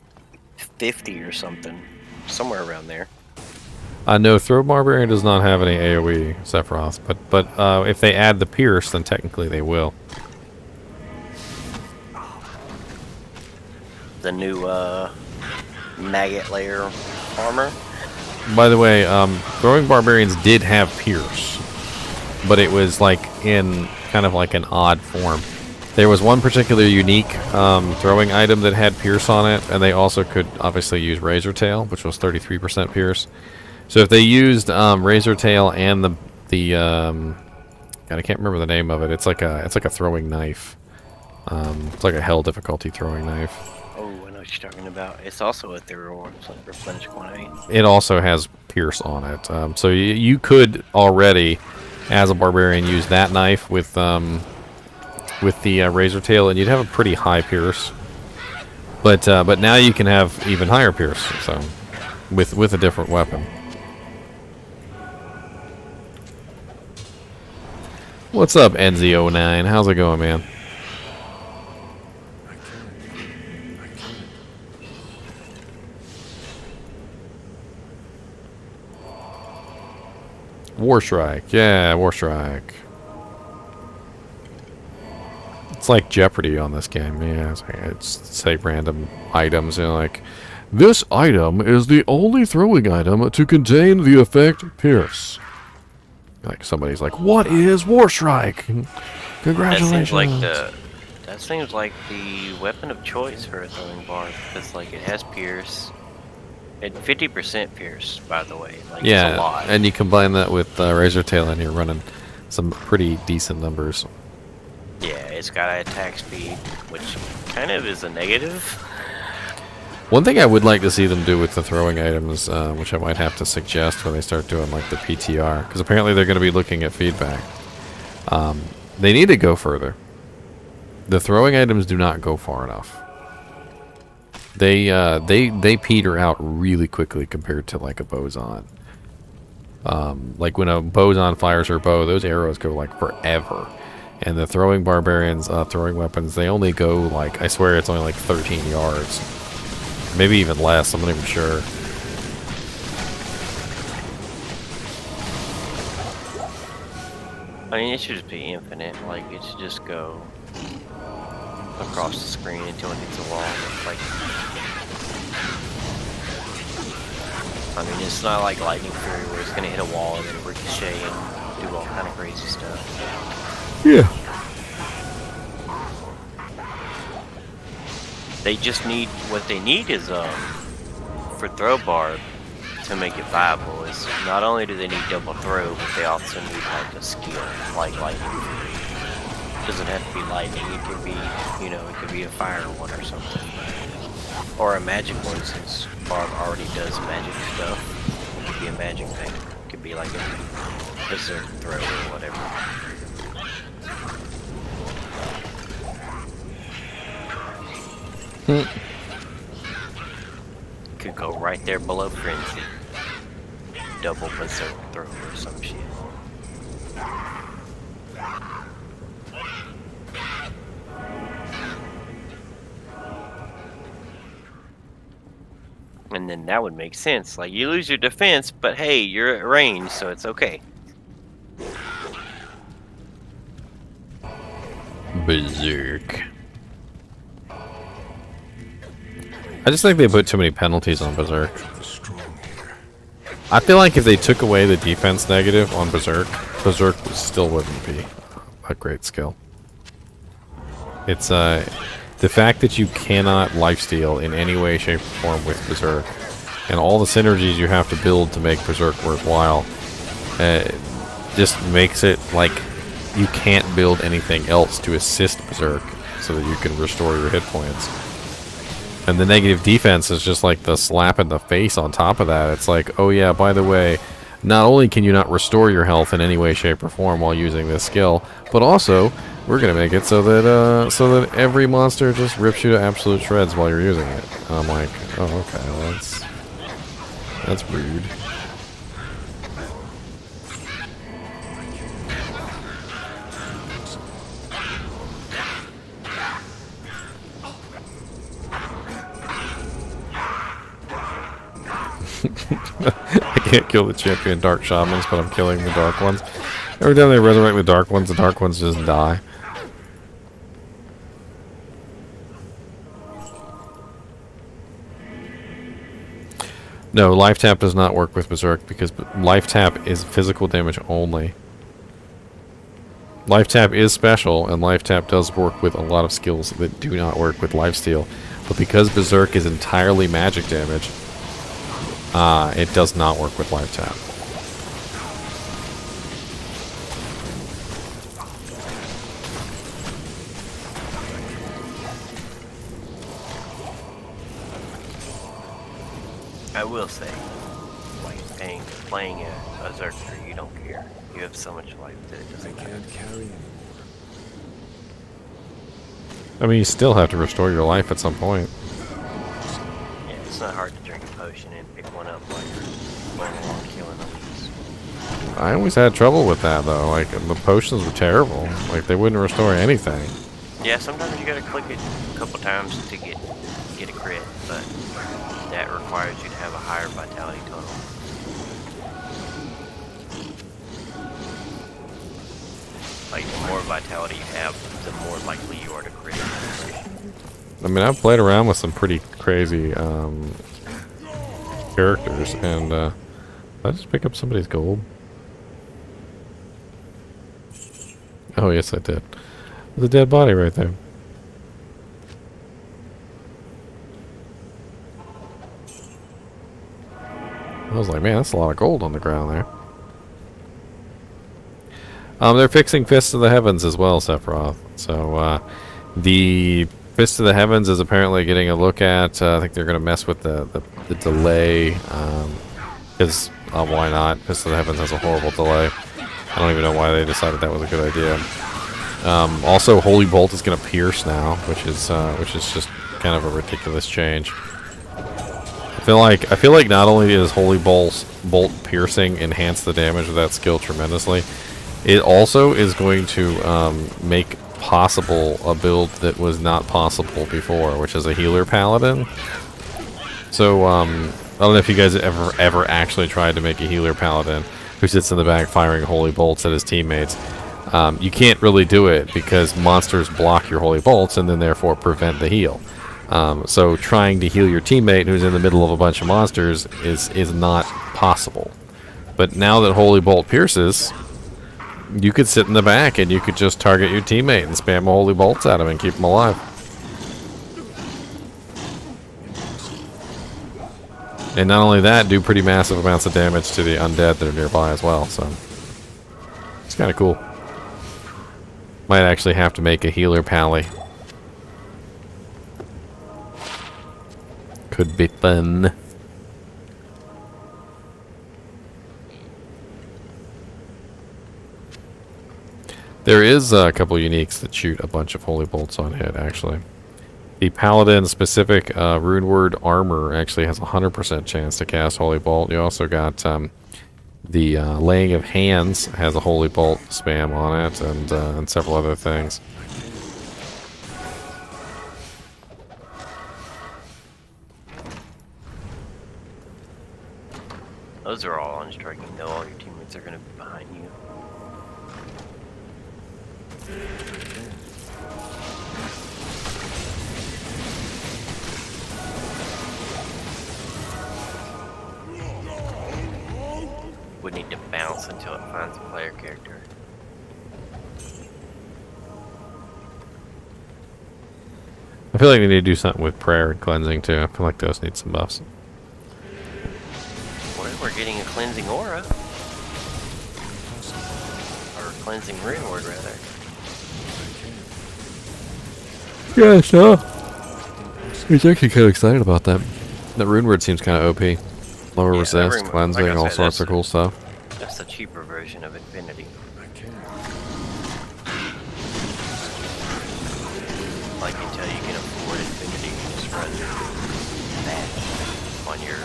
50 or something, somewhere around there. No, Throw Barbarian does not have any AoE Sephiroth, but if they add the Pierce, then technically they will. The new maggot layer armor. By the way, Throwing Barbarians did have Pierce, but it was like in kind of like an odd form. There was one particular unique throwing item that had pierce on it, and they also could obviously use razor tail, which was 33% pierce. So if they used razor tail and the God, I can't remember the name of it. It's like a throwing knife. It's like a hell difficulty throwing knife. Oh, I know what you're talking about. It's also a theory one. It's like replenish quantity. It also has pierce on it. So you could already, as a barbarian, use that knife with the razor tail, and you'd have a pretty high pierce. But now you can have even higher pierce. So with a different weapon. What's up, NZ09? How's it going, man? War Strike. Yeah, War Strike. It's like Jeopardy on this game. Yeah, it's say random items, and like, this item is the only throwing item to contain the effect Pierce. Like somebody's like, what is War Strike? Congratulations. That seems like the weapon of choice for a throwing barb. Because like it has pierce. And 50% pierce, by the way. Like, yeah, it's a lot. and you combine that with razor tail, and you're running some pretty decent numbers. Yeah, it's got an attack speed, which kind of is a negative. One thing I would like to see them do with the throwing items, which I might have to suggest when they start doing like the PTR, because apparently they're going to be looking at feedback. They need to go further. The throwing items do not go far enough. They peter out really quickly compared to like a boson. Like when a boson fires her bow, those arrows go like forever. And the throwing barbarians, throwing weapons, they only go like, I swear it's only like 13 yards. Maybe even less, I'm not even sure. I mean, it should just be infinite. Like, it should just go across the screen until it hits a wall. Like, I mean, it's not like Lightning Fury where it's gonna hit a wall and then ricochet and do all kind of crazy stuff. Yeah. They just need, what they need is, for throw barb to make it viable is not only do they need double throw, but they also need like a skill like Lightning Fury. It doesn't have to be lightning, it could be, you know, it could be a fire one or something. Or a magic one, since Barb already does magic stuff. It could be a magic thing. It could be like a berserk throw or whatever. Could go right there below frenzy. Double berserk throw or some shit. And then that would make sense. Like, you lose your defense, but hey, you're at range, so it's okay. Berserk. I just think they put too many penalties on Berserk. I feel like if they took away the defense negative on Berserk, Berserk still wouldn't be a great skill. It's the fact that you cannot lifesteal in any way, shape, or form with Berserk, and all the synergies you have to build to make Berserk worthwhile, just makes it like you can't build anything else to assist Berserk so that you can restore your hit points. And the negative defense is just like the slap in the face on top of that. It's like, oh yeah, by the way, not only can you not restore your health in any way, shape, or form while using this skill, but also we're gonna make it so that every monster just rips you to absolute shreds while you're using it. And I'm like, oh okay, well, that's rude. I can't kill the champion dark shamans, but I'm killing the dark ones. Every time they resurrect the dark ones just die. No, life tap does not work with Berserk because life tap is physical damage only. Life Tap is special, and Life Tap does work with a lot of skills that do not work with Lifesteal. But because Berserk is entirely magic damage, it does not work with Life Tap. I will say, playing a Berserker, you don't care. You have so much life that it I doesn't matter. can't carry anymore. I mean, you still have to restore your life at some point. Yeah, it's not hard to drink a potion and pick one up while you're going along killing them. I always had trouble with that, though. Like, the potions were terrible. Like, they wouldn't restore anything. Yeah, sometimes you gotta click it a couple times to get a crit, but that requires you to have a higher vitality total. Like, the more vitality you have, the more likely you are to crit. I mean, I've played around with some pretty crazy characters, and I just pick up somebody's gold. Oh, yes, I did. There's a dead body right there. I was like, man, that's a lot of gold on the ground there. They're fixing Fist of the Heavens as well, Sephiroth. So, the Fist of the Heavens is apparently getting a look at. I think they're going to mess with the delay. Because, why not? Fist of the Heavens has a horrible delay. I don't even know why they decided that was a good idea. Also, Holy Bolt is going to pierce now, which is just kind of a ridiculous change. I feel like not only does Holy Bolt piercing enhance the damage of that skill tremendously, it also is going to make possible a build that was not possible before, which is a healer paladin. So I don't know if you guys ever actually tried to make a healer paladin who sits in the back firing holy bolts at his teammates. You can't really do it because monsters block your holy bolts and then therefore prevent the heal. So trying to heal your teammate who's in the middle of a bunch of monsters is not possible. But now that Holy Bolt pierces, you could sit in the back and you could just target your teammate and spam Holy Bolts at him and keep him alive. And not only that, do pretty massive amounts of damage to the undead that are nearby as well, so it's kind of cool. Might actually have to make a healer pally. Could be fun. There is a couple uniques that shoot a bunch of holy bolts on hit, actually. The Paladin specific rune word armor actually has a 100% chance to cast Holy Bolt. You also got the Laying of Hands has a Holy Bolt spam on it, and several other things. Those are all on striking, though. All your teammates are going to be behind you. Would need to bounce until it finds a player character. I feel like they need to do something with prayer and cleansing too. I feel like those need some buffs. Well, we're getting a cleansing aura. Or cleansing rune word, rather. Yeah, so he's actually kind of excited about that. That rune word seems kind of OP. Lower Yeah, resist, like cleansing, I all said, sorts of that's- cool stuff. That's the cheaper version of Infinity. I can't. Like, until you can afford Infinity, you just run that on your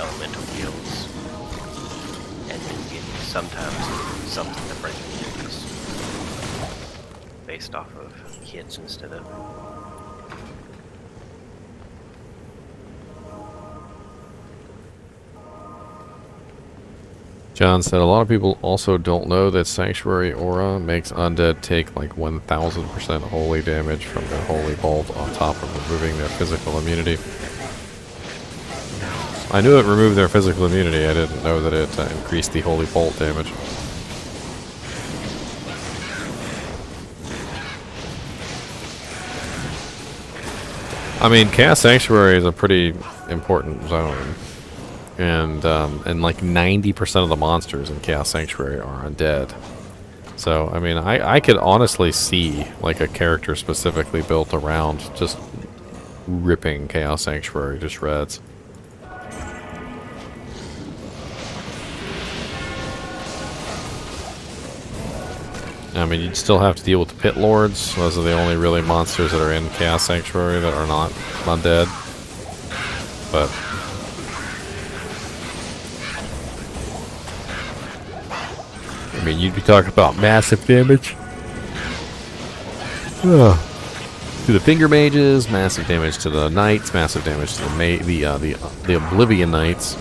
elemental guilds. And then get sometimes something to break enemies. Based off of hits instead of... John said a lot of people also don't know that Sanctuary Aura makes undead take like 1000% holy damage from their Holy Bolt on top of removing their physical immunity. I knew it removed their physical immunity, I didn't know that it increased the Holy Bolt damage. I mean, Chaos Sanctuary is a pretty important zone. And like 90% of the monsters in Chaos Sanctuary are undead. So, I mean, I could honestly see, like, a character specifically built around just ripping Chaos Sanctuary to shreds. I mean, you'd still have to deal with the Pit Lords. Those are the only really monsters that are in Chaos Sanctuary that are not undead. But I mean, you'd be talking about massive damage to the Finger Mages, massive damage to the Knights, massive damage to the Oblivion Knights.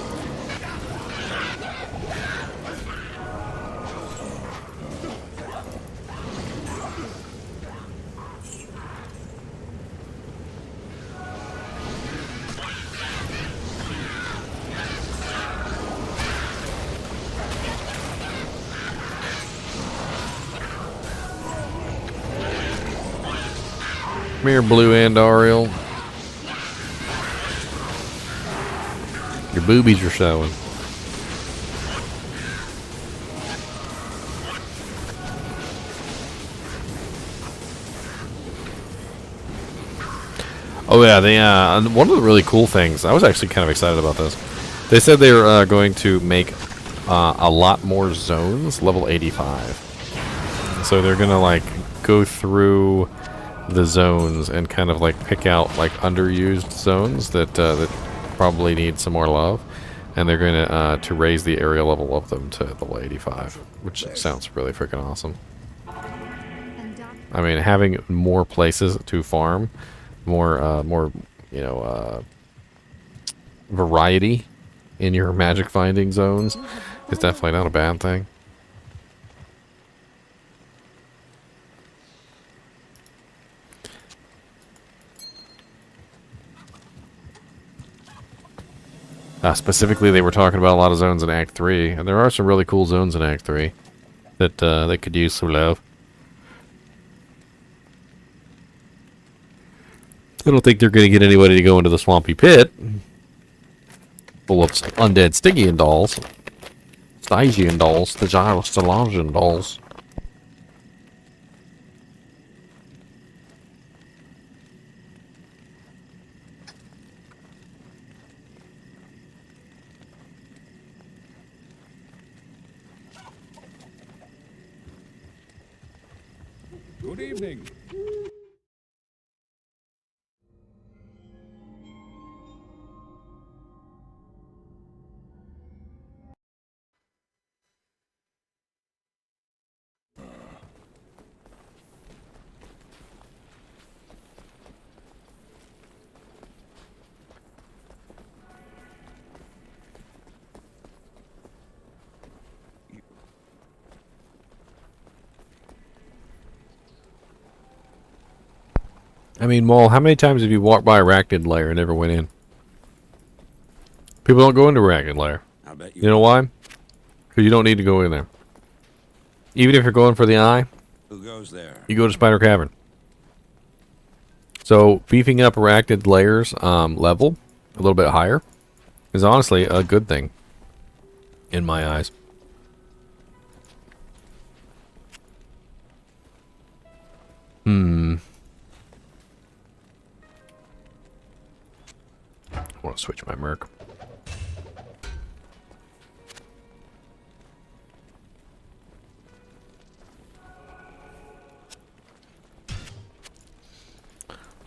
Come here, Blue and Ariel. Your boobies are showing. Oh yeah, one of the really cool things, I was actually kind of excited about this. They said they were going to make a lot more zones level 85. So they're gonna like go through the zones and kind of like pick out like underused zones that that probably need some more love, and they're going to raise the area level of them to level 85, which sounds really freaking awesome. I mean, having more places to farm, more you know, variety in your magic finding zones is definitely not a bad thing. Specifically, they were talking about a lot of zones in Act 3, and there are some really cool zones in Act 3 that they could use some love. I don't think they're going to get anybody to go into the Swampy Pit full of undead Stygian dolls. Stygian dolls. The Stygian dolls. Good evening. I mean, Maul, how many times have you walked by Arachnid Lair and never went in? People don't go into Arachnid Lair. I bet You know why? Because you don't need to go in there. Even if you're going for the eye, Who goes there? you go to Spider Cavern. So, beefing up Arachnid Lair's level a little bit higher is honestly a good thing in my eyes. I want to switch my merc.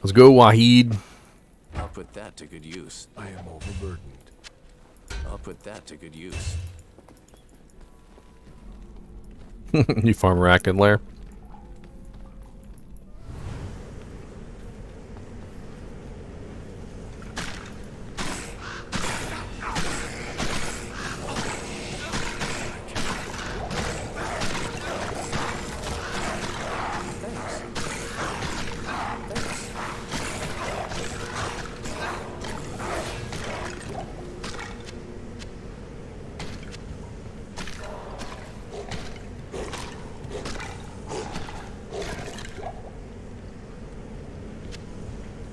Let's go, Wahid. I'll put that to good use. I am overburdened. I'll put that to good use. You farm Arachnid Lair.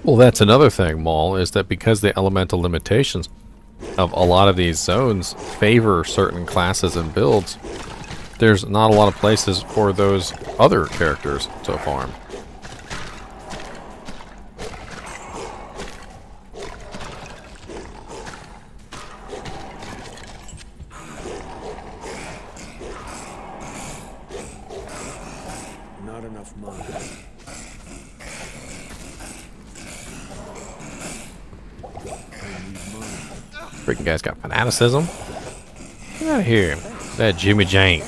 Well, that's another thing, Maul, is that because the elemental limitations of a lot of these zones favor certain classes and builds, there's not a lot of places for those other characters to farm. Not enough money. Freaking guy's got fanaticism. Get out of here. That Jimmy Jane.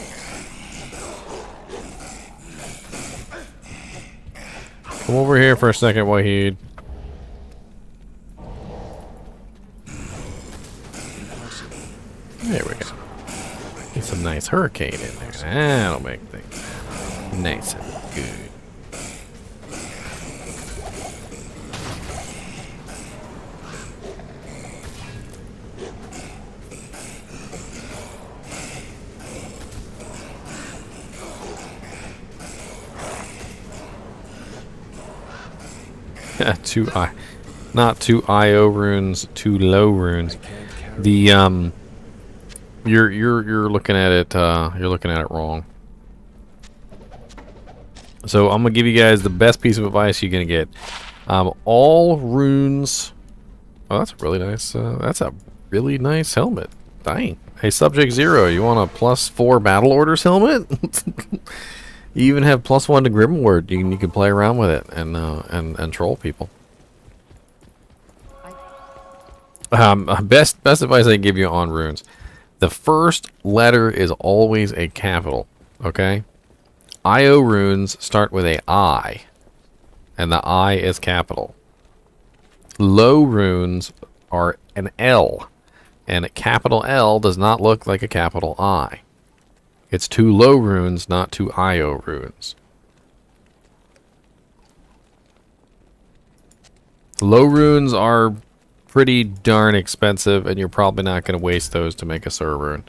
Come over here for a second, Wahid. There we go. Get some nice hurricane in there. That'll make things nice and good. Not two IO runes, two low runes. The you're looking at it wrong. So I'm gonna give you guys the best piece of advice you're gonna get. All runes. Oh, that's really nice. That's a really nice helmet. Dang. Hey, Subject Zero, you want a +4 battle orders helmet? You even have +1 to Grimward. You can play around with it and troll people. Best advice I can give you on runes. The first letter is always a capital. Okay. IO runes start with a I, and the I is capital. Low runes are an L, and a capital L does not look like a capital I. It's two low runes, not two IO runes. Low runes are pretty darn expensive, and you're probably not going to waste those to make a Sur rune.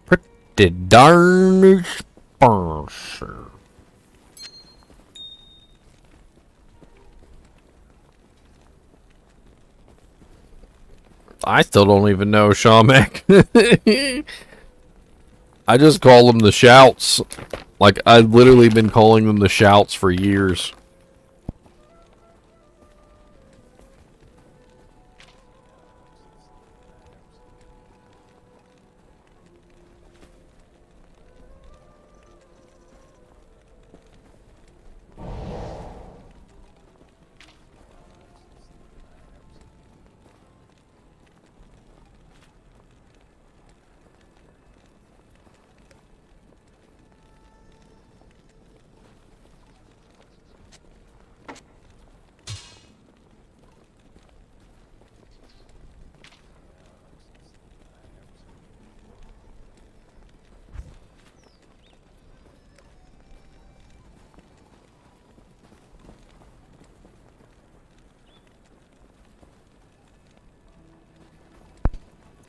Pretty darn expensive. I still don't even know, Shamek. I just call them the shouts. Like, I've literally been calling them the shouts for years.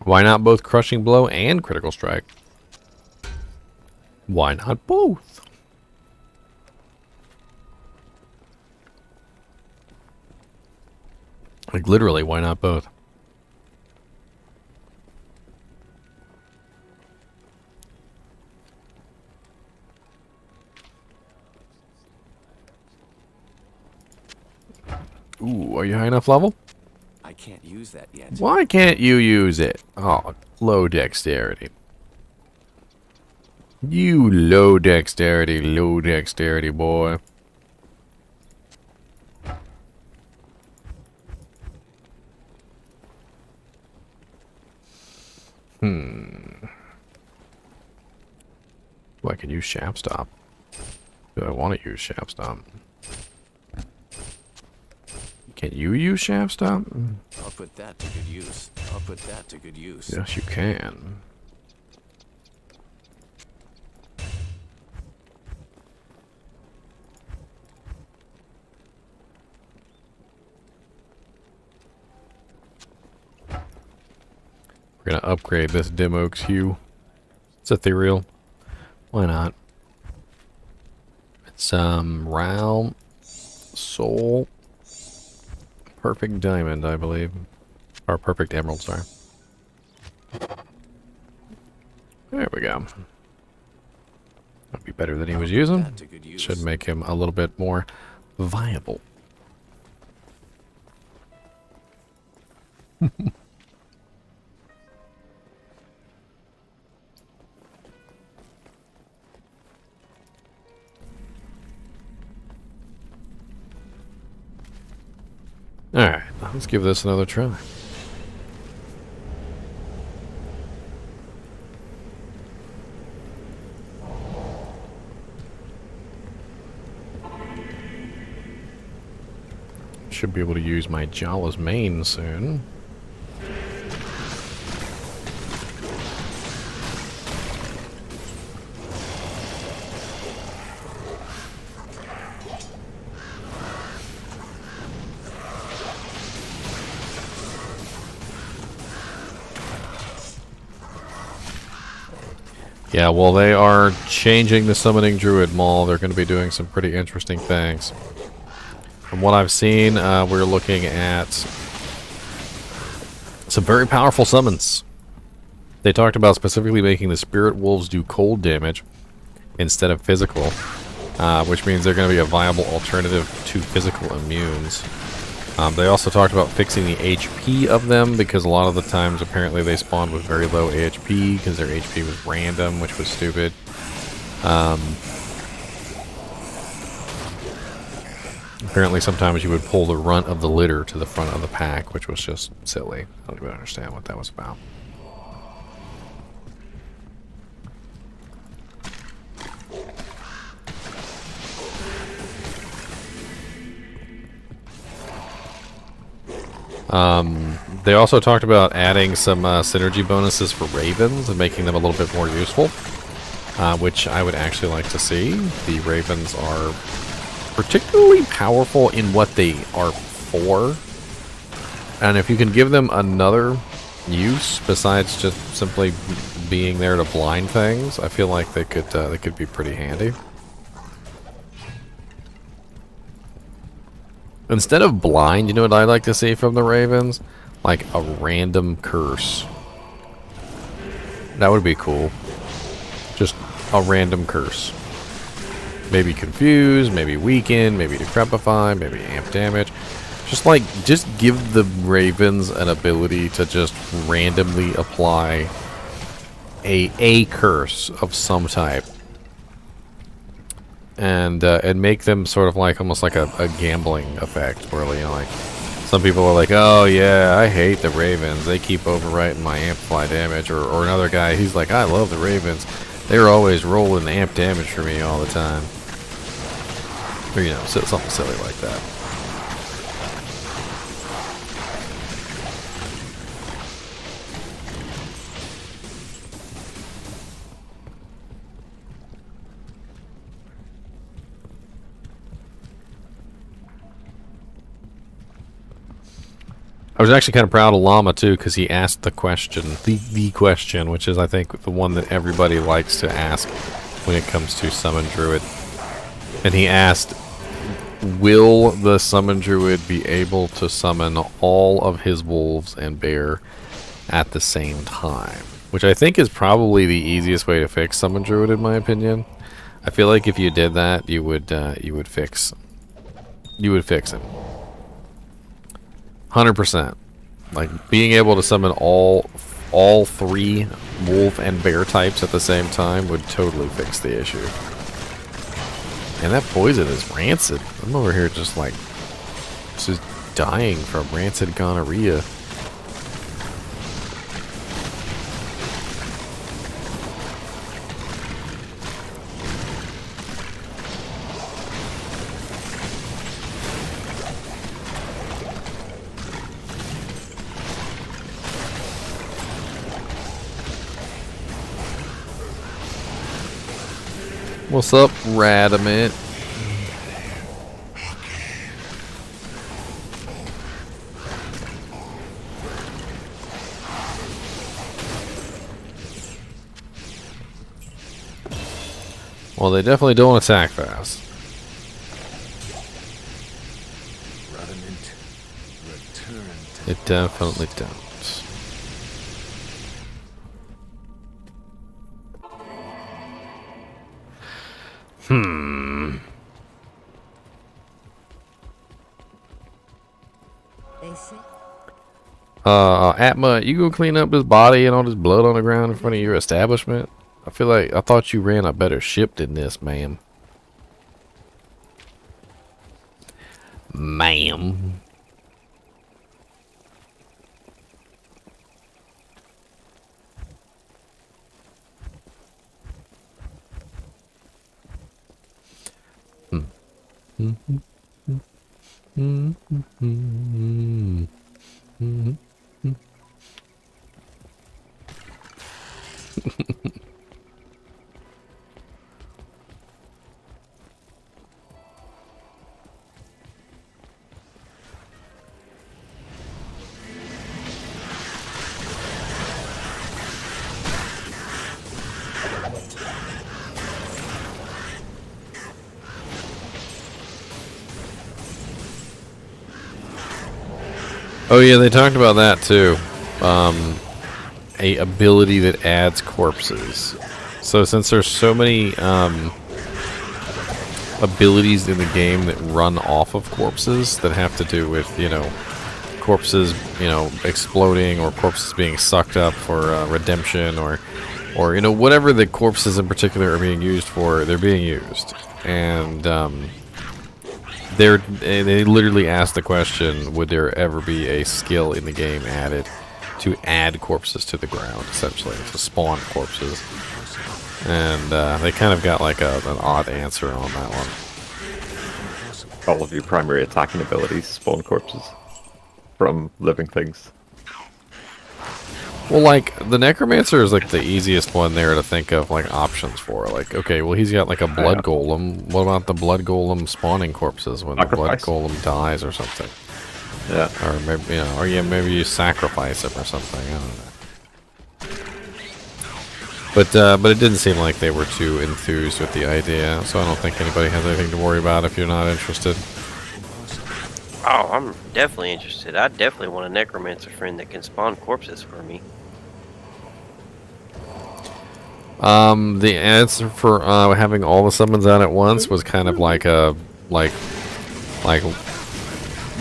Why not both Crushing Blow and Critical Strike? Why not both? Like, literally, why not both? Ooh, are you high enough level? I can't use that yet. Why can't you use it? Oh, low dexterity. You low dexterity boy. Well, I can use Shaft Stop. Do I want to use Shaft Stop? Can you use Shaft Stop? I'll put that to good use. I'll put that to good use. Yes, you can. We're gonna upgrade this dim oak's hue. It's ethereal. Why not? It's round soul, perfect diamond, I believe, or perfect emerald. Sorry. There we go. That'd be better than he was using. That to good use. Should make him a little bit more viable. Alright, let's give this another try. Should be able to use my Jawa's mane soon. Yeah, well, they are changing the Summoning Druid Mall. They're going to be doing some pretty interesting things. From what I've seen, we're looking at some very powerful summons. They talked about specifically making the Spirit Wolves do cold damage instead of physical, which means they're going to be a viable alternative to physical immunes. They also talked about fixing the HP of them, because a lot of the times apparently they spawned with very low HP because their HP was random, which was stupid. Apparently sometimes you would pull the runt of the litter to the front of the pack, which was just silly. I don't even understand what that was about. They also talked about adding some synergy bonuses for ravens and making them a little bit more useful, which I would actually like to see. The ravens are particularly powerful in what they are for, and if you can give them another use besides just simply being there to blind things, I feel like they could be pretty handy. Instead of blind, you know what I'd like to see from the ravens? Like a random curse. That would be cool. Just a random curse. Maybe confuse, maybe weaken, maybe decrepify, maybe amp damage. Just give the ravens an ability to just randomly apply a curse of some type. And make them sort of like almost like a gambling effect, where, you know, like some people are like, oh yeah, I hate the ravens, they keep overwriting my amplify damage, or another guy, he's like, I love the ravens, they're always rolling amp damage for me all the time, or, you know, something silly like that. I was actually kind of proud of Llama too, because he asked the question, the question, which is I think the one that everybody likes to ask when it comes to Summon Druid. And he asked, will the Summon Druid be able to summon all of his wolves and bear at the same time? Which I think is probably the easiest way to fix Summon Druid, in my opinion. I feel like if you did that, you would fix him. 100%. Like, being able to summon all three wolf and bear types at the same time would totally fix the issue. And that poison is rancid. I'm over here just dying from rancid gonorrhea. What's up, Radamant? Well, they definitely don't attack fast. Revenant, return to It definitely don't. They say Atma, you go clean up this body and all this blood on the ground in front of your establishment? I feel like I thought you ran a better ship than this, ma'am. Ma'am. Oh yeah, they talked about that too. A ability that adds corpses. So since there's so many abilities in the game that run off of corpses that have to do with, you know, corpses, you know, exploding or corpses being sucked up for redemption or you know, whatever the corpses in particular are being used for, they're being used. And they literally asked the question, would there ever be a skill in the game added to add corpses to the ground, essentially, to spawn corpses? And they kind of got like an odd answer on that one. All of your primary attacking abilities spawn corpses from living things. Well, like, the Necromancer is like the easiest one there to think of, like, options for. Like, okay, well, he's got like a blood golem. What about the blood golem spawning corpses when the blood golem dies or something? Yeah. Or maybe, you know, or yeah, maybe you sacrifice him or something. I don't know. But it didn't seem like they were too enthused with the idea, so I don't think anybody has anything to worry about if you're not interested. Oh, I'm definitely interested. I definitely want a necromancer friend that can spawn corpses for me. The answer for having all the summons out at once was kind of like a like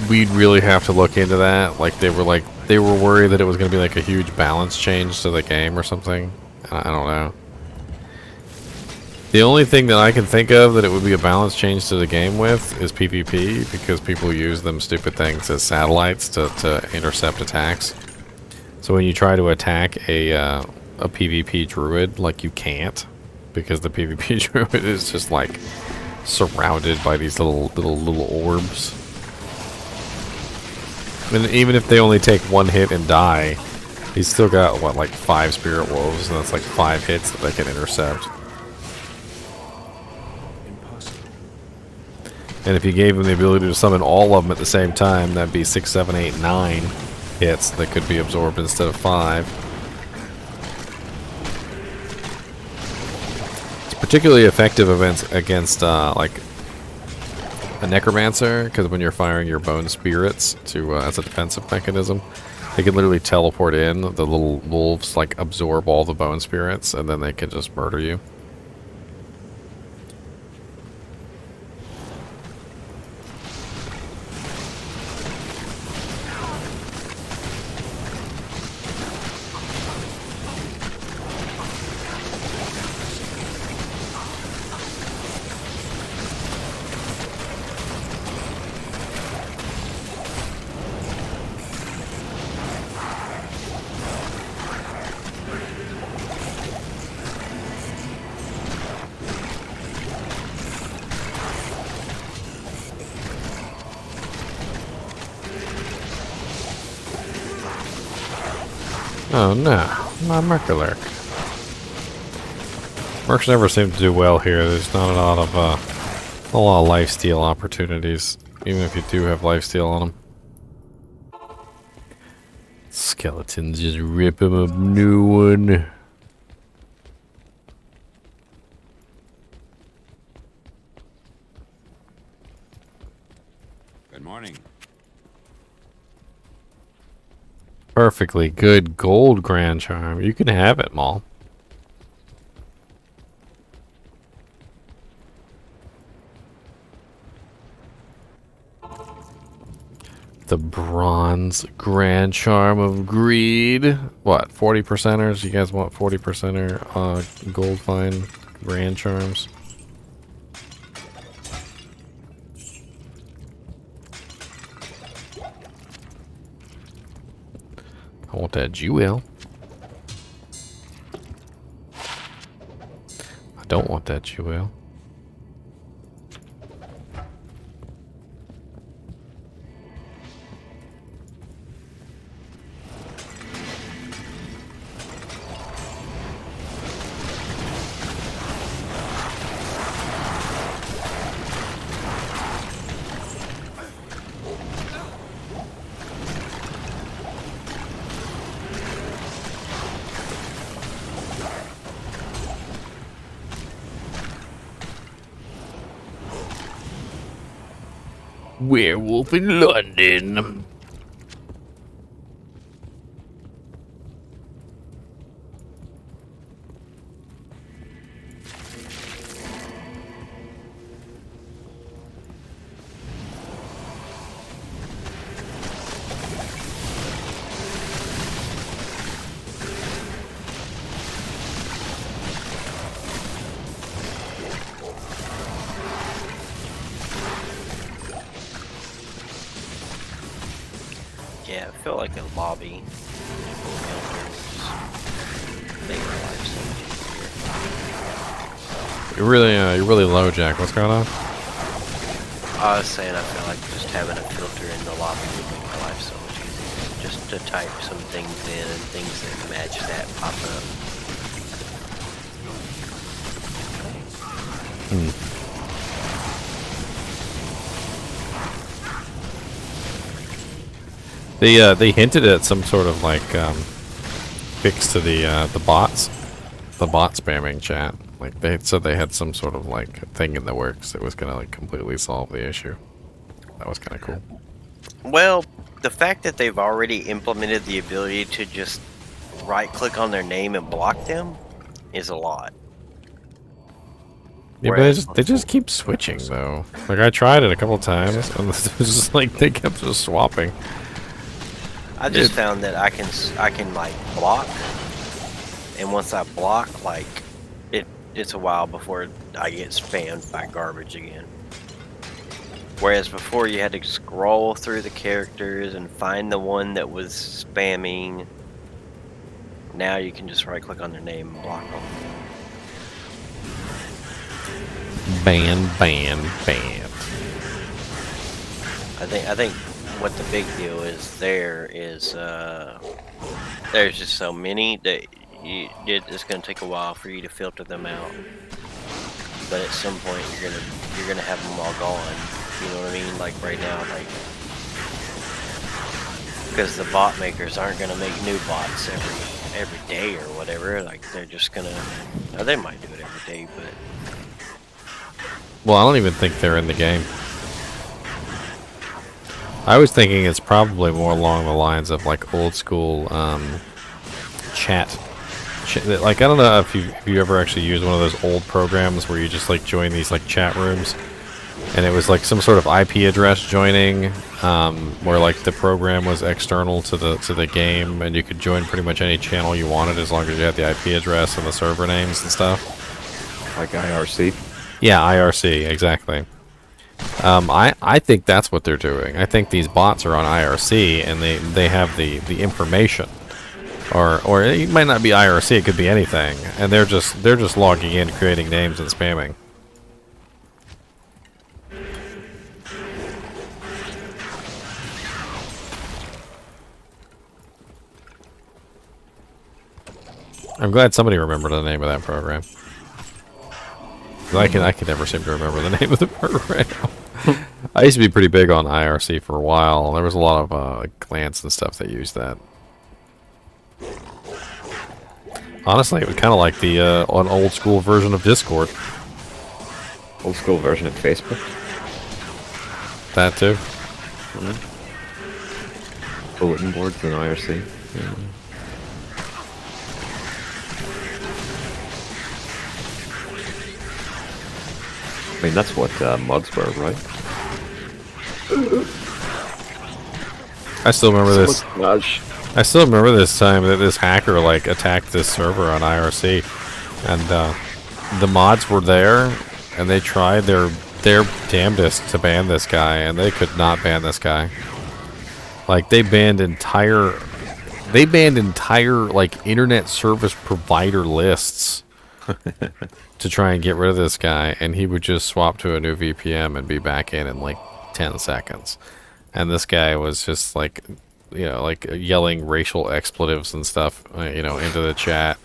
we'd really have to look into that. Like they were worried that it was going to be like a huge balance change to the game or something. I don't know. The only thing that I can think of that it would be a balance change to the game with is PvP, because people use them stupid things as satellites to intercept attacks. So when you try to attack a PvP druid, like, you can't, because the PvP druid is just like surrounded by these little orbs. And even if they only take one hit and die, he's still got what, like 5 spirit wolves, and that's like 5 hits that they can intercept. And if you gave him the ability to summon all of them at the same time, that'd be 6, 7, 8, 9 hits that could be absorbed instead of 5. It's particularly effective against like a necromancer, because when you're firing your bone spirits to as a defensive mechanism, they can literally teleport in. The little wolves like absorb all the bone spirits, and then they can just murder you. Oh no, my Merculurk. Mercs never seem to do well here. There's not a lot of lifesteal opportunities, even if you do have lifesteal on them. Skeletons just rip him a new one. Good morning. Perfectly good gold grand charm. You can have it, Maul. The bronze grand charm of greed. What, 40%ers? You guys want 40%er gold fine grand charms? I want that jewel. I don't want that jewel. Werewolf in London. Yeah, I feel like a lobby. You're really low, Jack. What's going on? I was saying I feel like just having a filter in the lobby would make my life so much easier. Just to type some things in and things that match that pop up. They hinted at some sort of like fix to the bots, the bot spamming chat. Like they said they had some sort of like thing in the works that was gonna like completely solve the issue. That was kind of cool. Well, the fact that they've already implemented the ability to just right-click on their name and block them is a lot. Yeah, but they just keep switching though. Like I tried it a couple times, and it was just like they kept just swapping. I just found that I can like block, and once I block, like it's a while before I get spammed by garbage again. Whereas before you had to scroll through the characters and find the one that was spamming. Now you can just right click on their name and block them. Ban. I think what the big deal is there is there's just so many that it's going to take a while for you to filter them out. But at some point you're gonna have them all gone. You know what I mean? Like right now, like because the bot makers aren't gonna make new bots every day or whatever. Like they're just gonna. They might do it every day, but Well, I don't even think they're in the game. I was thinking it's probably more along the lines of like old school chat. Like I don't know if you ever actually used one of those old programs where you just like join these like chat rooms, and it was like some sort of IP address joining, where like the program was external to the game, and you could join pretty much any channel you wanted as long as you had the IP address and the server names and stuff. Like IRC? Yeah, IRC, exactly. I think that's what they're doing. I think these bots are on IRC, and they have the information. Or it might not be IRC, it could be anything. And they're just logging in, creating names and spamming. I'm glad somebody remembered the name of that program. I can never seem to remember the name of the program. I used to be pretty big on IRC for a while. There was a lot of clans and stuff that used that. Honestly, it was kind of like the an old school version of Discord. Old school version of Facebook? That too. Bulletin boards in IRC. Yeah. I mean, that's what mods were, right? I still remember this. Gosh. I still remember this time that this hacker like attacked this server on IRC, and the mods were there, and they tried their damnedest to ban this guy, and they could not ban this guy. Like they banned entire like internet service provider lists to try and get rid of this guy, and he would just swap to a new VPN and be back in like 10 seconds. And this guy was just like, you know, like yelling racial expletives and stuff, you know, into the chat,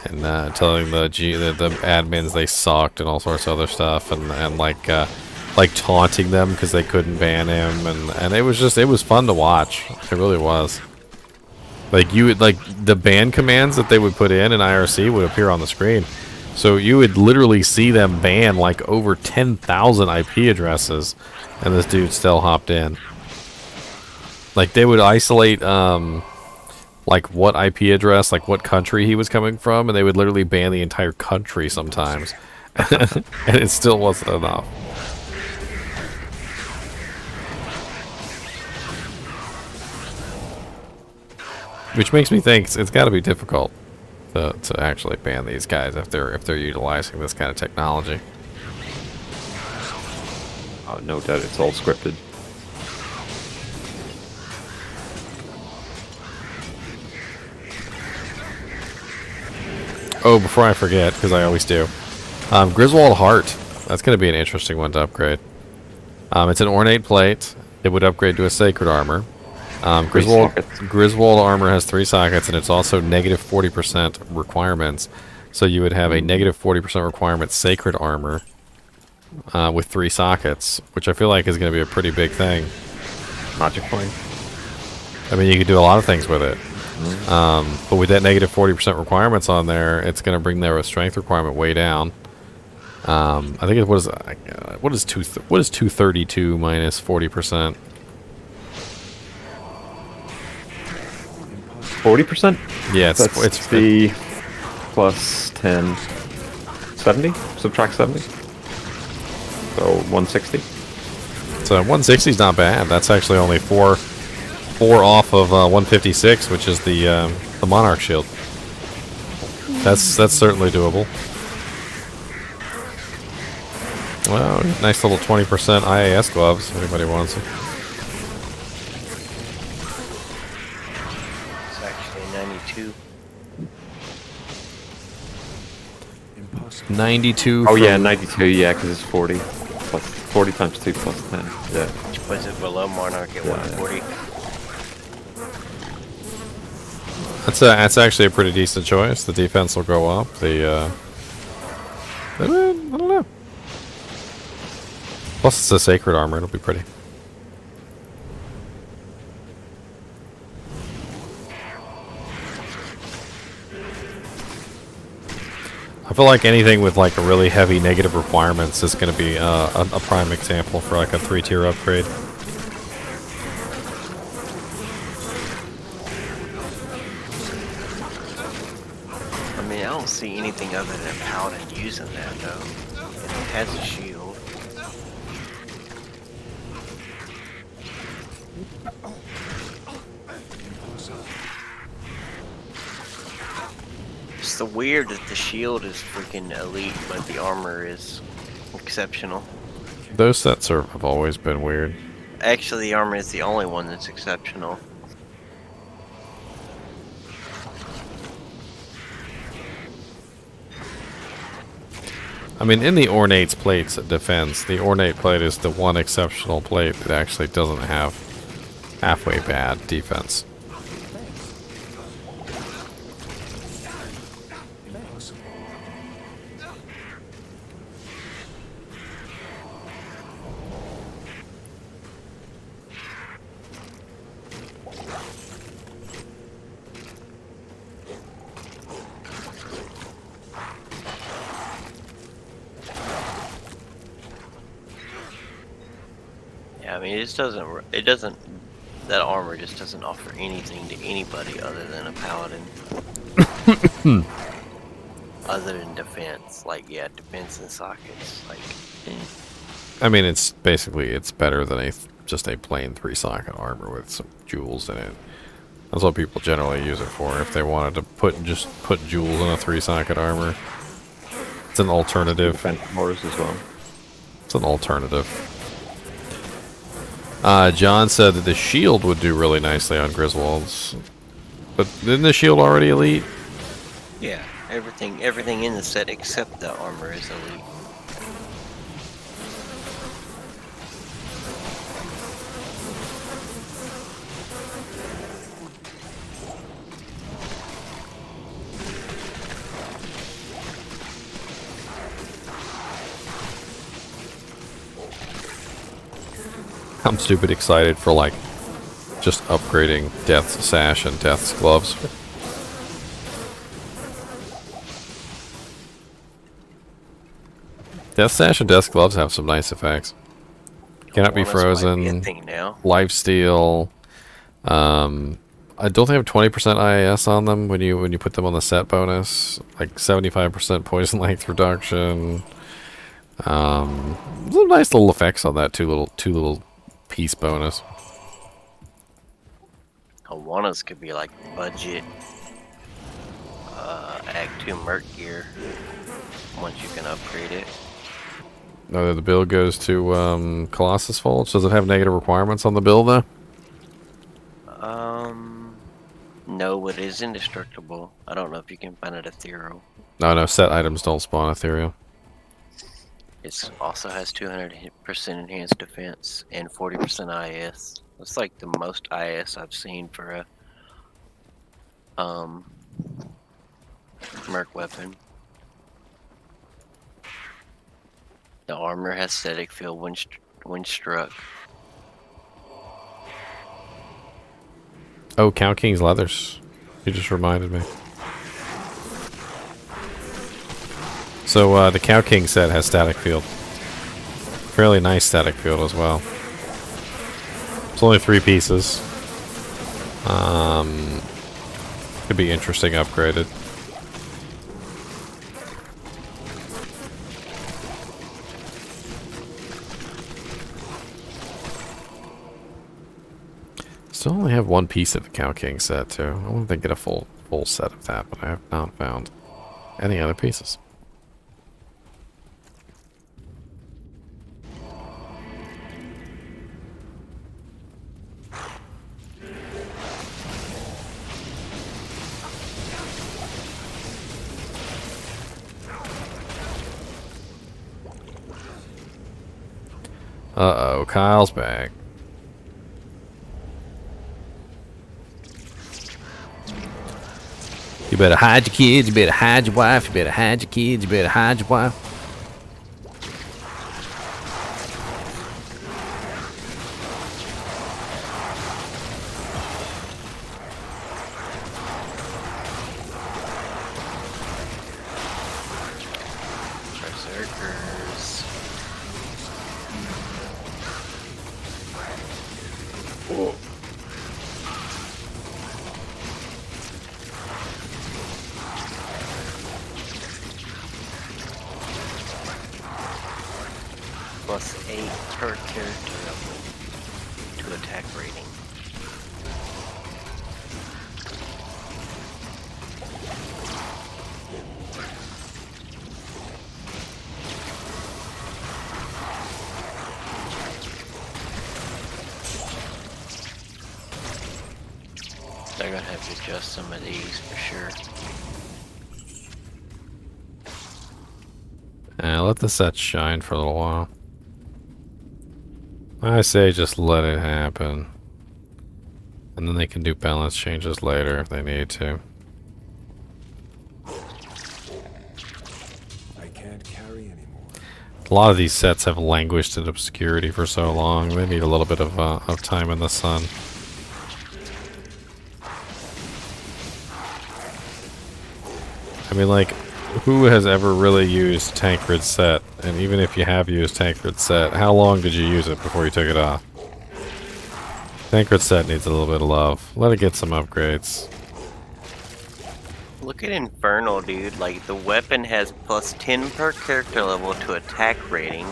and telling the admins they sucked and all sorts of other stuff, and like taunting them because they couldn't ban him, and it was fun to watch. It really was. Like you would, like the ban commands that they would put in IRC would appear on the screen, so you would literally see them ban like over 10,000 IP addresses, and this dude still hopped in. Like they would isolate like what IP address, like what country he was coming from, and they would literally ban the entire country sometimes. And it still wasn't enough. Which makes me think it's got to be difficult to actually ban these guys if they're utilizing this kind of technology. Oh, no doubt it's all scripted. Oh, before I forget, because I always do. Griswold Heart. That's going to be an interesting one to upgrade. It's an ornate plate. It would upgrade to a sacred armor. Griswold armor has 3 sockets, and it's also negative 40% requirements. So you would have a negative 40% requirement sacred armor with 3 sockets, which I feel like is going to be a pretty big thing. Magic point. I mean, you could do a lot of things with it. But with that negative 40% requirements on there, it's going to bring their strength requirement way down. I think it was what is 232 minus 40%? 40%? Yeah, it's 60 plus 10, 70. Subtract 70. So 160. So 160 is not bad. That's actually only four off of 156, which is the Monarch shield. That's certainly doable. Well, nice little 20% IAS gloves. If anybody wants them. It's actually 92. 92. Oh yeah, 92. Yeah, because it's 40 plus 40 times 2 plus 10. Yeah. Which puts it below Monarch at 140. That's actually a pretty decent choice. The defense will go up. I don't know. Plus, it's a sacred armor. It'll be pretty. I feel like anything with like a really heavy negative requirements is going to be a prime example for like a 3-tier upgrade. I mean, I don't see anything other than Paladin using that though. It has a shield. It's the weird that the shield is freaking elite, but the armor is exceptional. Those sets have always been weird. Actually, the armor is the only one that's exceptional. I mean, in the ornate's plates defense, the ornate plate is the one exceptional plate that actually doesn't have halfway bad defense. Yeah, I mean, it just doesn't. It doesn't. That armor just doesn't offer anything to anybody other than a paladin. Other than defense, like yeah, defense and sockets, like. I mean, it's basically it's better than just a plain 3-socket armor with some jewels in it. That's what people generally use it for. If they wanted to put jewels in a 3-socket armor, it's an alternative. Defense wars as well. It's an alternative. John said that the shield would do really nicely on Griswolds, but isn't the shield already elite? Yeah, everything in the set except the armor is elite. I'm stupid excited for like just upgrading Death's Sash and Death's Gloves. Death's Sash and Death's Gloves have some nice effects. Cannot be frozen. Might be a thing now. Lifesteal. I don't they have 20% IAS on them when you put them on the set bonus? Like 75% poison length reduction. Some nice little effects on that two little piece bonus. Awanas could be like budget Act 2 Merc gear once you can upgrade it. No, the build goes to Colossus Folds. Does it have negative requirements on the build though? No, it is indestructible. I don't know if you can find it ethereal. No, set items don't spawn ethereal. It also has 200% enhanced defense and 40% IS. That's like the most IS I've seen for a merc weapon. The armor has static field when struck. Oh, Cow King's leathers. You just reminded me. So the Cow King set has static field. Fairly nice static field as well. It's only 3 pieces. Could be interesting upgraded. Still only have 1 piece of the Cow King set too. I want to get a full set of that, but I have not found any other pieces. Uh-oh, Kyle's back. You better hide your kids, you better hide your wife, you better hide your kids, you better hide your wife. Berserkers. +8 per character level to attack rating. They're gonna have to adjust some of these for sure. Let the set shine for a little while. I say just let it happen. And then they can do balance changes later if they need to. I can't carry anymore. A lot of these sets have languished in obscurity for so long. They need a little bit of time in the sun. I mean, like, who has ever really used Tancred set? And even if you have used Tancred set, how long did you use it before you took it off? Tankard set needs a little bit of love. Let it get some upgrades. Look at Infernal, dude. Like, the weapon has plus 10 per character level to attack rating,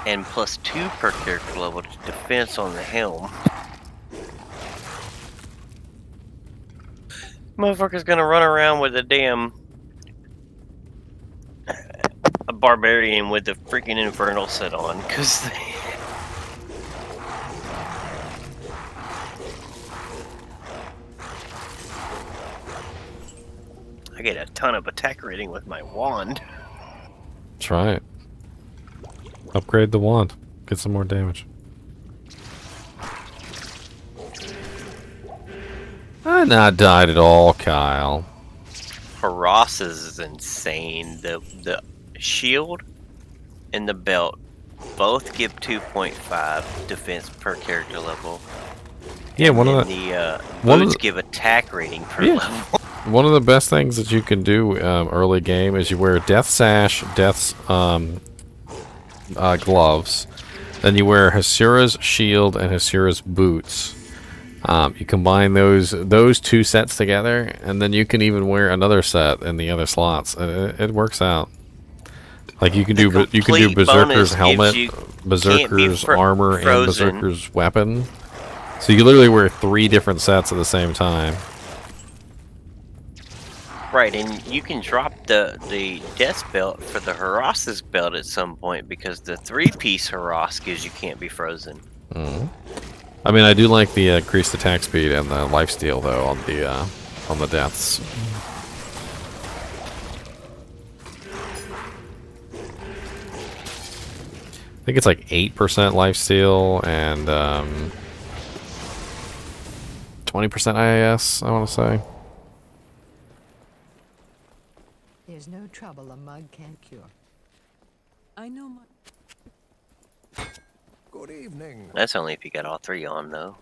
and plus 2 per character level to defense on the helm. Motherfucker's gonna run around with a damn... a barbarian with the freaking Infernal set on, cause I get a ton of attack rating with my wand. Try it. Upgrade the wand. Get some more damage. I not died at all, Kyle. Harass's is insane. The shield and the belt both give 2.5 defense per character level. Yeah, one of The one of boots the- give attack rating per Yeah. level. One of the best things that you can do early game is you wear Death Sash, Death's gloves, then you wear Hasura's shield and Hasura's boots. You combine those two sets together, and then you can even wear another set in the other slots. It works out. Like you can do complete Berserker's bonus helmet, gives you- can't be Berserker's armor, and frozen. Berserker's weapon. So you can literally wear 3 different sets at the same time. Right, and you can drop the death belt for the Harass's belt at some point because the 3-piece Harass gives you can't be frozen. I mean, I do like the increased attack speed and the lifesteal though on the deaths. I think it's like 8% lifesteal and 20% IAS, I want to say. There's no trouble a mug can't cure. I know my... Good evening. That's only if you got all 3 on, though.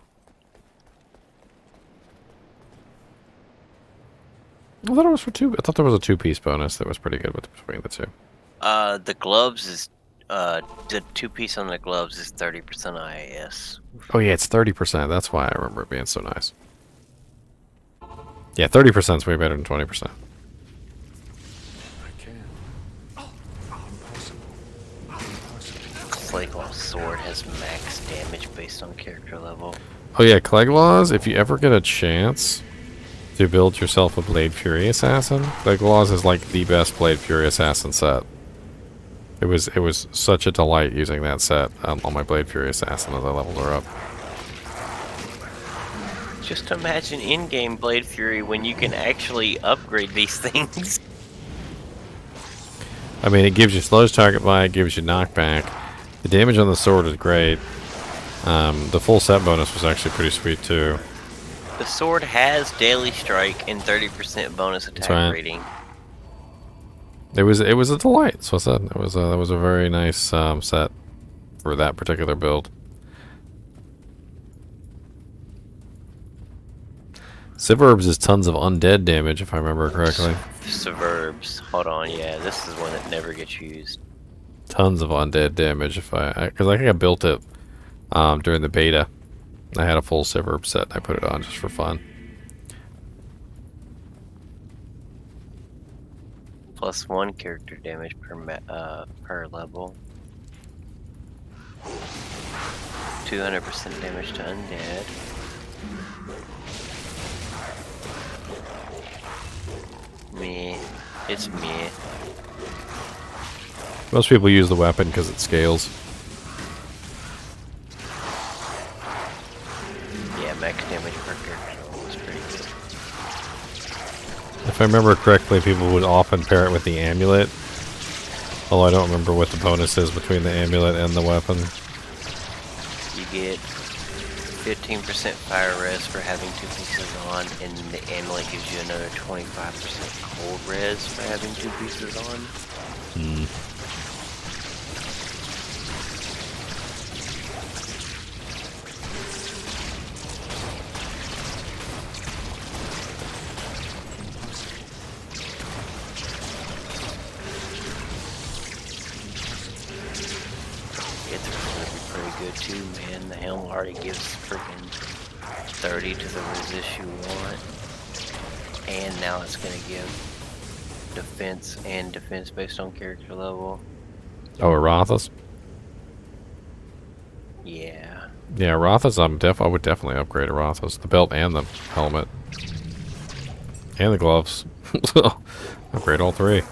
I thought it was for 2. I thought there was a 2-piece bonus that was pretty good between the 2. The gloves is the 2-piece on the gloves is 30% IAS. Oh yeah, it's 30%. That's why I remember it being so nice. Yeah, 30% is way better than 20%. I can. Impossible. Clayglaw sword has max damage based on character level. Oh yeah, Cleglaws, if you ever get a chance to build yourself a Blade Fury Assassin, Cleglaws is like the best Blade Fury Assassin set. It was such a delight using that set on my Blade Fury Assassin as I leveled her up. Just imagine in-game Blade Fury when you can actually upgrade these things. I mean, it gives you slows target by, it gives you knockback. The damage on the sword is great. The full set bonus was actually pretty sweet too. The sword has daily strike and 30% bonus attack right. rating. It was a delight. So I said that was a very nice set for that particular build. Suburbs is tons of undead damage, if I remember correctly. Suburbs. Hold on, yeah, this is one that never gets used. Tons of undead damage, because I think I built it during the beta. I had a full Suburb set. And I put it on just for fun. Plus 1 character damage per level. 200% damage to undead. Meh. It's meh. Most people use the weapon because it scales. Yeah, max damage per character was pretty good. If I remember correctly, people would often pair it with the amulet. Although I don't remember what the bonus is between the amulet and the weapon. You get 15% fire res for having 2 pieces on, and the amulet gives you another 25% cold res for having 2 pieces on. It's pretty good too, man. The helm already gives freaking 30 to the resist you want. And now it's gonna give defense and defense based on character level. Oh, Arathas? Yeah. Yeah, Arathas, I would definitely upgrade Arathas. The belt and the helmet. And the gloves. Upgrade all three.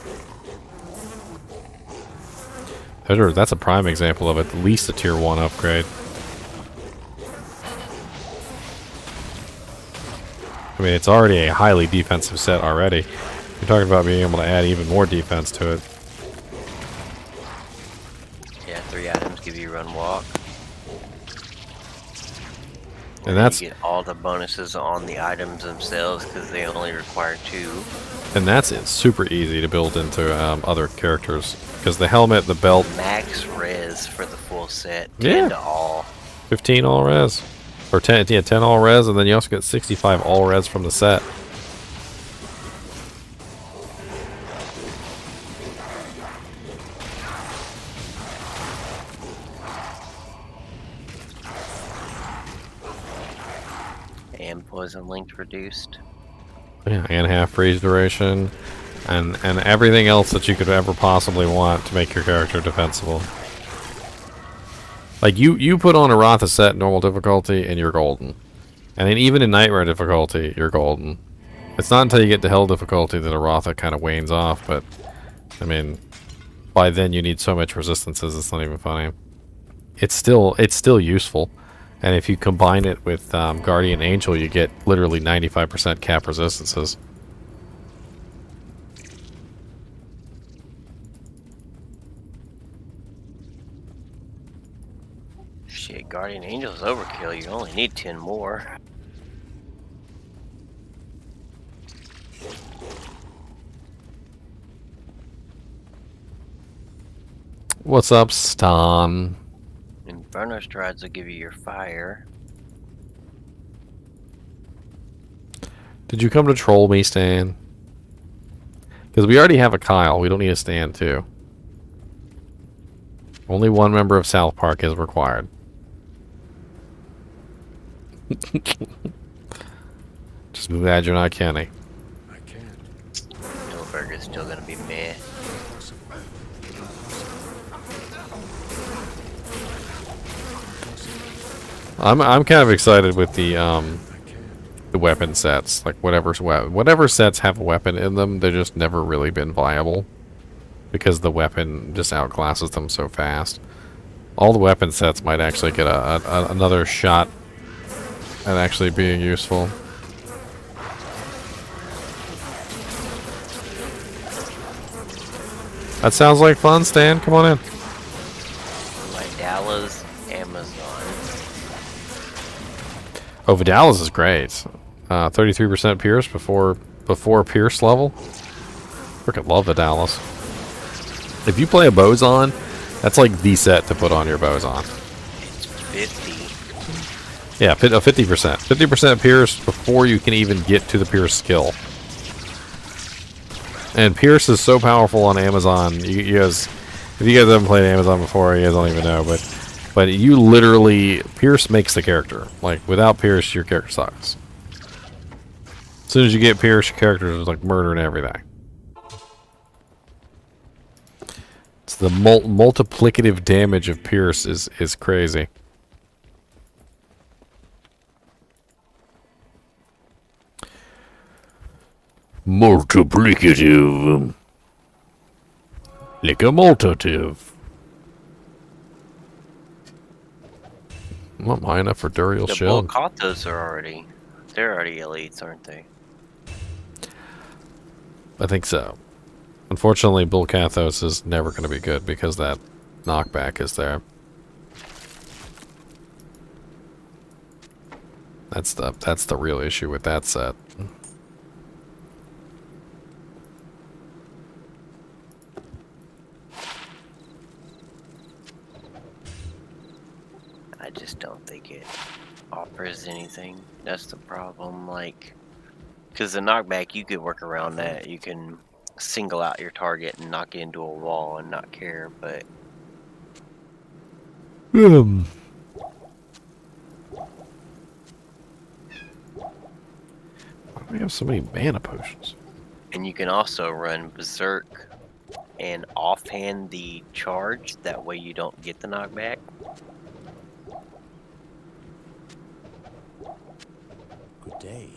That's a prime example of at least a tier 1 upgrade. I mean, it's already a highly defensive set already. You're talking about being able to add even more defense to it. Yeah, 3 items give you run walk. And that's you get all the bonuses on the items themselves because they only require 2. it's super easy to build into other characters because the helmet, the belt, Max res for the full set. 10 to all. 15 all res, or 10, yeah, 10 all res, and then you also get 65 all res from the set. And poison linked reduced. Yeah, and half freeze duration, and everything else that you could ever possibly want to make your character defensible. Like you put on a Ratha set normal difficulty and you're golden, and then even in nightmare difficulty you're golden. It's not until you get to hell difficulty that a Ratha kind of wanes off, but I mean, by then you need so much resistances it's not even funny. It's still useful. And if you combine it with Guardian Angel, you get literally 95% cap resistances. Shit, Guardian Angel's overkill. You only need 10 more. What's up, Stan? Inferno Strides will give you your fire. Did you come to troll me, Stan? Because we already have a Kyle. We don't need a Stan, too. Only one member of South Park is required. Just be glad you're not Kenny. I can't. Milberger's still gonna be meh. I'm kind of excited with the weapon sets. Like whatever sets have a weapon in them, they've just never really been viable because the weapon just outclasses them so fast. All the weapon sets might actually get another shot at actually being useful. That sounds like fun, Stan. Come on in. Vidala's Amazon. Oh, Vidalis is great. 33% Pierce before Pierce level. Freaking love Vidalis. If you play a Bozon, that's like the set to put on your Bozon. It's 50. Yeah, 50%. 50% Pierce before you can even get to the Pierce skill. And Pierce is so powerful on Amazon. You guys, if you guys haven't played Amazon before, you guys don't even know, but you literally, Pierce makes the character. Like, without Pierce, your character sucks. As soon as you get Pierce, your character is like murdering everything. It's the multiplicative damage of Pierce is crazy. Multiplicative. Like a multative. Not mine enough for Duriel The Shield. Volcatos they're already elites, aren't they? I think so. Unfortunately, Bulkathos is never going to be good because that knockback is there. That's the real issue with that set. I just don't think it offers anything. That's the problem. Like, because the knockback, you could work around that. You can single out your target and knock it into a wall and not care, but Why do we have so many mana potions? And you can also run Berserk and offhand the charge. That way you don't get the knockback. Good day.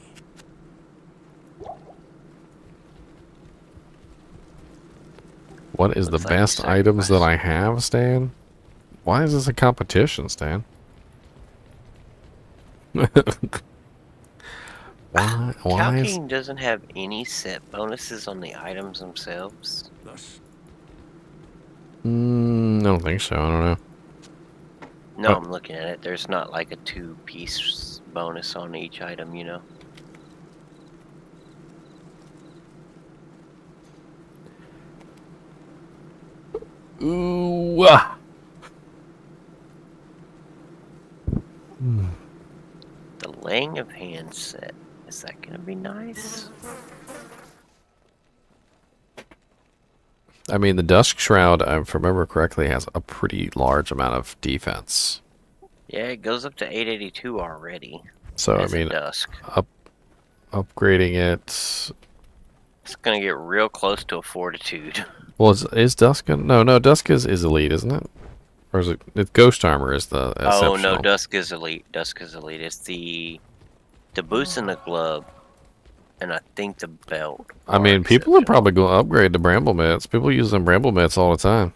What is Looks the like a best items that sacrifice. I have, Stan? Why is this a competition, Stan? Why Cow is... King doesn't have any set bonuses on the items themselves. Thus, I don't think so. I don't know. No, Oh. I'm looking at it. There's not like a 2-piece bonus on each item, you know. Ooh. Ah. The laying of hands set. Is that gonna be nice? I mean, the Dusk Shroud, if I remember correctly, has a pretty large amount of defense. Yeah, it goes up to 882 already. So, I As a mean, dusk. upgrading it... It's gonna get real close to a fortitude. Well, is Dusk... No, Dusk is elite, isn't it? Or is it... Ghost Armor is the Oh exceptional. no, Dusk is elite. Dusk is elite. It's the boots and the glove, and I think the belt. I mean, are people are exceptional. probably going to upgrade to Bramble Mitts. People use them Bramble Mitts all the time.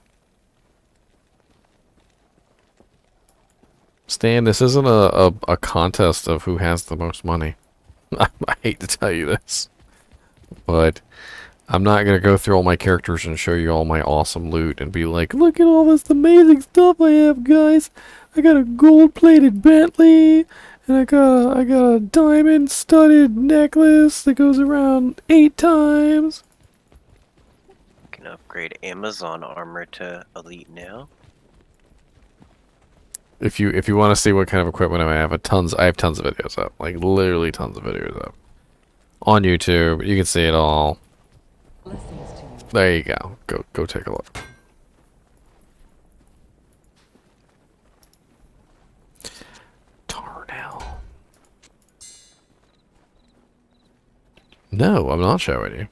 Stan, this isn't a contest of who has the most money. I hate to tell you this, but I'm not going to go through all my characters and show you all my awesome loot and be like, look at all this amazing stuff I have, guys. I got a gold-plated Bentley, and I got a diamond-studded necklace that goes around 8 times. You can upgrade Amazon armor to elite now. If you want to see what kind of equipment I have tons of videos up, like literally tons of videos up on YouTube. You can see it all. Blessings to you. There you go. Go take a look. Tarnell. No, I'm not showing you.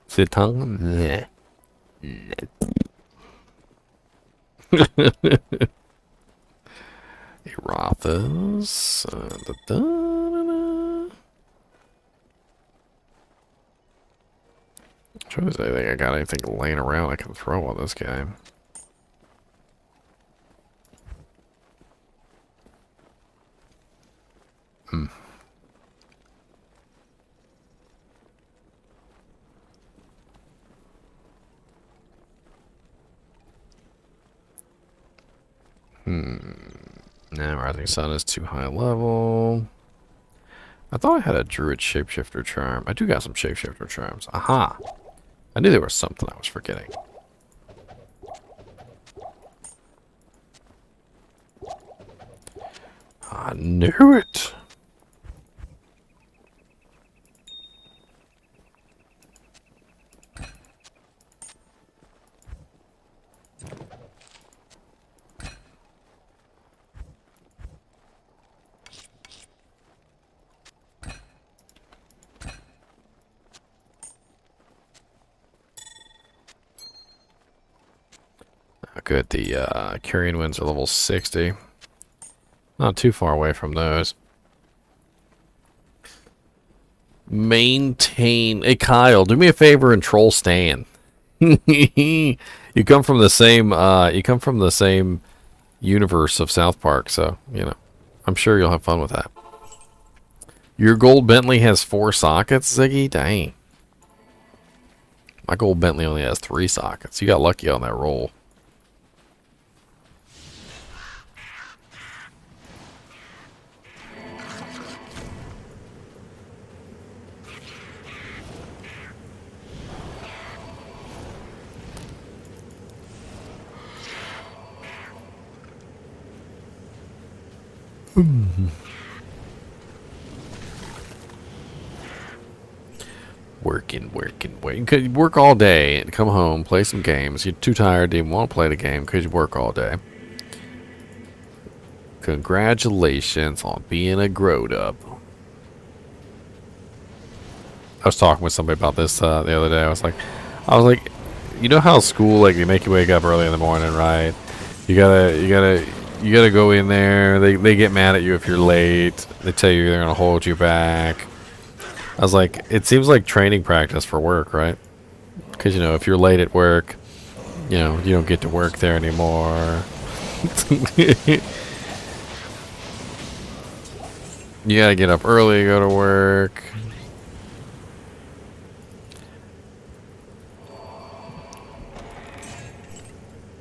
Sit tongue? Nah. Erothas. I'm trying to say, I got anything laying around I can throw on this game. Nah, Rising Sun is too high level. I thought I had a Druid Shapeshifter charm. I do got some Shapeshifter charms. Aha! I knew there was something I was forgetting. I knew it! Good, the Carrion Winds are level 60. Not too far away from those. Maintain... Hey, Kyle, do me a favor and troll Stan. You come from the same universe of South Park, so, you know, I'm sure you'll have fun with that. Your gold Bentley has 4 sockets, Ziggy? Dang. My gold Bentley only has 3 sockets. You got lucky on that roll. working. You could work all day and come home, play some games. You're too tired to even want to play the game because you work all day. Congratulations on being a grown-up. I was talking with somebody about this the other day. I was like, you know how school, like, they make you wake up early in the morning, right? You gotta go in there. They get mad at you if you're late. They tell you they're gonna hold you back. I was like, it seems like training practice for work, right? Because, you know, if you're late at work, you know, you don't get to work there anymore. You gotta get up early, go to work.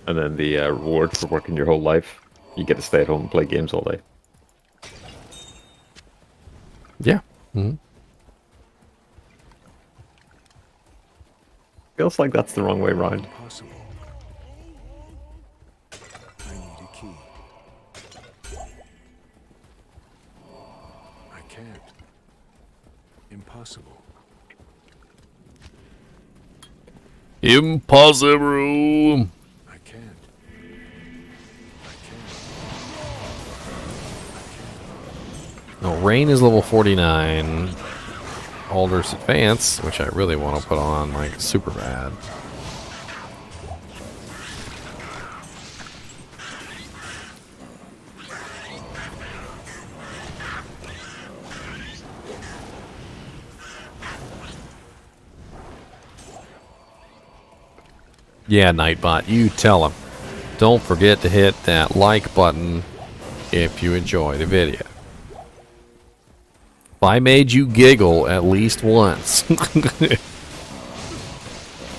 And then the reward for working your whole life, you get to stay at home and play games all day. Yeah. Mm-hmm. Feels like that's the wrong way around. Impossible. I need a key. I can't. Impossible. Impossible. I can't. No, Rain is level 49. Alder's Advance, which I really want to put on, like, super bad. Yeah, Nightbot, you tell him. Don't forget to hit that like button if you enjoy the video. If I made you giggle at least once.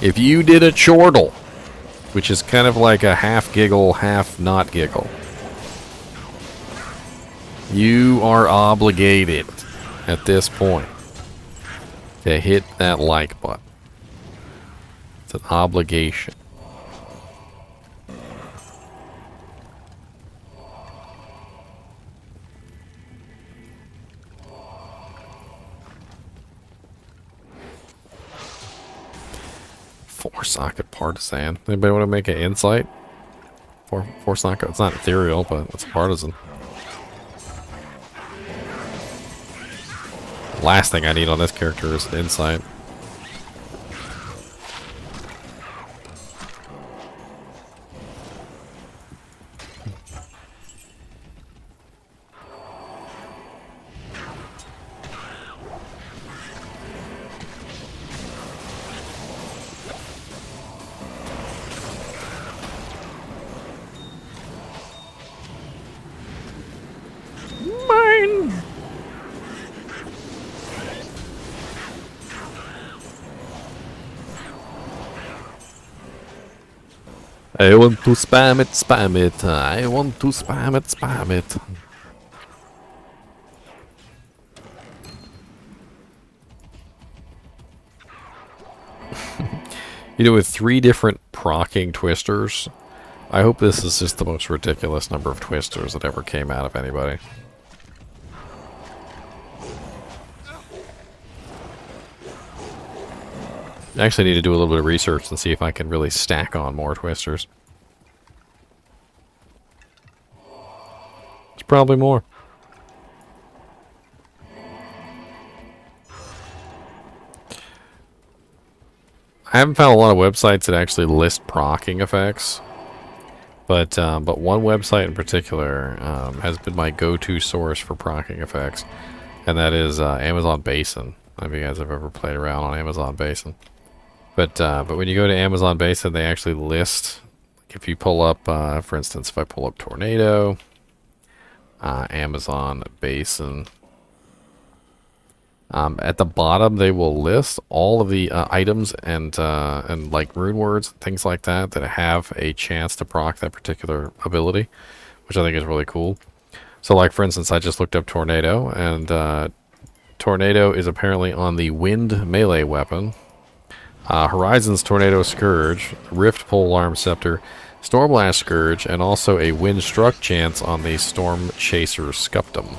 If you did a chortle, which is kind of like a half giggle, half not giggle, you are obligated at this point to hit that like button. It's an obligation. Four socket partisan. Anybody want to make an insight? Four socket. It's not ethereal, but it's a partisan. Last thing I need on this character is an insight. I want to spam it, spam it. I want to spam it, spam it. You know, with 3 different procking twisters, I hope this is just the most ridiculous number of twisters that ever came out of anybody. I actually need to do a little bit of research and see if I can really stack on more twisters. It's probably more. I haven't found a lot of websites that actually list procking effects, but one website in particular has been my go-to source for procking effects, and that is Amazon Basin. I don't know if you guys have ever played around on Amazon Basin. But when you go to Amazon Basin, they actually list, like if you pull up, for instance, if I pull up Tornado, Amazon Basin, at the bottom they will list all of the items and like rune words, things like that, that have a chance to proc that particular ability, which I think is really cool. So like, for instance, I just looked up Tornado, and Tornado is apparently on the Wind melee weapon. Horizon's Tornado Scourge, Rift Polearm Scepter, Stormblast Scourge, and also a Wind Struck chance on the Storm Chaser Scupptum.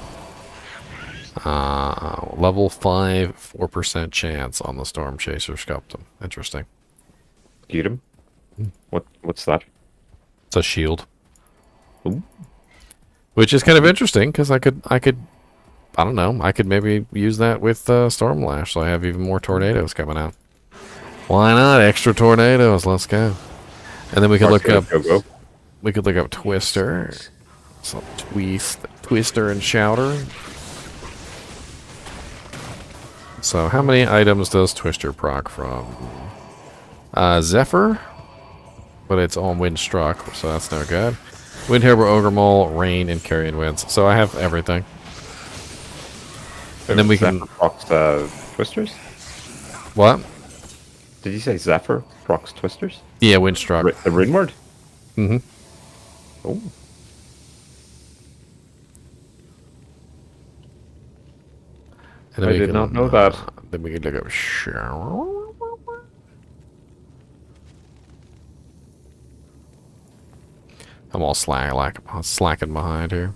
Level 5, 4% chance on the Storm Chaser Sculptum. Interesting. Get him. What's that? It's a shield. Ooh. Which is kind of interesting, because I could, I don't know, I could maybe use that with Stormlash, so I have even more tornadoes coming out. Why not? Extra tornadoes, let's go. And then we could look up, Go. we could look up Twister. So Twister and Shouter. So how many items does Twister proc from? Zephyr, but it's on Windstruck, so that's no good. Windhammer, Ogre Mole, Rain, and Carrion Winds. So I have everything. And then we can... Zephyr procs Twisters? What? Did you say Zephyr procs Twisters? Yeah, Windstruck. The Ringward? Mm-hmm. Oh. And then I we did can, not know that. Then we can look up Shower. I'm all slacking behind here.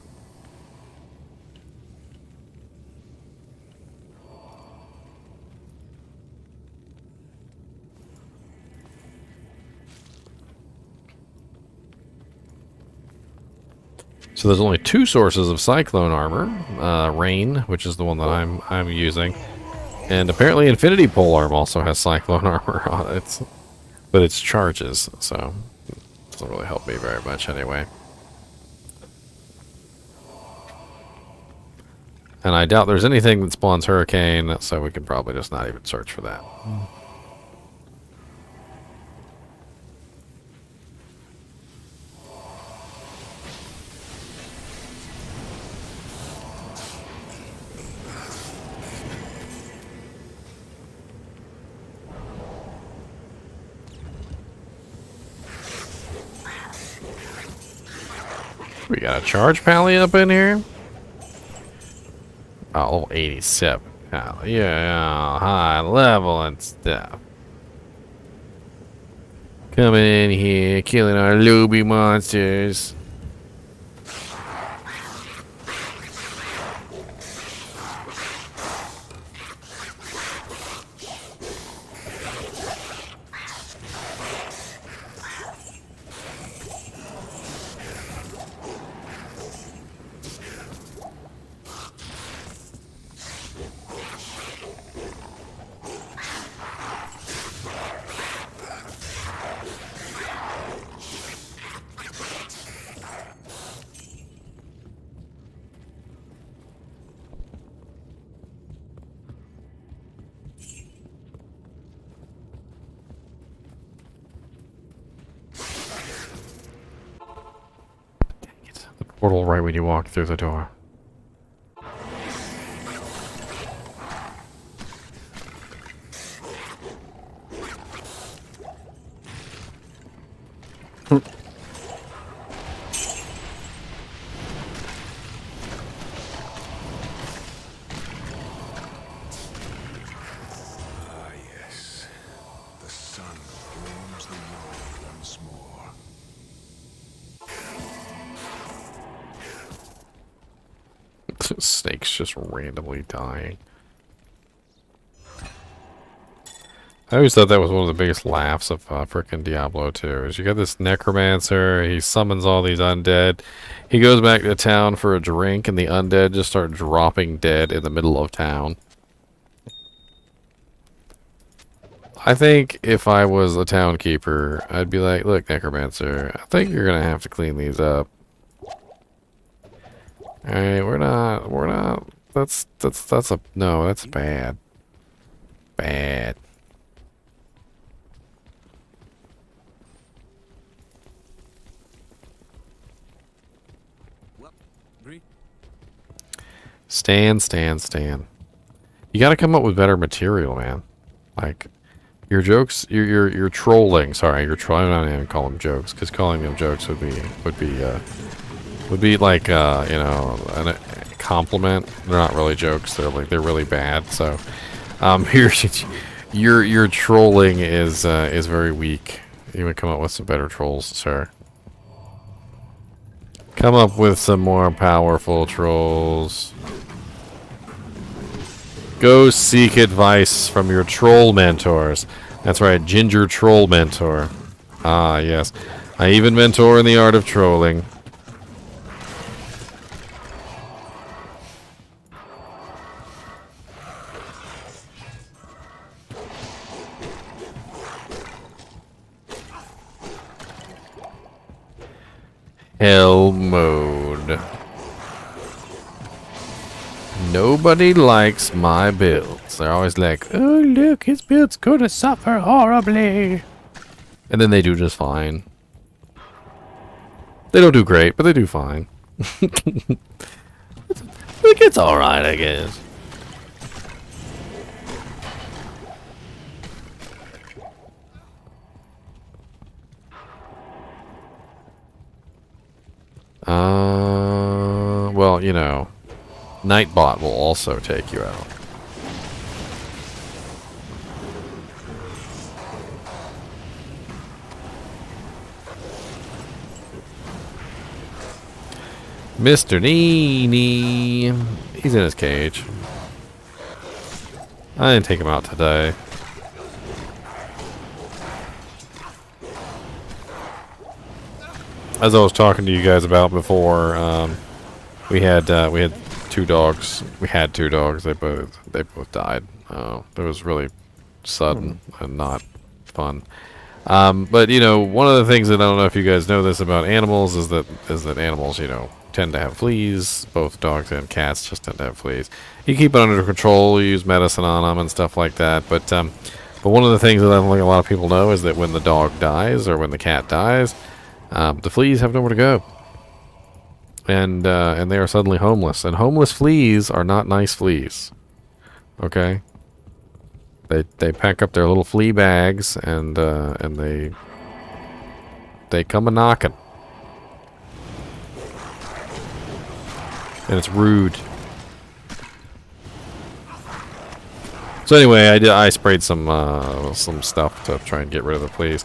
So there's only 2 sources of cyclone armor. Rain, which is the one that I'm using. And apparently Infinity Polearm also has cyclone armor on it. But it's charges, so it doesn't really help me very much anyway. And I doubt there's anything that spawns Hurricane, so we can probably just not even search for that. We got a charge pally up in here. Oh, 87. Oh, yeah, high level and stuff. Coming in here, killing our lobby monsters. Portal right when you walk through the door. Ah, yes. The sun warms the world once more. Snakes just randomly dying. I always thought that was one of the biggest laughs of frickin' Diablo 2. Is you got this necromancer, he summons all these undead. He goes back to town for a drink, and the undead just start dropping dead in the middle of town. I think if I was a townkeeper, I'd be like, look, necromancer, I think you're gonna have to clean these up. Alright, we're not, that's bad. Bad. Stan. You gotta come up with better material, man. Like, your jokes, you're trolling, sorry, you're trying not to even call them jokes, because calling them jokes would be like, you know, a compliment. They're not really jokes. They're really bad. So, your trolling is very weak. You would come up with some better trolls, sir. Come up with some more powerful trolls. Go seek advice from your troll mentors. That's right, ginger troll mentor. Ah, yes. I even mentor in the art of trolling. Hell mode. Nobody likes my builds. They're always like, oh look, his build's gonna suffer horribly. And then they do just fine. They don't do great, but they do fine. It's alright, I guess. Well, you know, Nightbot will also take you out. Mr. NiNi. He's in his cage. I didn't take him out today. As I was talking to you guys about before, we had 2 dogs. We had 2 dogs. They both died. It was really sudden and not fun. But you know, one of the things that I don't know if you guys know this about animals is that animals, you know, tend to have fleas. Both dogs and cats just tend to have fleas. You keep it under control. You use medicine on them and stuff like that. But one of the things that I don't think a lot of people know is that when the dog dies or when the cat dies, the fleas have nowhere to go, and they are suddenly homeless. And homeless fleas are not nice fleas. Okay. They pack up their little flea bags and they come a knocking. And it's rude. So anyway, I sprayed some stuff to try and get rid of the fleas.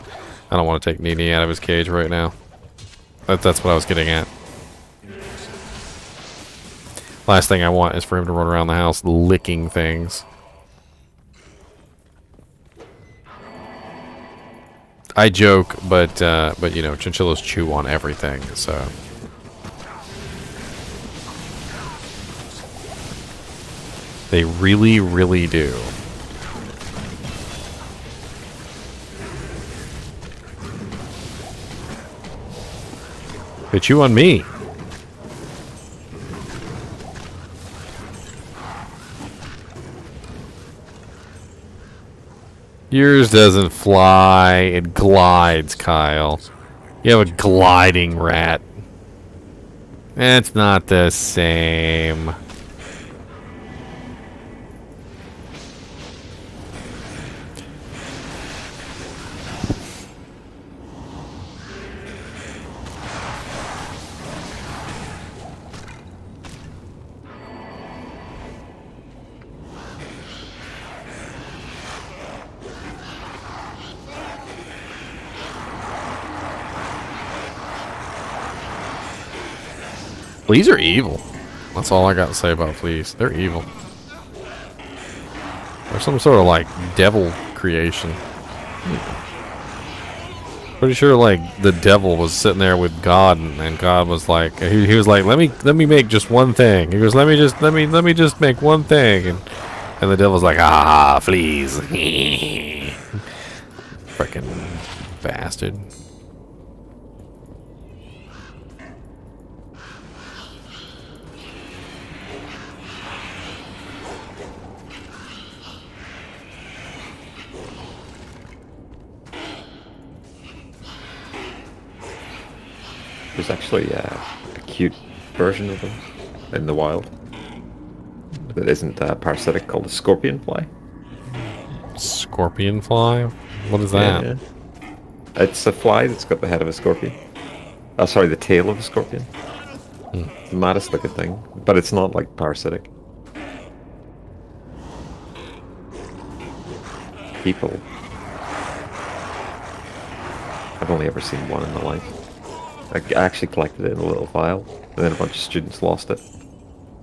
I don't want to take NiNi out of his cage right now. That's what I was getting at. Last thing I want is for him to run around the house licking things. I joke, but you know, chinchillas chew on everything, so. They really, really do. They chew on me. Yours doesn't fly, it glides, Kyle. You have a gliding rat. It's not the same. Fleas are evil. That's all I got to say about fleas. They're evil. They're some sort of like devil creation. Pretty sure like the devil was sitting there with God, and God was like, he was like, let me make just one thing. He goes, let me just make one thing, and the devil's like, ah, fleas. Frickin' bastard. There's actually a cute version of them in the wild that isn't parasitic, called a scorpion fly. Scorpion fly? What is that? Yeah. It's a fly that's got the head of a scorpion. Oh, sorry, the tail of a scorpion. It's the maddest looking thing, but it's not like parasitic. People. I've only ever seen one in my life. I actually collected it in a little vial, and then a bunch of students lost it.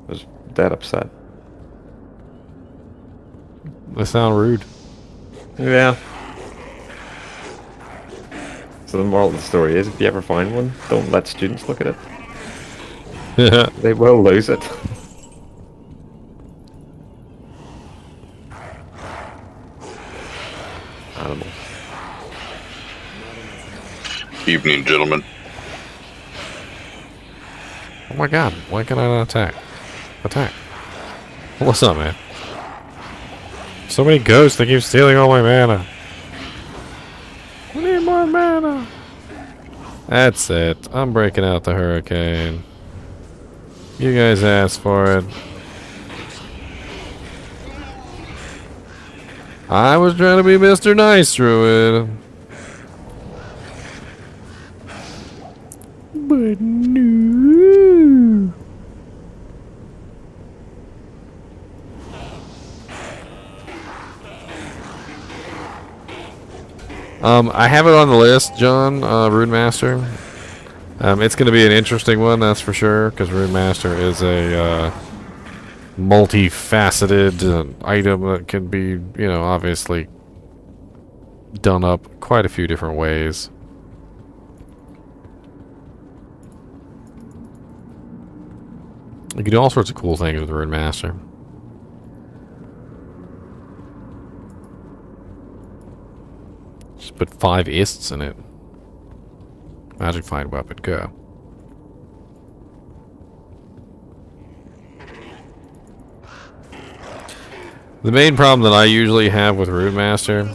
I was dead upset. They sound rude. Yeah. So the moral of the story is, if you ever find one, don't let students look at it. They will lose it. Animals. Evening, gentlemen. Oh my god, why can I not attack? Attack. What's up, man? So many ghosts, they keep stealing all my mana. I need more mana. That's it. I'm breaking out the hurricane. You guys asked for it. I was trying to be Mr. Nice Druid. But no. I have it on the list, John, Rune Master. It's going to be an interesting one, that's for sure, because Rune Master is a multifaceted item that can be, you know, obviously done up quite a few different ways. You can do all sorts of cool things with Rune Master. Just put 5 ists in it. Magic find weapon, go. The main problem that I usually have with Rune Master,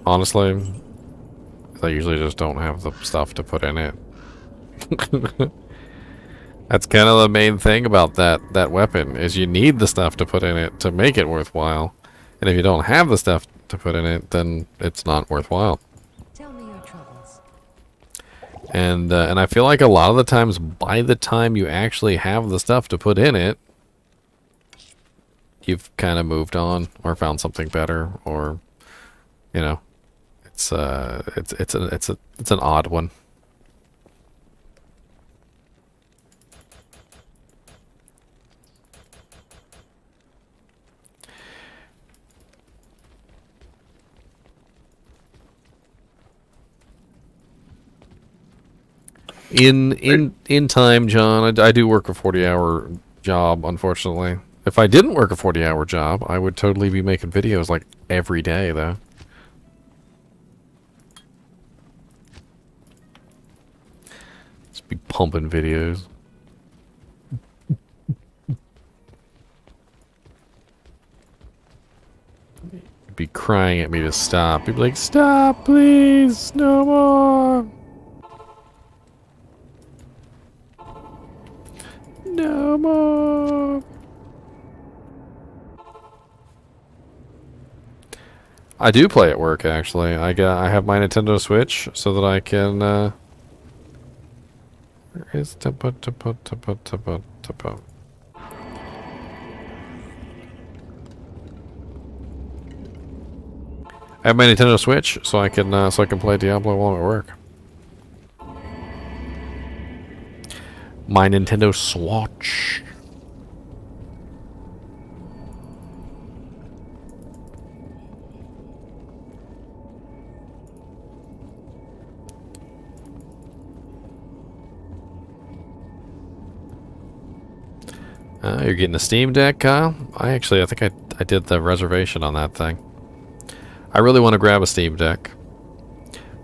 honestly, is I usually just don't have the stuff to put in it. That's kind of the main thing about that weapon, is you need the stuff to put in it to make it worthwhile. And if you don't have the stuff to put in it, then it's not worthwhile. Tell me your troubles. And I feel like a lot of the times, by the time you actually have the stuff to put in it, you've kind of moved on or found something better, or, you know, it's an odd one. In time, John, I do work a 40-hour job, unfortunately. If I didn't work a 40-hour job, I would totally be making videos like every day, though. Just be pumping videos. Be crying at me to stop. Be like, stop, please, no more. No more. I do play at work, actually. I have my Nintendo Switch so that I can where is I have my Nintendo Switch so I can play Diablo while I'm at work. My Nintendo Switch. You're getting a Steam Deck, Kyle? I think I did the reservation on that thing. I really want to grab a Steam Deck.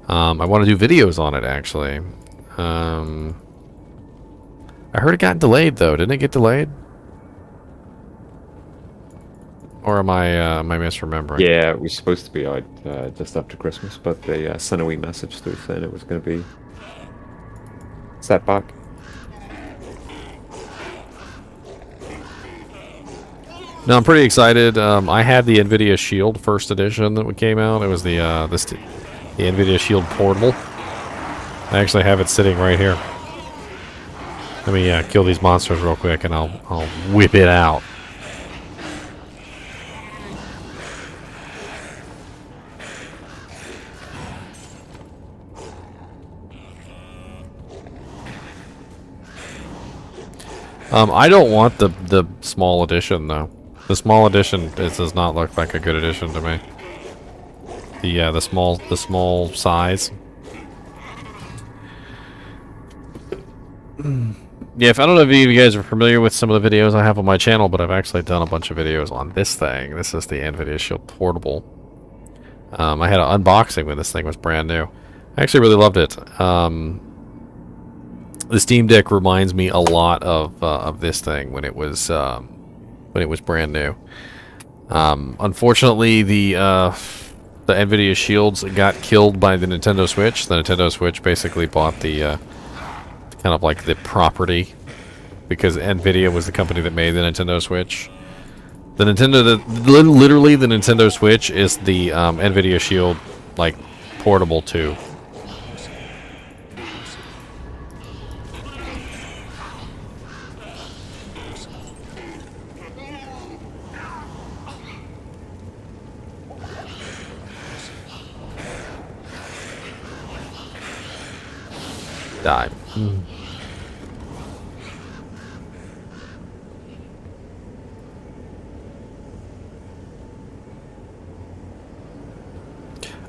I want to do videos on it, actually. I heard it got delayed, though. Didn't it get delayed? Or am I misremembering? Yeah, it was supposed to be out just after Christmas, but they sent a wee message through saying it was going to be set back. No, I'm pretty excited. I had the NVIDIA Shield first edition that came out. It was the NVIDIA Shield Portable. I actually have it sitting right here. Let me kill these monsters real quick, and I'll whip it out. I don't want the small edition though. The small edition does not look like a good edition to me. The small size. Yeah, if I don't know if you guys are familiar with some of the videos I have on my channel, but I've actually done a bunch of videos on this thing. This is the NVIDIA Shield Portable. I had an unboxing when this thing was brand new. I actually really loved it. The Steam Deck reminds me a lot of this thing when it was brand new. Unfortunately, the NVIDIA Shields got killed by the Nintendo Switch. The Nintendo Switch basically bought the kind of like the property, because NVIDIA was the company that made the Nintendo Switch. Literally the Nintendo Switch is the NVIDIA Shield, like, portable too. Die.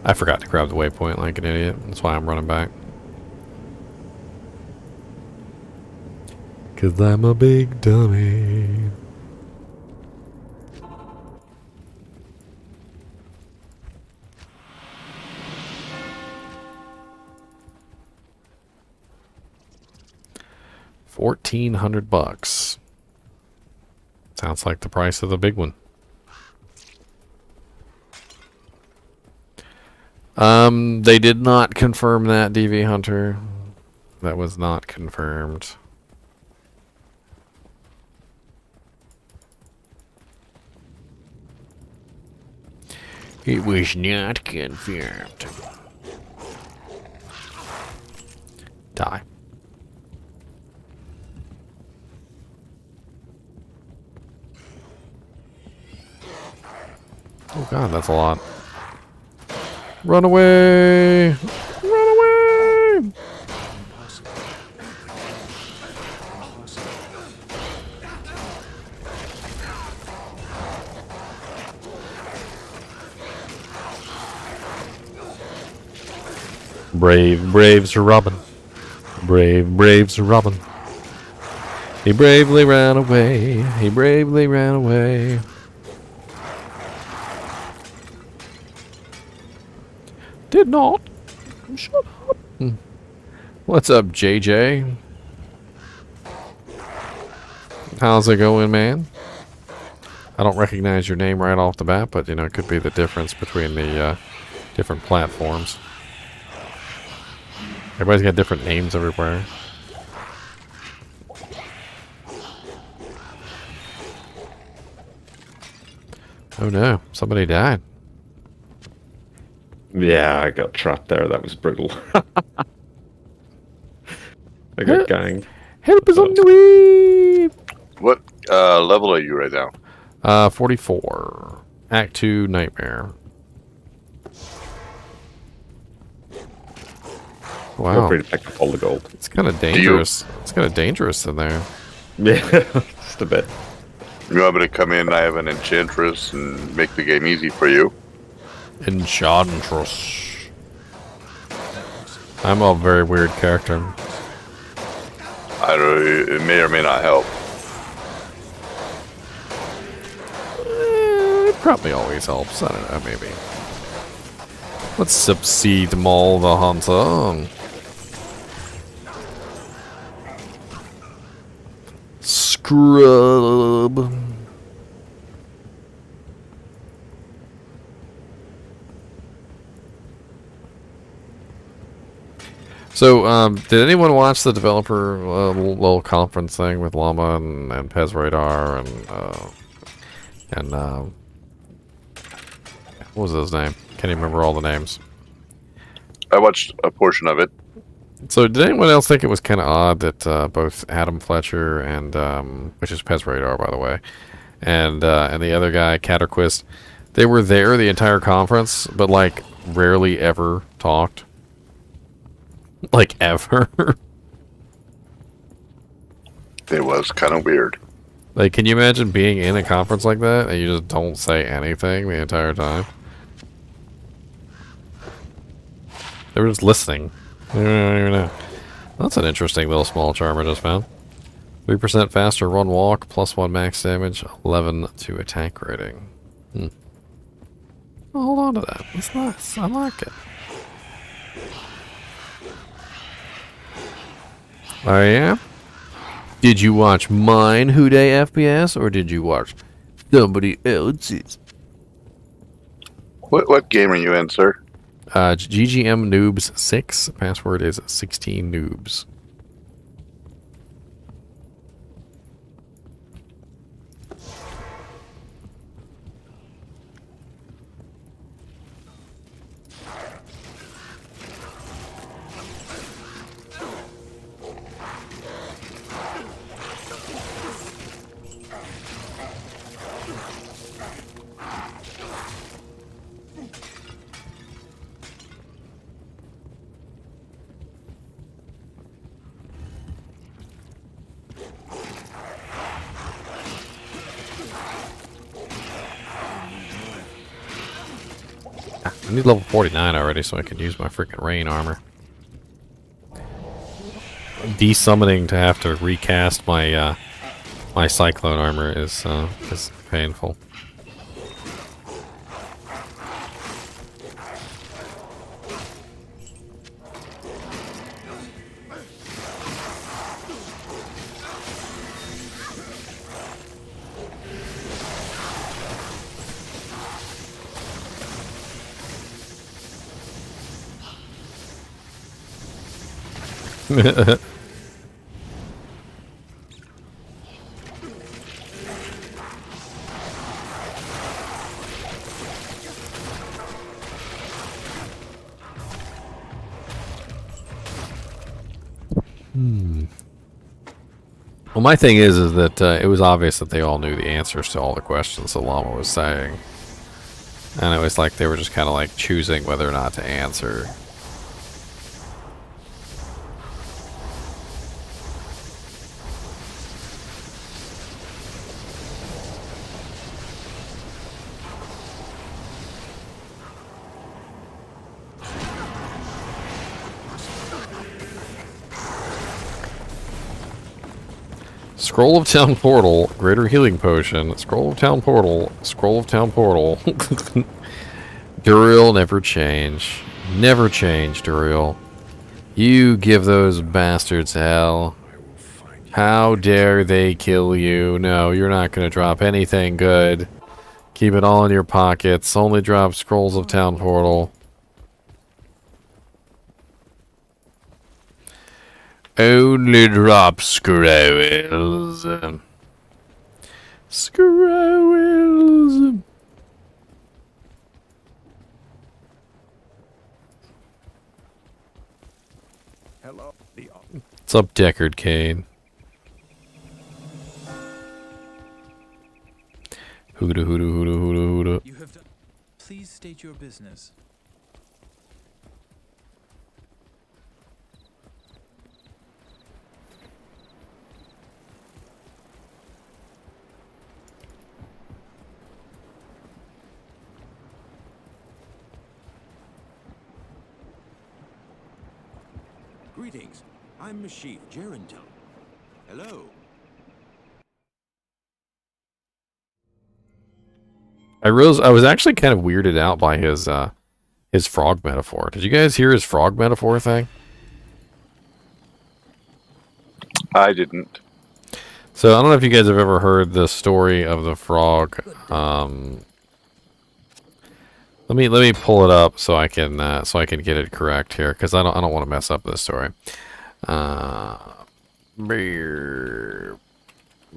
I forgot to grab the waypoint like an idiot. That's why I'm running back. 'Cause I'm a big dummy. $1,400. Sounds like the price of the big one. They did not confirm that, DV Hunter. That was not confirmed. It was not confirmed. Die. Oh god, that's a lot. Run away! Run away! Brave braves are Robin. Brave braves are Robin. He bravely ran away. He bravely ran away. Did not. Shut up. What's up, JJ? How's it going, man? I don't recognize your name right off the bat, but, you know, it could be the difference between the different platforms. Everybody's got different names everywhere. Oh no, somebody died. Yeah, I got trapped there. That was brutal. I got ganged. Help is on the way! What level are you right now? 44. Act 2 Nightmare. Wow. Feel free to pick up all the gold. It's kind of dangerous. It's kind of dangerous in there. Yeah, just a bit. You want me to come in? I have an enchantress and make the game easy for you. Enchantress. I'm a very weird character. I don't know, it may or may not help. It probably always helps. I don't know, maybe. Let's succeed Maul the Hunter. Scrub. So, did anyone watch the developer little conference thing with Llama and Pez Radar and what was his name? Can't even remember all the names. I watched a portion of it. So, did anyone else think it was kind of odd that both Adam Fletcher and which is Pez Radar, by the way, and the other guy, Caterquist, they were there the entire conference, but like rarely ever talked. Like, ever. It was kind of weird. Like, can you imagine being in a conference like that and you just don't say anything the entire time? They were just listening. They don't even know. That's an interesting little small charm I just found. 3% faster run walk, +1 max damage, 11 to attack rating. I'll hold on to that. That's nice. I like it. Oh yeah? Did you watch mine Who Day FPS or did you watch somebody else's? What game are you in, sir? GGM Noobs 6. Password is 16 Noobs. I need level 49 already so I can use my freaking rain armor. Desummoning to have to recast my my cyclone armor is painful. Well, my thing is that it was obvious that they all knew the answers to all the questions the llama was saying. And it was like they were just kind of like choosing whether or not to answer. Scroll of Town Portal, Greater Healing Potion, Scroll of Town Portal, Scroll of Town Portal. Duriel, never change. Never change, Duriel. You give those bastards hell. How dare they kill you? No, you're not going to drop anything good. Keep it all in your pockets. Only drop Scrolls of Town Portal. Only drop scrolls. Scrolls. Hello. What's up, Deckard Kane? Hooda hooda hooda hooda hooda. You have done. Please state your business. Greetings. I'm Mashif Gerentum. Hello. I was actually kind of weirded out by his frog metaphor. Did you guys hear his frog metaphor thing? I didn't. So I don't know if you guys have ever heard the story of the frog. Let me pull it up so I can get it correct here, because I don't want to mess up this story.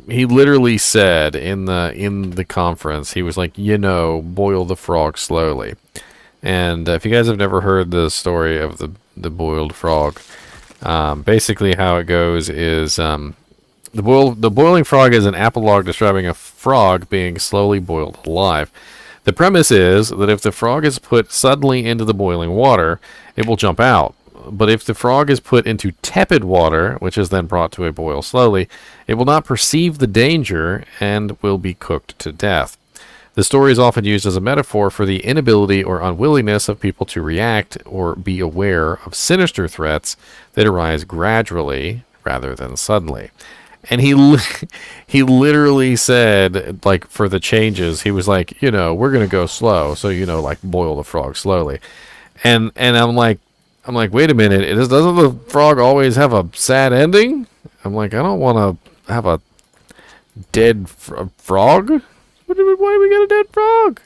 He literally said in the conference, he was like, boil the frog slowly. And if you guys have never heard the story of the boiled frog, basically how it goes is the boiling frog is an apologue describing a frog being slowly boiled alive. The premise is that if the frog is put suddenly into the boiling water, it will jump out. but if the frog is put into tepid water, which is then brought to a boil slowly, it will not perceive the danger and will be cooked to death. The story is often used as a metaphor for the inability or unwillingness of people to react or be aware of sinister threats that arise gradually rather than suddenly. And he literally said, like, for the changes, he was like, you know, we're going to go slow. So, you know, like, boil the frog slowly. And I'm like, wait a minute. Doesn't the frog always have a sad ending? I'm like, I don't want to have a dead frog. Why do we got a dead frog?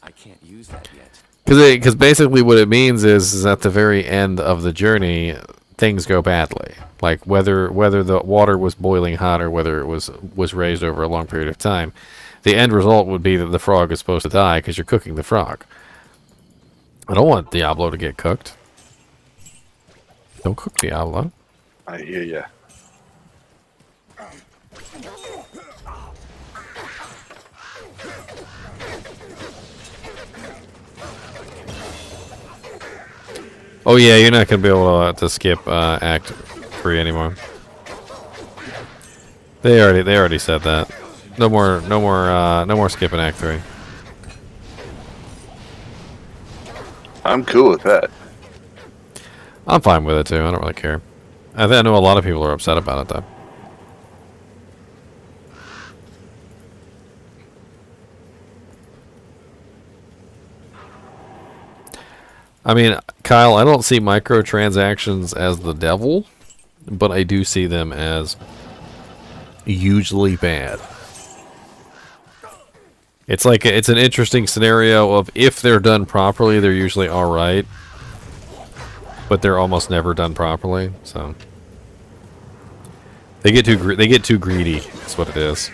I can't use that yet. Because basically what it means is at the very end of the journey, things go badly. Like whether the water was boiling hot or whether it was raised over a long period of time, the end result would be that the frog is supposed to die because you're cooking the frog. I don't want Diablo to get cooked. Don't cook Diablo. I hear ya. Oh yeah, you're not gonna be able to skip Act 3 anymore. They already said that. No more skipping Act 3. I'm cool with that. I'm fine with it too. I don't really care. I know a lot of people are upset about it though. I mean, Kyle, I don't see microtransactions as the devil, but I do see them as hugely bad. It's like it's an interesting scenario of if they're done properly, they're usually all right, but they're almost never done properly. So they get too greedy. That's what it is.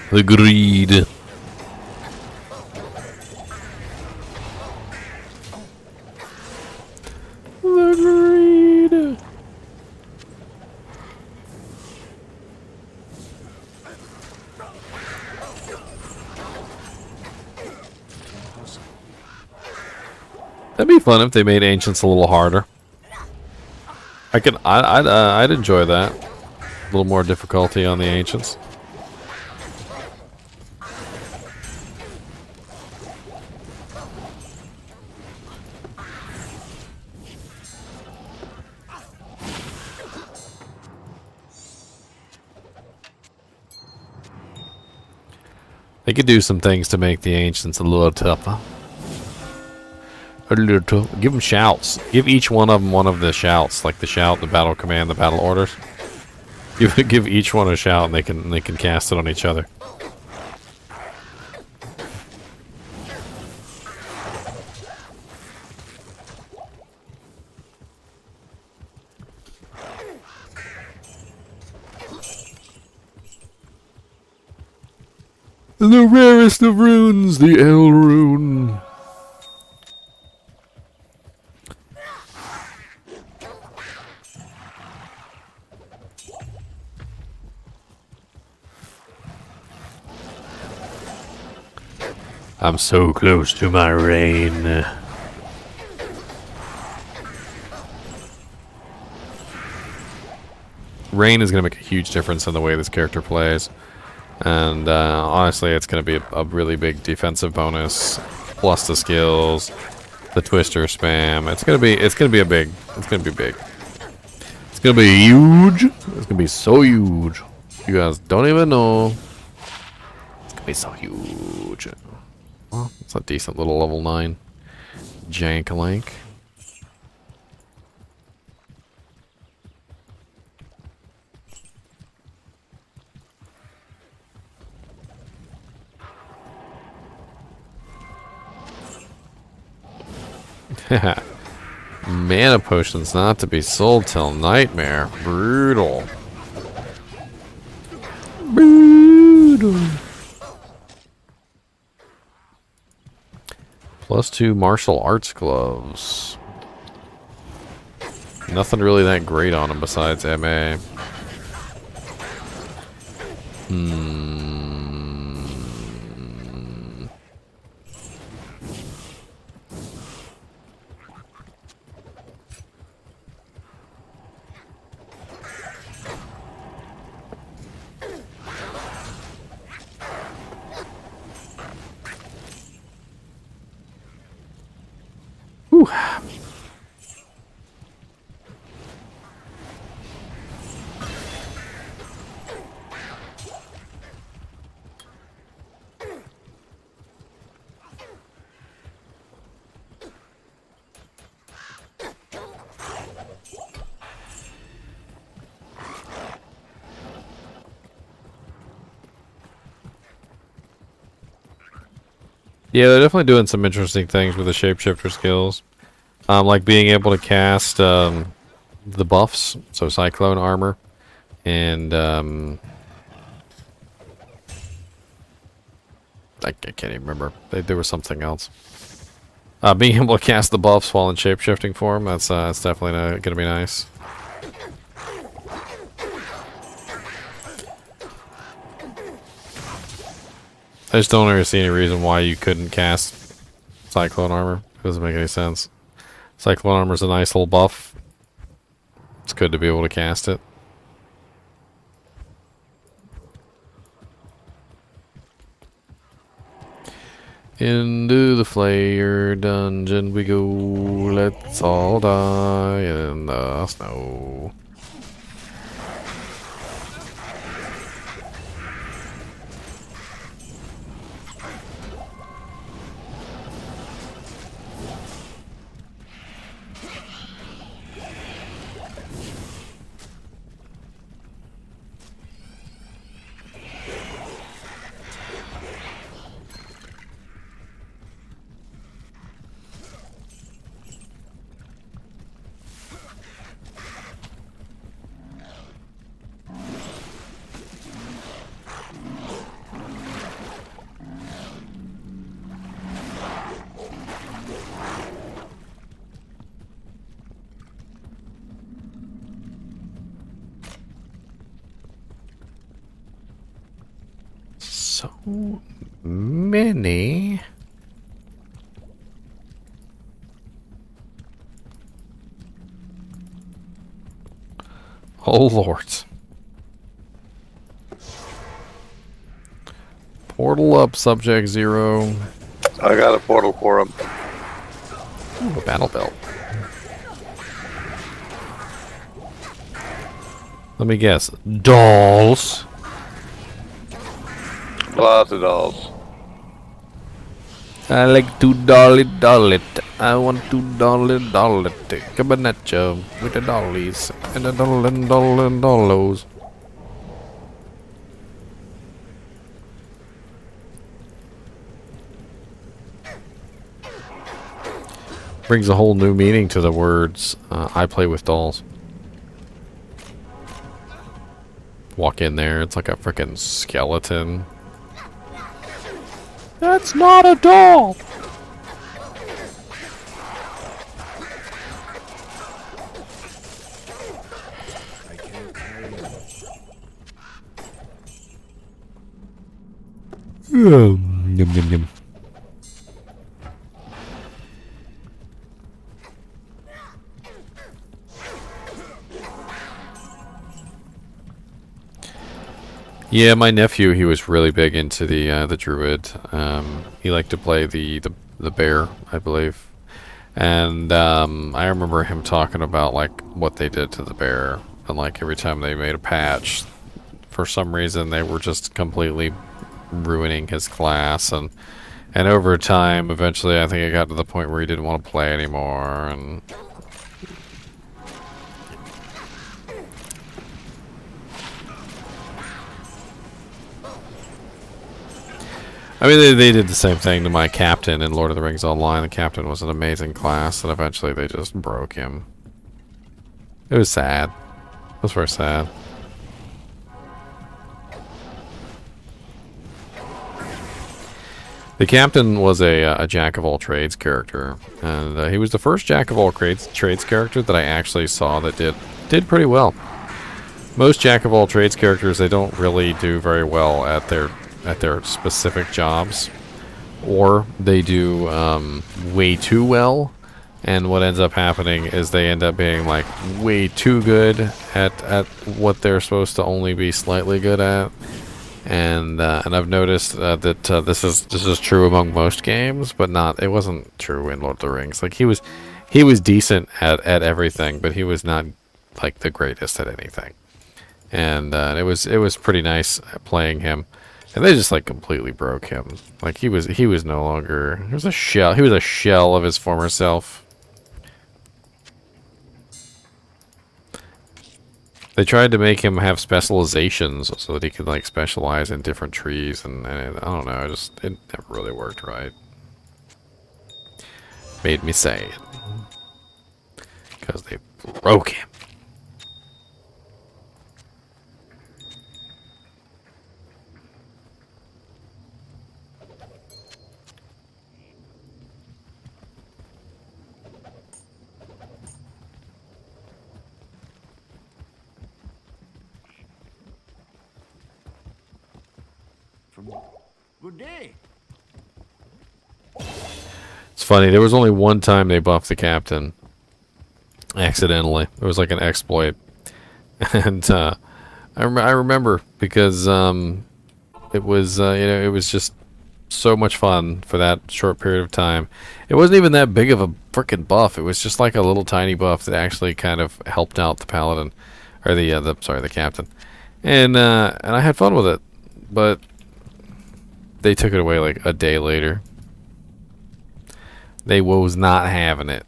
The greed. The greed. That'd be fun if they made Ancients a little harder. I'd enjoy that. A little more difficulty on the Ancients. They could do some things to make the Ancients a little tougher. A little tough. Give them shouts. Give each one of them one of the shouts, like the shout, the battle command, the battle orders. Give each one a shout, and they can cast it on each other. The rarest of runes, the L rune. I'm so close to my reign. Rain is going to make a huge difference in the way this character plays. And honestly, it's going to be a really big defensive bonus, plus the skills, the twister spam. It's going to be big. It's going to be big. It's going to be huge. It's going to be so huge. You guys don't even know. It's going to be so huge. Well, it's a decent little level 9 jank-a-lank. Mana potions not to be sold till nightmare. Brutal. Brutal. +2 martial arts gloves. Nothing really that great on them besides MA. Whew. Yeah, they're definitely doing some interesting things with the shapeshifter skills. Like being able to cast the buffs, so cyclone armor, and I can't even remember. There was something else. Being able to cast the buffs while in shapeshifting form, that's definitely going to be nice. I just don't ever see any reason why you couldn't cast cyclone armor. It doesn't make any sense. Cyclone armor is a nice little buff. It's good to be able to cast it. Into the Flayer dungeon we go. Let's all die in the snow. So many. Oh Lord. Portal up, Subject Zero. I got a portal for him. Ooh, a battle belt. Let me guess. Dolls. Lots of dolls. I like to doll it. I want to doll it. Cabanetcha with the dollies and the dollos. Brings a whole new meaning to the words, I play with dolls. Walk in there, it's like a freaking skeleton. That's not a doll! Yum, yum, yum. Yeah, my nephew, he was really big into the Druid. He liked to play the bear, I believe. And I remember him talking about like what they did to the bear, and like every time they made a patch, for some reason they were just completely ruining his class, and over time, eventually, I think it got to the point where he didn't want to play anymore, and I mean, they did the same thing to my captain in Lord of the Rings Online. The captain was an amazing class, and eventually they just broke him. It was sad. It was very sad. The captain was a jack-of-all-trades character, and he was the first jack-of-all-trades character that I actually saw that did pretty well. Most jack-of-all-trades characters, they don't really do very well at their specific jobs, or they do way too well, and what ends up happening is they end up being like way too good at what they're supposed to only be slightly good at, And I've noticed that this is true among most games, but it wasn't true in Lord of the Rings. Like he was decent at everything, but he was not like the greatest at anything. And it was pretty nice playing him. And they just like completely broke him. Like he was no longer, he was a shell of his former self. They tried to make him have specializations so that he could like specialize in different trees, and I don't know, it never really worked right. Made me sad because they broke him. Good day. It's funny, there was only one time they buffed the captain. Accidentally. It was like an exploit. And I remember because it was it was just so much fun for that short period of time. It wasn't even that big of a frickin' buff. It was just like a little tiny buff that actually kind of helped out the paladin, or the captain. And I had fun with it, but they took it away like a day later. They was not having it.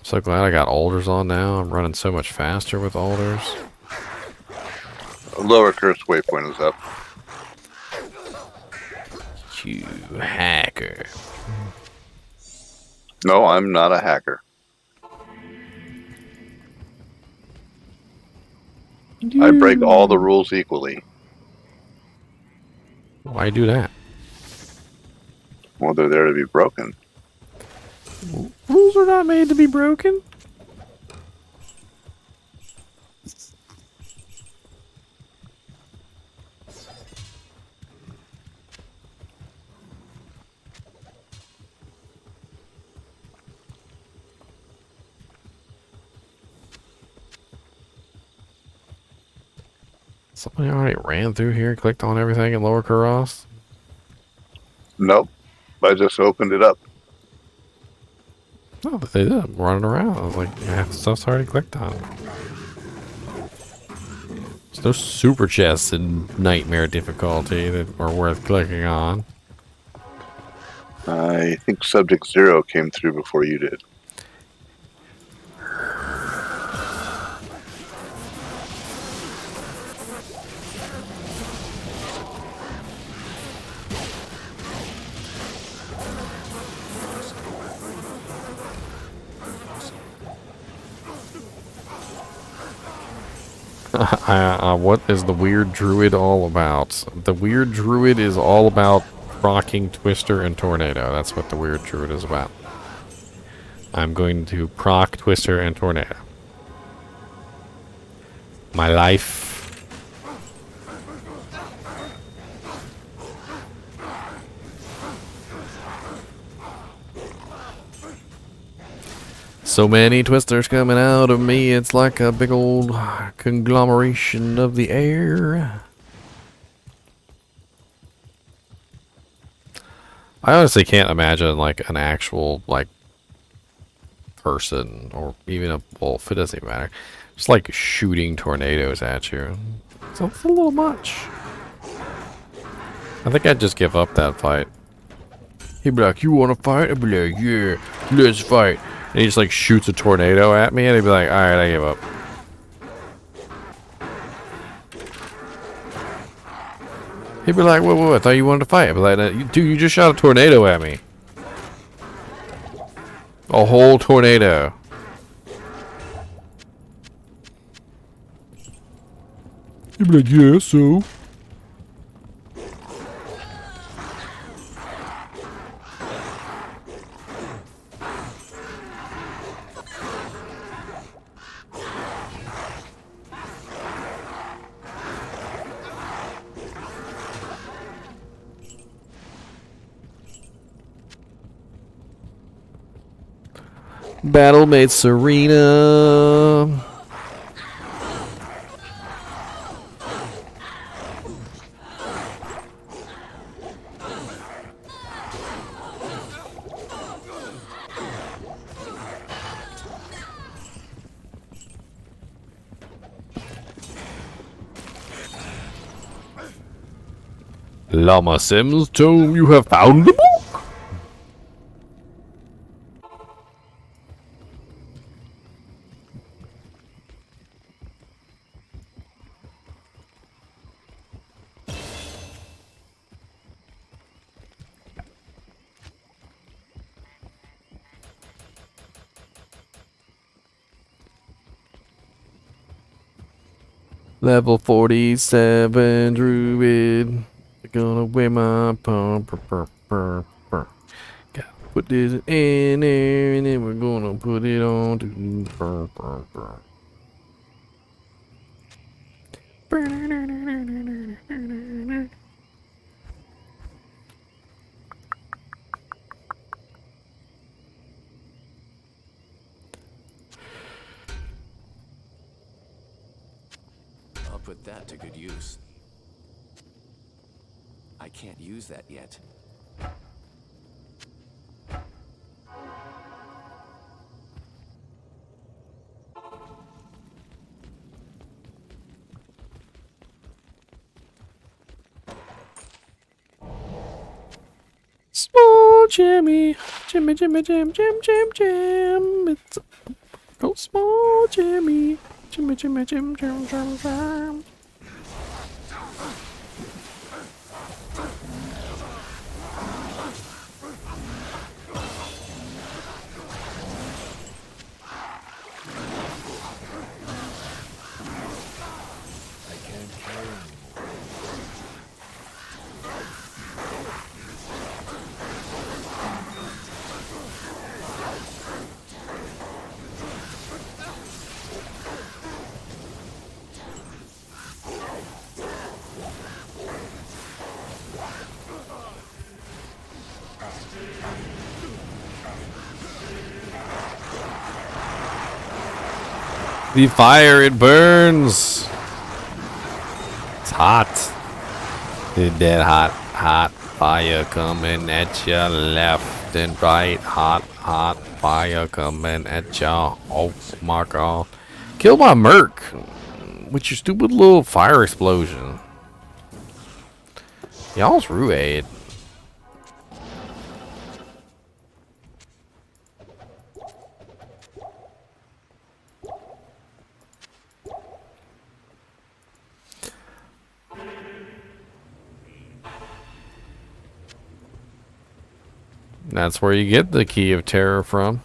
So glad I got alders on now. I'm running so much faster with alders. Lower curse waypoint is up. You hacker. No, I'm not a hacker. I break all the rules equally. Why do that? Well, they're there to be broken. Rules are not made to be broken. Somebody already ran through here, clicked on everything in Lower Kuros? Nope. I just opened it up. No, but they did. I'm running around. I was like, yeah, stuff's already clicked on. There's no super chests in nightmare difficulty that are worth clicking on. I think Subject Zero came through before you did. What is the weird druid all about? The weird druid is all about rocking Twister and Tornado. That's what the weird druid is about. I'm going to proc Twister and Tornado. My life. So many twisters coming out of me, it's like a big old conglomeration of the air. I honestly can't imagine like an actual like person or even a wolf, it doesn't even matter. Just like shooting tornadoes at you. So it's a little much. I think I'd just give up that fight. He'd be like, you wanna fight? I'd be like, yeah, let's fight. And he just like shoots a tornado at me and he'd be like, alright, I give up. He'd be like, whoa, I thought you wanted to fight. I'd be like, dude, you just shot a tornado at me. A whole tornado. He'd be like, yeah, so? Battlemate Serena. Llama Sims Tome, you have found the book. Level 47 Druid. Gonna wear my Gotta put this in there and then we're gonna put it on to I'll put that to good use. I can't use that yet. Small Jimmy, Jimmy, Jimmy, Jim, Jim, Jim, Jim. It's go small Jimmy, Jimmy, Jimmy, Jim, Jim, Jim, Jim. The fire, it burns. It's hot. It's dead hot, hot fire coming at ya left and right. Hot, hot fire coming at ya. Oh my god. Kill my merc with your stupid little fire explosion. Y'all's Ruade. That's where you get the Key of Terror from.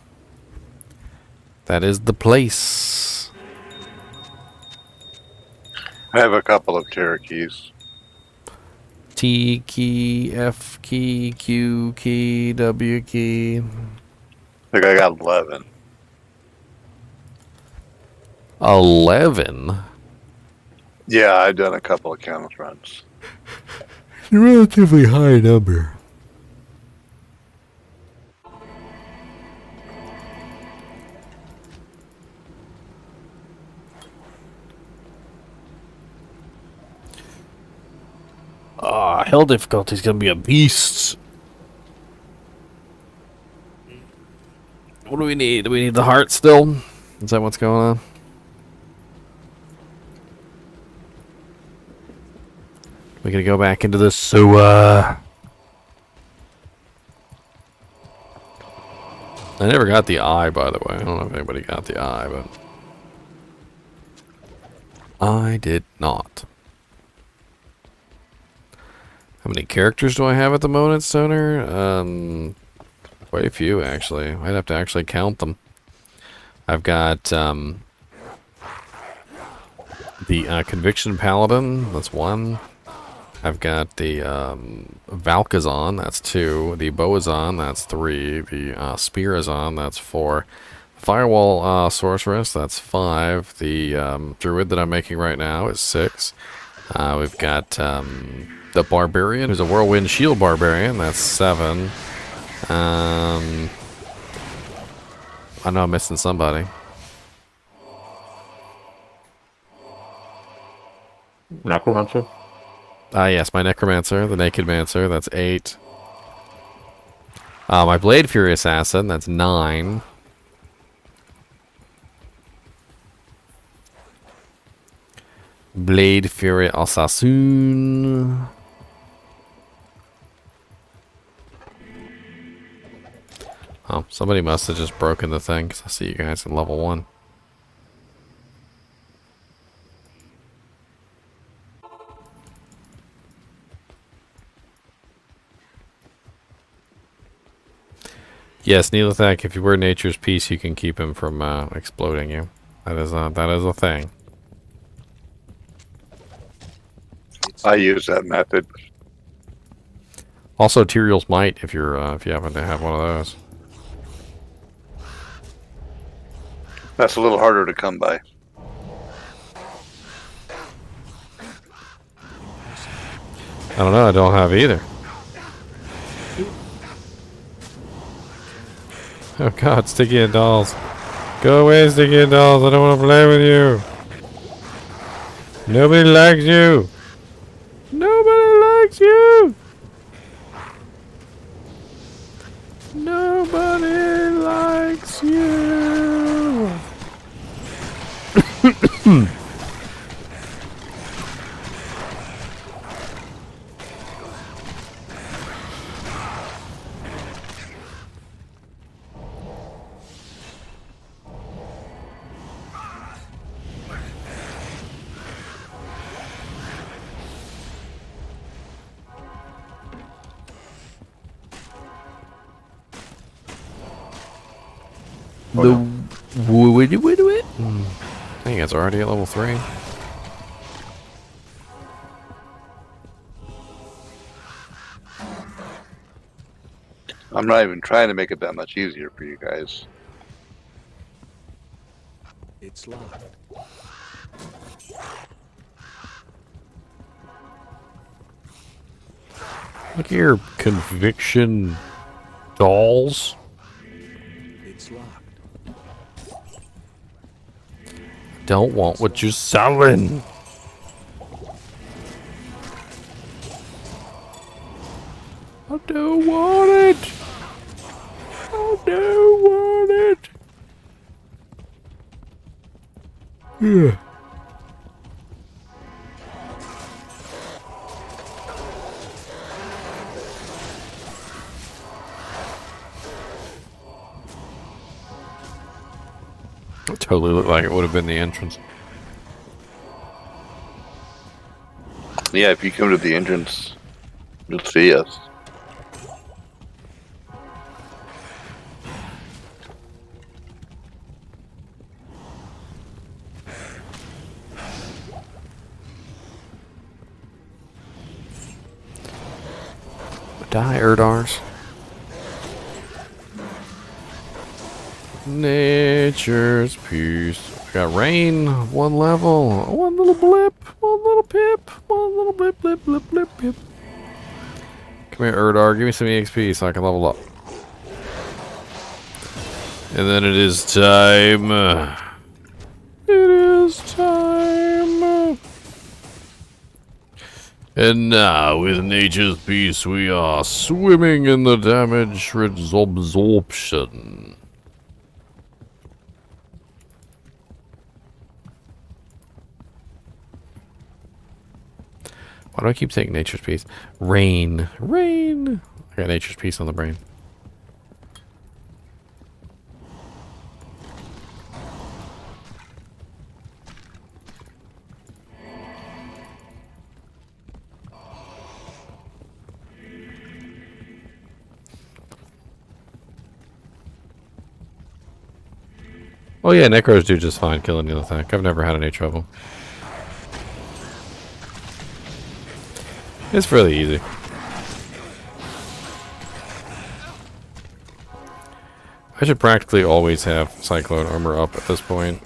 That is the place. I have a couple of terror keys. T key, F key, Q key, W key. I think I got 11. 11? Yeah, I've done a couple of count runs. It's a relatively high number. Hell difficulty's gonna be a beast. What do we need? Do we need the heart still? Is that what's going on? We gotta go back into the sewer. I never got the eye, by the way. I don't know if anybody got the eye, but I did not. How many characters do I have at the moment, Stoner? Quite a few, actually. I'd have to actually count them. I've got the Conviction Paladin, that's 1. I've got the Valkazon, that's 2. The Boazon, that's 3. The Spearazon, that's 4. Firewall Sorceress, that's 5. The Druid that I'm making right now is 6. We've got the Barbarian, who's a Whirlwind Shield Barbarian, that's 7. I know I'm missing somebody. Necromancer? Ah, yes, my Necromancer, the Naked Mancer, that's 8. My Blade Fury Assassin, that's 9. Blade Fury Assassin. Oh, somebody must have just broken the thing, because I see you guys in level 1. Yes, Neelathak, if you were Nature's Peace, you can keep him from exploding you. That is a thing. I use that method. Also, Tyrael's Might, if you happen to have one of those. That's a little harder to come by. I don't know, I don't have either. Oh god, Sticky and Dolls. Go away, Sticky and Dolls, I don't want to play with you. Nobody likes you. Nobody likes you. Nobody likes you. I think it's already at level 3. I'm not even trying to make it that much easier for you guys. It's locked. Look at your conviction dolls. It's locked. Don't want what you're selling. I don't want it. I don't want it. Yeah. It totally looked like it would have been the entrance. Yeah, if you come to the entrance, you'll see us. Die, Erdars. Nature's peace. We got rain, 1 level, 1 little blip, 1 little pip, 1 little blip, blip, blip, blip, pip. Come here, Erdar, give me some EXP so I can level up. And then it is time. It is time. And now, with Nature's Peace, we are swimming in the damage resorption. Why do I keep saying Nature's Peace? Rain. Rain. I got Nature's Peace on the brain. Oh yeah, Necros do just fine killing the other thing. I've never had any trouble. It's really easy. I should practically always have Cyclone armor up at this point.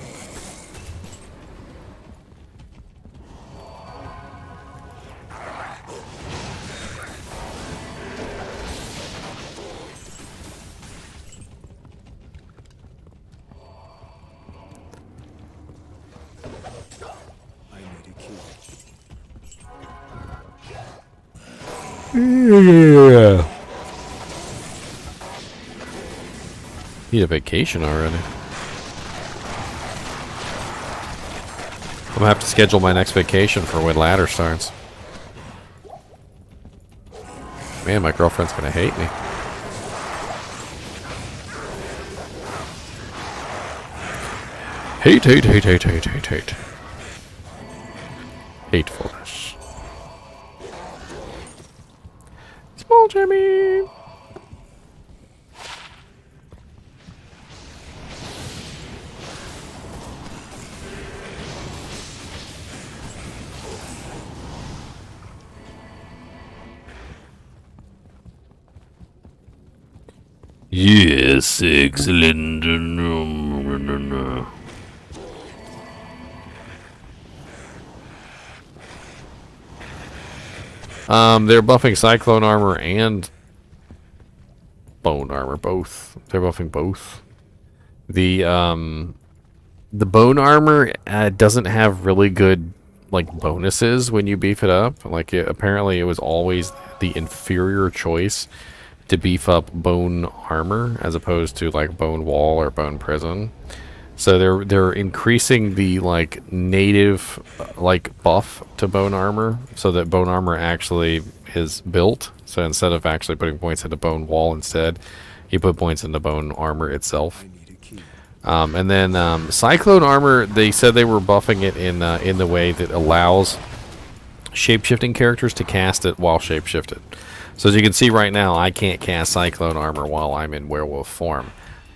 Yeah. Need a vacation already. I'm gonna have to schedule my next vacation for when ladder starts. Man, my girlfriend's gonna hate me. Hate, hate, hate, hate, hate, hate, hate. Hatefulness. Small Jimmy! Yes, excellent. They're buffing Cyclone Armor and Bone Armor, both. They're buffing both. The Bone Armor doesn't have really good, like, bonuses when you beef it up. Like, apparently it was always the inferior choice to beef up Bone Armor as opposed to, like, Bone Wall or Bone Prison. So they're increasing the, like, native, like, buff to Bone Armor so that Bone Armor actually is built. So instead of actually putting points into Bone Wall instead, you put points into Bone Armor itself. And then Cyclone Armor, they said they were buffing it in the way that allows shapeshifting characters to cast it while shapeshifted. So as you can see right now, I can't cast Cyclone Armor while I'm in werewolf form.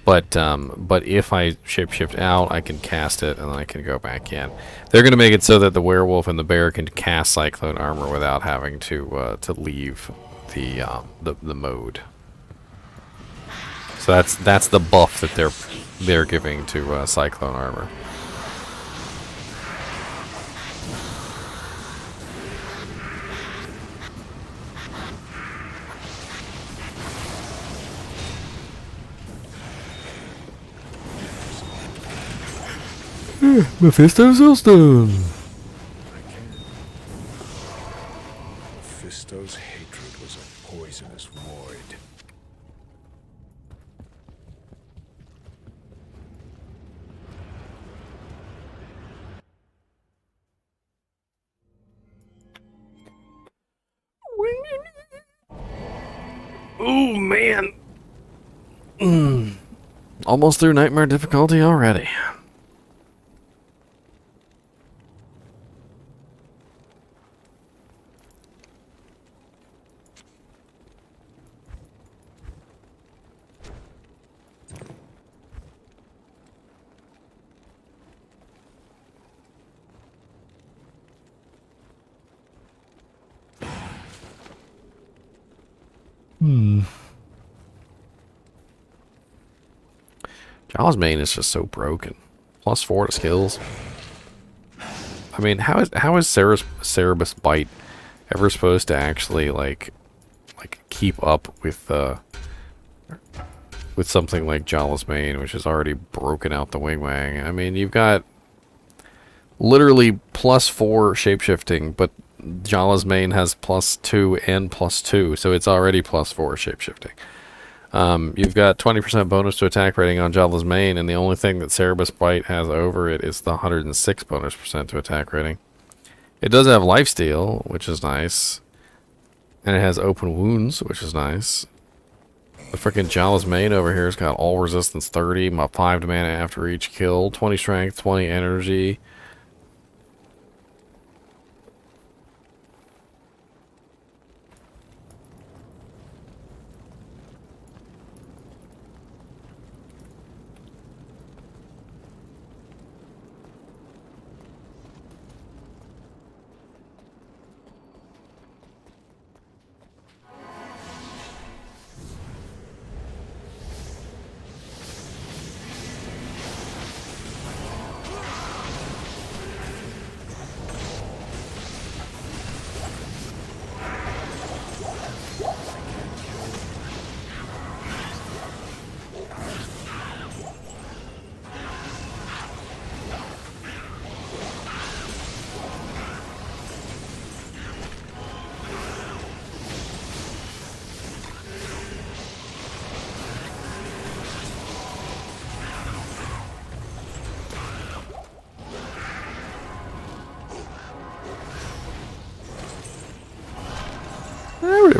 But if I shapeshift out, I can cast it and then I can go back in. They're going to make it so that the werewolf and the bear can cast Cyclone Armor without having to leave the mode. So that's the buff that they're giving to Cyclone Armor. Mephisto's Hillstone. Mephisto's hatred was a poisonous void. Oh man. Almost through nightmare difficulty already. Jaw's main is just so broken. +4 to skills. I mean, how is Cerebus Bite ever supposed to actually like keep up with something like Jawless Mane, which is already broken out the wing-wang? I mean, you've got literally +4 shapeshifting, but Jawless Mane has +2 and +2, so it's already +4 shapeshifting. You've got 20% bonus to attack rating on Jawless Mane, and the only thing that Cerebus Bite has over it is the 106 bonus percent to attack rating. It does have lifesteal, which is nice, and it has open wounds, which is nice. The freaking Jawless Mane over here has got all resistance 30, my 5 mana after each kill, 20 strength, 20 energy.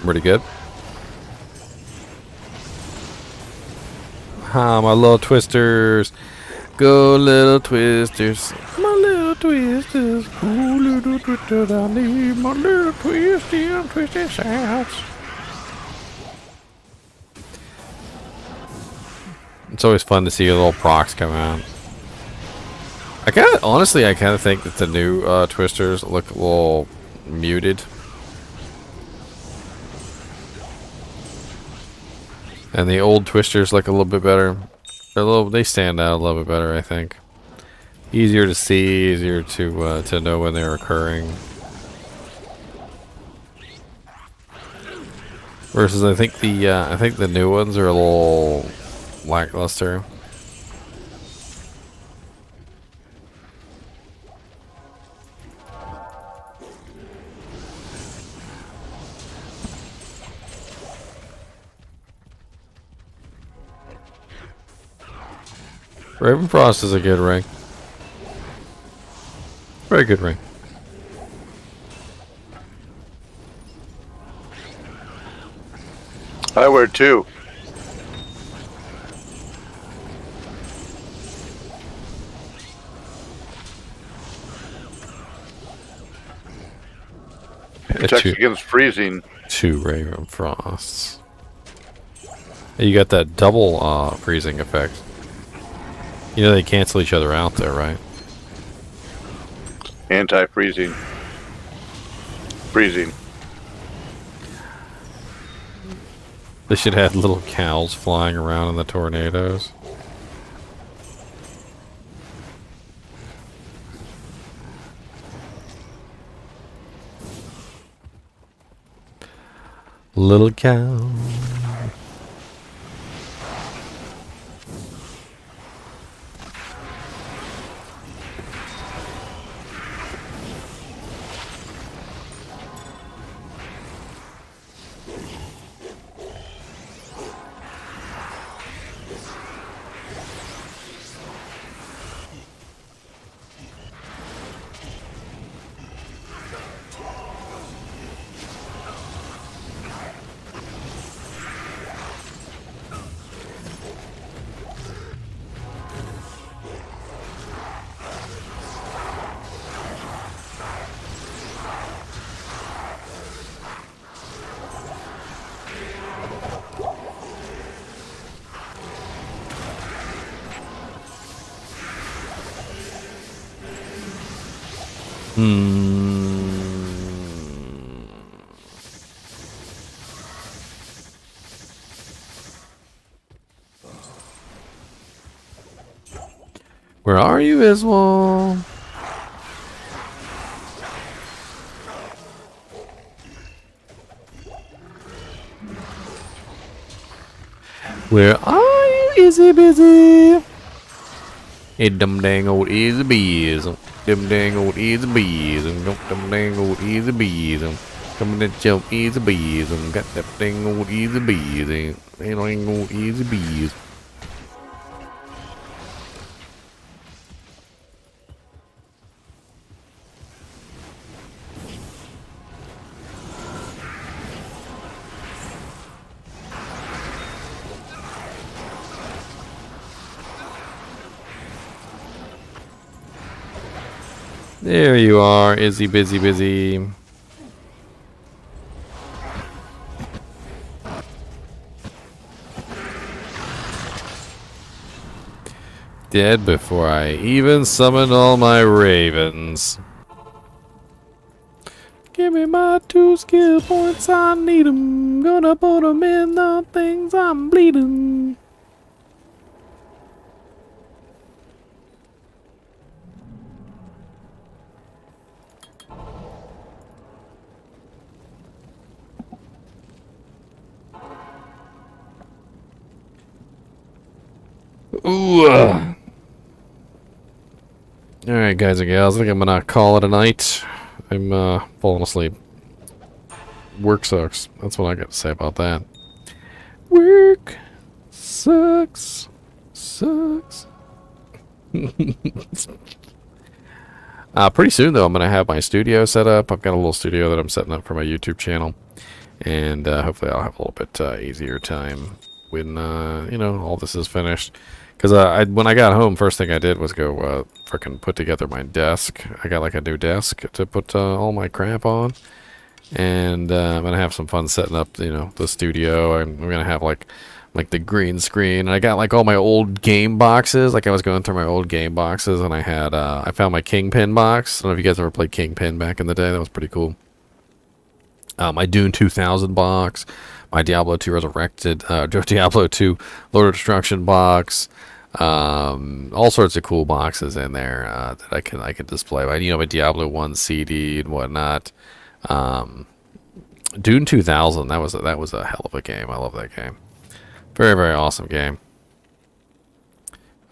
Pretty good. Ah, my little twisters. Go little twisters. My little twisters. Ooh, little twisters. I need my little twisty and twisty sounds. It's always fun to see little procs come out. I kind of, honestly, I kind of think that the new twisters look a little muted. And the old twisters look a little bit better. They stand out a little bit better, I think. Easier to see, easier to know when they're occurring. Versus, I think the new ones are a little lackluster. Ravenfrost is a good ring. Very good ring. I wear 2. Protects against freezing. 2 Ravenfrosts. You got that double freezing effect. You know they cancel each other out there, right? Anti-freezing. Freezing. They should have little cows flying around in the tornadoes. Little cow. Where are you, Iswell? Where are you, Izzy Busy? Hey, dumb dang old Izzy Bees. Dumb dang old Izzy Bees. Dumb dang old Izzy Bees. Coming at your Izzy Bees. Got that dang old Izzy Bees. Ain't old Izzy Bees. There you are, Izzy Busy. Dead before I even summoned all my ravens. Give me my 2 skill points, I need 'em. Gonna put 'em in the things I'm bleeding. Ooh. Alright, guys and gals, I think I'm gonna call it a night. I'm falling asleep. Work sucks. That's what I got to say about that. Work sucks. Pretty soon, though, I'm going to have my studio set up. I've got a little studio that I'm setting up for my YouTube channel. And hopefully I'll have a little bit easier time when, you know, all this is finished. Because when I got home, first thing I did was go frickin' put together my desk. I got like a new desk to put all my crap on. And I'm going to have some fun setting up, you know, the studio. I'm going to have like the green screen. And I got like all my old game boxes. Like I was going through my old game boxes and I had, I found my Kingpin box. I don't know if you guys ever played Kingpin back in the day. That was pretty cool. My Dune 2000 box, my Diablo 2 Resurrected, Diablo 2 Lord of Destruction box, all sorts of cool boxes in there that I can display. You know, my Diablo 1 CD and whatnot. Dune 2000, that was a hell of a game. I love that game. Very, very awesome game.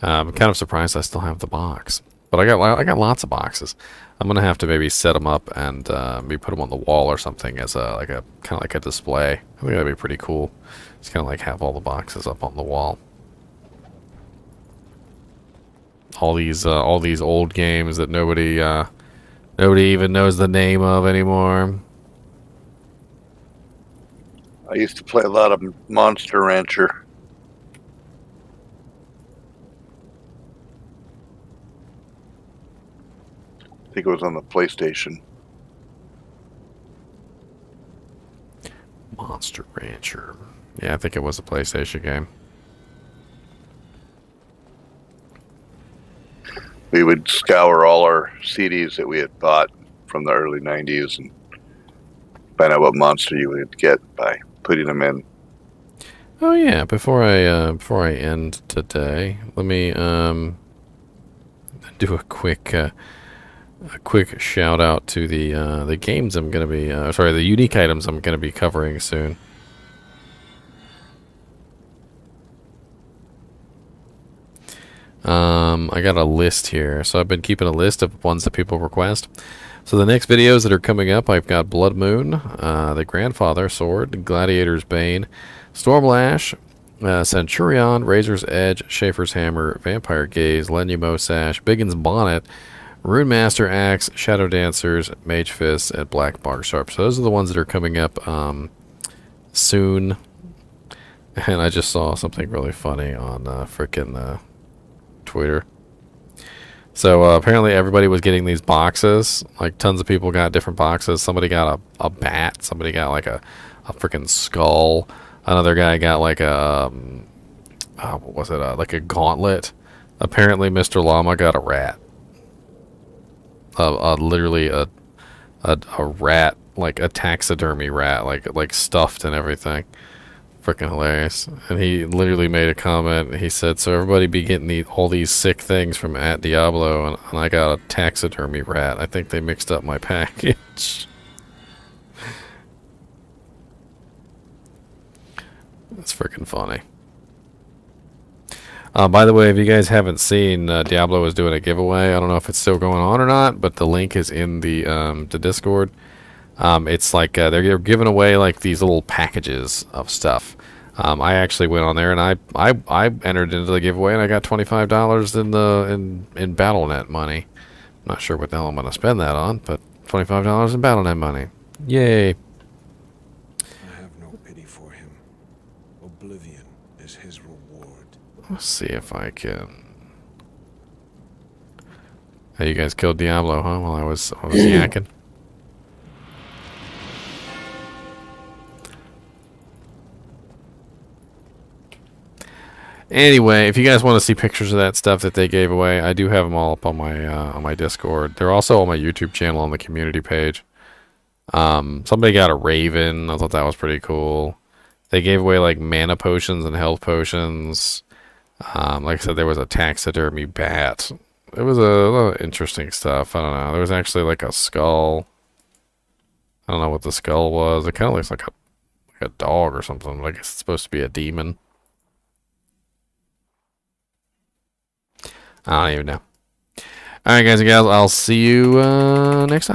I'm kind of surprised I still have the box, but I got lots of boxes. I'm gonna have to maybe set them up and maybe put them on the wall or something as a kind of like a display. I think that'd be pretty cool. Just kind of like have all the boxes up on the wall. All these old games that nobody even knows the name of anymore. I used to play a lot of Monster Rancher. I think it was on the PlayStation. Monster Rancher. Yeah, I think it was a PlayStation game. We would scour all our CDs that we had bought from the early 90s and find out what monster you would get by putting them in. Oh yeah, before I end today, let me do a quick shout out to the games I'm gonna be sorry, the unique items I'm gonna be covering soon. I got a list here, so I've been keeping a list of ones that people request. So the next videos that are coming up, I've got Blood Moon, the Grandfather Sword, Gladiator's Bane, Stormlash, Centurion, Razor's Edge, Schaefer's Hammer, Vampire Gaze, Lenumo Sash, Biggin's Bonnet, Rune Master Axe, Shadow Dancers, Mage Fist, and Black Bar Sharp. So those are the ones that are coming up soon. And I just saw something really funny on frickin' Twitter. So apparently everybody was getting these boxes. Like tons of people got different boxes. Somebody got a bat. Somebody got like a freaking skull. Another guy got like a what was it? Like a gauntlet. Apparently Mr. Llama got a rat. Literally a rat, like a taxidermy rat, like stuffed and everything. Freaking hilarious. And he literally made a comment. He said, so everybody be getting all these sick things from @Diablo, and I got a taxidermy rat. I think they mixed up my package. That's freaking funny. By the way, if you guys haven't seen, Diablo is doing a giveaway. I don't know if it's still going on or not, but the link is in the Discord. It's like they're giving away like these little packages of stuff. I actually went on there and I entered into the giveaway and I got $25 in BattleNet money. I'm not sure what the hell I'm going to spend that on, but $25 in BattleNet money. Yay! I have no pity for him. Oblivion is his reward. Let's see if I can. Hey, you guys killed Diablo, huh? While I was yakking. Anyway, if you guys want to see pictures of that stuff that they gave away, I do have them all up on my Discord. They're also on my YouTube channel on the community page. Somebody got a raven. I thought that was pretty cool. They gave away like mana potions and health potions. Like I said, there was a taxidermy bat. It was a lot of interesting stuff. I don't know. There was actually like a skull. I don't know what the skull was. It kind of looks like a dog or something. I guess it's supposed to be a demon. I don't even know. Alright guys and gals, I'll see you next time.